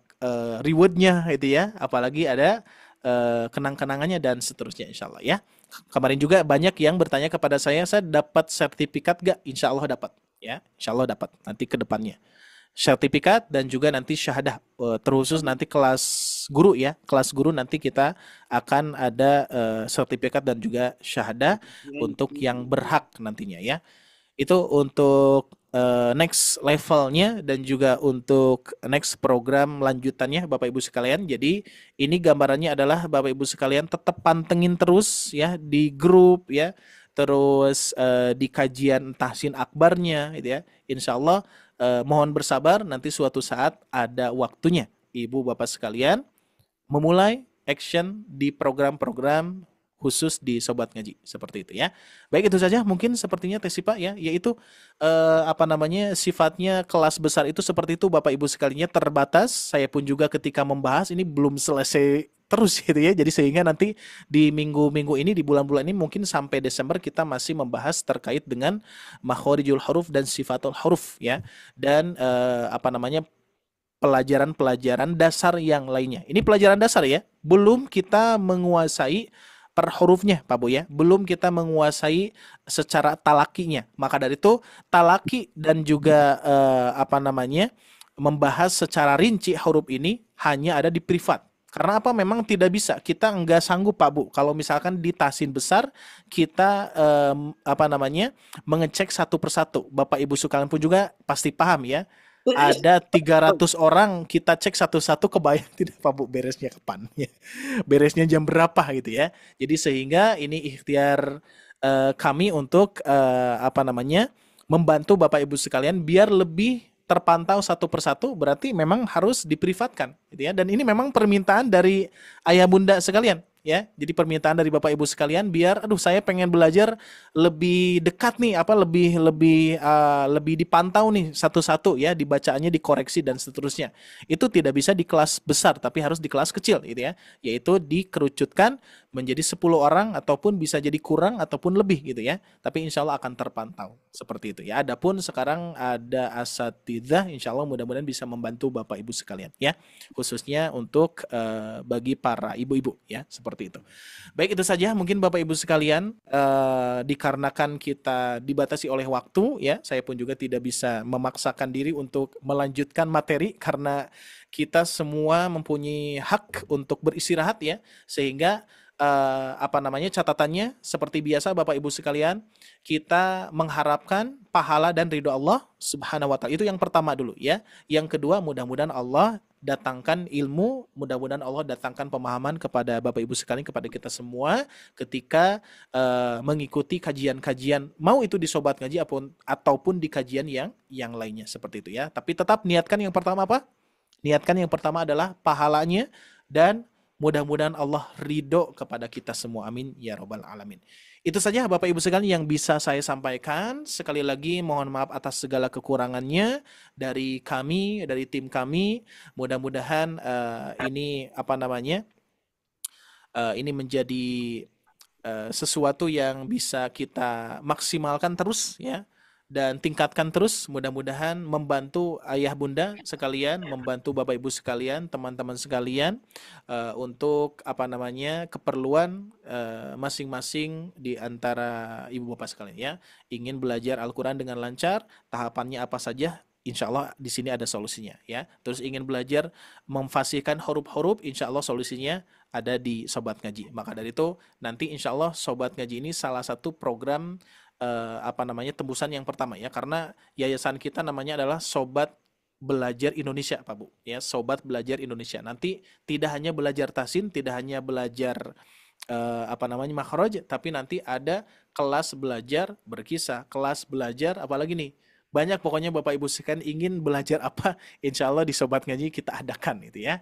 rewardnya itu ya, apalagi ada kenang-kenangannya dan seterusnya insya Allah ya. Kemarin juga banyak yang bertanya kepada saya dapat sertifikat gak? Insya Allah dapat ya, insya Allah dapat nanti ke depannya sertifikat dan juga nanti syahadah, terkhusus nanti kelas guru ya, kelas guru nanti kita akan ada sertifikat dan juga syahadah untuk yang berhak nantinya ya. Itu untuk next levelnya dan juga untuk next program lanjutannya Bapak Ibu sekalian. Jadi ini gambarannya adalah Bapak Ibu sekalian tetap pantengin terus ya di grup ya, terus di kajian tahsin akbarnya gitu ya. Insya Allah mohon bersabar, nanti suatu saat ada waktunya Ibu Bapak sekalian memulai action di program-program khusus di Sobat Ngaji seperti itu ya. Baik, itu saja mungkin sepertinya Tesipa ya, yaitu sifatnya kelas besar itu seperti itu Bapak Ibu sekalian, terbatas. Saya pun juga ketika membahas ini belum selesai terus gitu ya. Jadi sehingga nanti di minggu-minggu ini, di bulan-bulan ini mungkin sampai Desember kita masih membahas terkait dengan makhorijul huruf dan sifatul huruf ya. Dan pelajaran-pelajaran dasar yang lainnya. Ini pelajaran dasar ya. Belum kita menguasai per hurufnya Pak Bu ya. Belum kita menguasai secara talakinya. Maka dari itu talaki dan juga membahas secara rinci huruf ini hanya ada di privat. Karena apa? Memang tidak bisa, kita nggak sanggup Pak Bu. Kalau misalkan di tahsin besar kita mengecek satu persatu. Bapak Ibu sekalian pun juga pasti paham ya. Ada 300 orang kita cek satu-satu, kebayang tidak Pak Bu beresnya kapan? Beresnya jam berapa gitu ya. Jadi sehingga ini ikhtiar kami untuk membantu Bapak Ibu sekalian biar lebih terpantau satu persatu, berarti memang harus diprivatkan gitu ya. Dan ini memang permintaan dari ayah bunda sekalian ya. Jadi permintaan dari Bapak Ibu sekalian biar saya pengen belajar lebih dekat nih, lebih dipantau nih satu-satu ya, dibacaannya, dikoreksi dan seterusnya. Itu tidak bisa di kelas besar tapi harus di kelas kecil gitu ya. Yaitu dikerucutkan menjadi 10 orang ataupun bisa jadi kurang ataupun lebih gitu ya. Tapi insya Allah akan terpantau seperti itu ya. Adapun sekarang ada asatidzah, insya Allah mudah-mudahan bisa membantu Bapak Ibu sekalian ya. Khususnya untuk bagi para ibu-ibu ya, seperti itu. Baik, itu saja mungkin Bapak Ibu sekalian, dikarenakan kita dibatasi oleh waktu ya, saya pun juga tidak bisa memaksakan diri untuk melanjutkan materi karena kita semua mempunyai hak untuk beristirahat ya, sehingga catatannya seperti biasa Bapak Ibu sekalian, kita mengharapkan pahala dan ridho Allah Subhanahu wa taala. Itu yang pertama dulu ya. Yang kedua, mudah-mudahan Allah datangkan ilmu, mudah-mudahan Allah datangkan pemahaman kepada Bapak Ibu sekalian, kepada kita semua ketika mengikuti kajian-kajian, mau itu di Sobat Ngaji ataupun di kajian yang lainnya seperti itu ya. Tapi tetap niatkan yang pertama apa? Niatkan yang pertama adalah pahalanya dan mudah-mudahan Allah ridho kepada kita semua. Amin ya robbal alamin. Itu saja Bapak Ibu sekalian yang bisa saya sampaikan. Sekali lagi mohon maaf atas segala kekurangannya dari kami, dari tim kami. Mudah-mudahan ini menjadi sesuatu yang bisa kita maksimalkan terus ya. Dan tingkatkan terus, mudah-mudahan membantu ayah bunda sekalian, membantu bapak ibu sekalian, teman-teman sekalian untuk keperluan masing-masing di antara ibu bapak sekalian ya. Ingin belajar Al-Quran dengan lancar, tahapannya apa saja? Insya Allah di sini ada solusinya ya. Terus ingin belajar memfasihkan huruf-huruf, insya Allah solusinya ada di Sobat Ngaji. Maka dari itu nanti insya Allah Sobat Ngaji ini salah satu program tembusan yang pertama ya, karena yayasan kita namanya adalah Sobat Belajar Indonesia Pak Bu ya, Sobat Belajar Indonesia. Nanti tidak hanya belajar tahsin, tidak hanya belajar makhraj, tapi nanti ada kelas belajar berkisah, kelas belajar apalagi nih, banyak pokoknya Bapak Ibu sekalian ingin belajar apa, insya Allah di Sobat Ngaji kita adakan itu ya.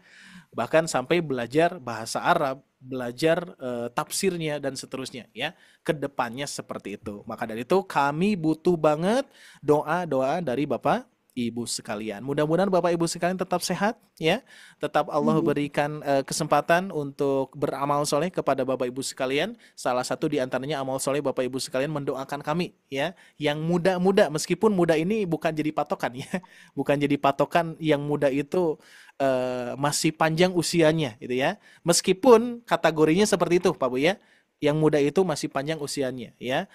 Bahkan sampai belajar bahasa Arab, belajar tafsirnya dan seterusnya ya. Kedepannya seperti itu. Maka dari itu kami butuh banget doa-doa dari Bapak Ibu sekalian. Mudah-mudahan Bapak Ibu sekalian tetap sehat ya. Tetap Allah berikan kesempatan untuk beramal soleh kepada Bapak Ibu sekalian. Salah satu di antaranya amal soleh Bapak Ibu sekalian mendoakan kami ya. Yang muda-muda, meskipun muda ini bukan jadi patokan ya. Bukan jadi patokan, yang muda itu masih panjang usianya gitu ya. Meskipun kategorinya seperti itu Pak Bu ya. Yang muda itu masih panjang usianya ya.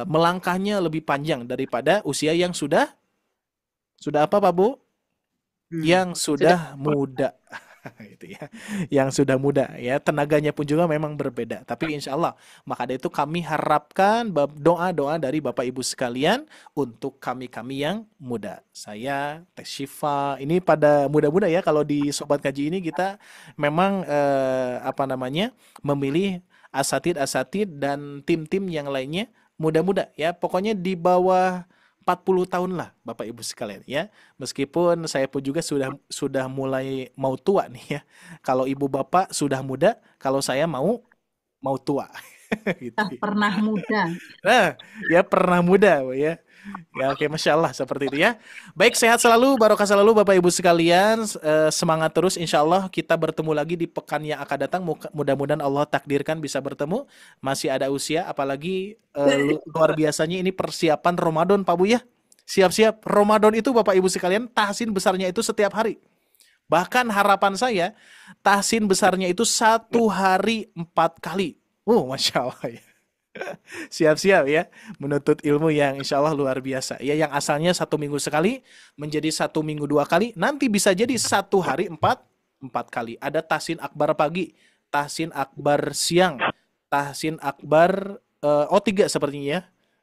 Melangkahnya lebih panjang daripada usia yang sudah apa Pak Bu? Yang sudah muda. Itu ya. Yang sudah muda ya, tenaganya pun juga memang berbeda. Tapi insya Allah, maka dari itu kami harapkan doa-doa dari Bapak Ibu sekalian untuk kami-kami yang muda. Saya, Teh Syifa, ini pada muda-muda ya. Kalau di Sobat Ngaji ini kita memang memilih asatid dan tim-tim yang lainnya muda-muda ya. Pokoknya di bawah 40 tahun lah Bapak Ibu sekalian ya. Meskipun saya pun juga sudah mulai mau tua nih ya. Kalau ibu bapak sudah muda, kalau saya mau tua. Gitu. Pernah muda. Nah, ya pernah muda ya. Ya oke, Masya Allah seperti itu ya. Baik, sehat selalu, barokah selalu Bapak Ibu sekalian. Semangat terus, insya Allah kita bertemu lagi di pekan yang akan datang. Mudah-mudahan Allah takdirkan bisa bertemu. Masih ada usia, apalagi luar biasanya ini persiapan Ramadan Pak Bu ya. Siap-siap Ramadan itu Bapak Ibu sekalian, tahsin besarnya itu setiap hari. Bahkan harapan saya tahsin besarnya itu 1 hari 4 kali. Masya Allah ya. Siap-siap ya, menuntut ilmu yang insya Allah luar biasa ya, yang asalnya 1 minggu sekali menjadi 1 minggu 2 kali, nanti bisa jadi 1 hari 4 kali. Ada tahsin akbar pagi, tahsin akbar siang, tahsin akbar 3 sepertinya ya,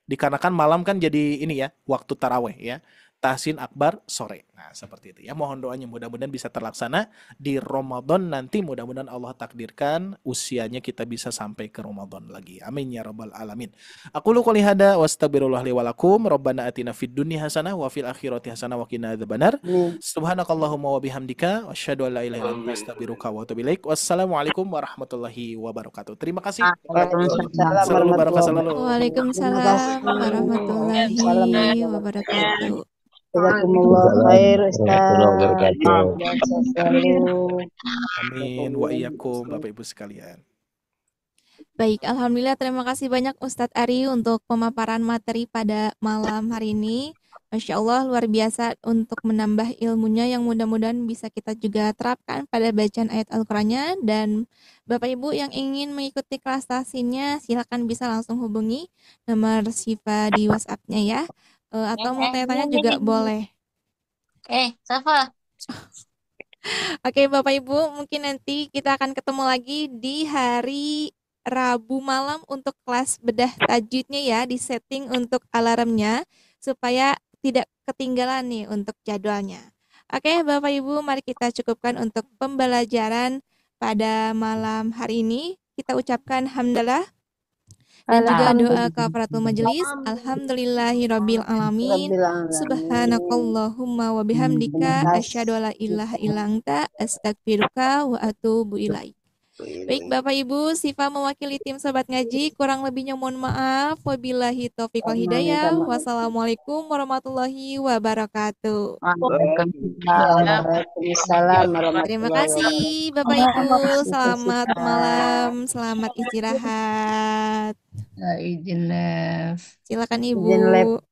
dikarenakan malam kan jadi ini ya, waktu taraweh ya. Tahsin akbar sore. Nah, seperti itu ya. Mohon doanya mudah-mudahan bisa terlaksana di Ramadan nanti. Mudah-mudahan Allah takdirkan usianya kita bisa sampai ke Ramadan lagi. Amin ya rabbal alamin. Aku qouli hada wa astaghfirullah li wa lakum. Rabbana atina fid dunya hasanah wa fil akhirati hasanah wa qina adzabannar. Subhanakallahumma wa bihamdika asyhadu an la ilaha illa anta astaghfiruka wa atubu ilaik. Wassalamualaikum warahmatullahi wabarakatuh. Terima kasih. Waalaikumsalam warahmatullahi wabarakatuh. Jazakumullah khair Ustaz. Amin wa iyyakum Bapak Ibu sekalian. Baik, alhamdulillah terima kasih banyak Ustadz Ari untuk pemaparan materi pada malam hari ini. Masya Allah luar biasa untuk menambah ilmunya yang mudah-mudahan bisa kita juga terapkan pada bacaan ayat Al-Qurannya. Dan Bapak Ibu yang ingin mengikuti kelas tahsinnya silakan bisa langsung hubungi nomor Syifa di WhatsApp-nya ya. Atau mau tanya-tanya juga boleh. Safa. Oke Bapak Ibu, mungkin nanti kita akan ketemu lagi di hari Rabu malam untuk kelas bedah tajwidnya ya, di setting untuk alarmnya supaya tidak ketinggalan nih untuk jadwalnya. Oke, Bapak Ibu, mari kita cukupkan untuk pembelajaran pada malam hari ini. Kita ucapkan hamdalah dan juga doa kafaratul majelis. Alhamdulillahirabbil alamin. Subhanakallahumma wa bihamdika asyhadu alla ilaha illa anta astaghfiruka wa atubu ilaik. Baik Bapak Ibu, Sifa mewakili tim Sobat Ngaji, kurang lebihnya mohon maaf. Wabillahi taufiq wal hidayah. Wassalamualaikum warahmatullahi wabarakatuh. Waalaikumsalam. Terima kasih Bapak Ibu, selamat malam, selamat istirahat. Izin les. Silakan Ibu.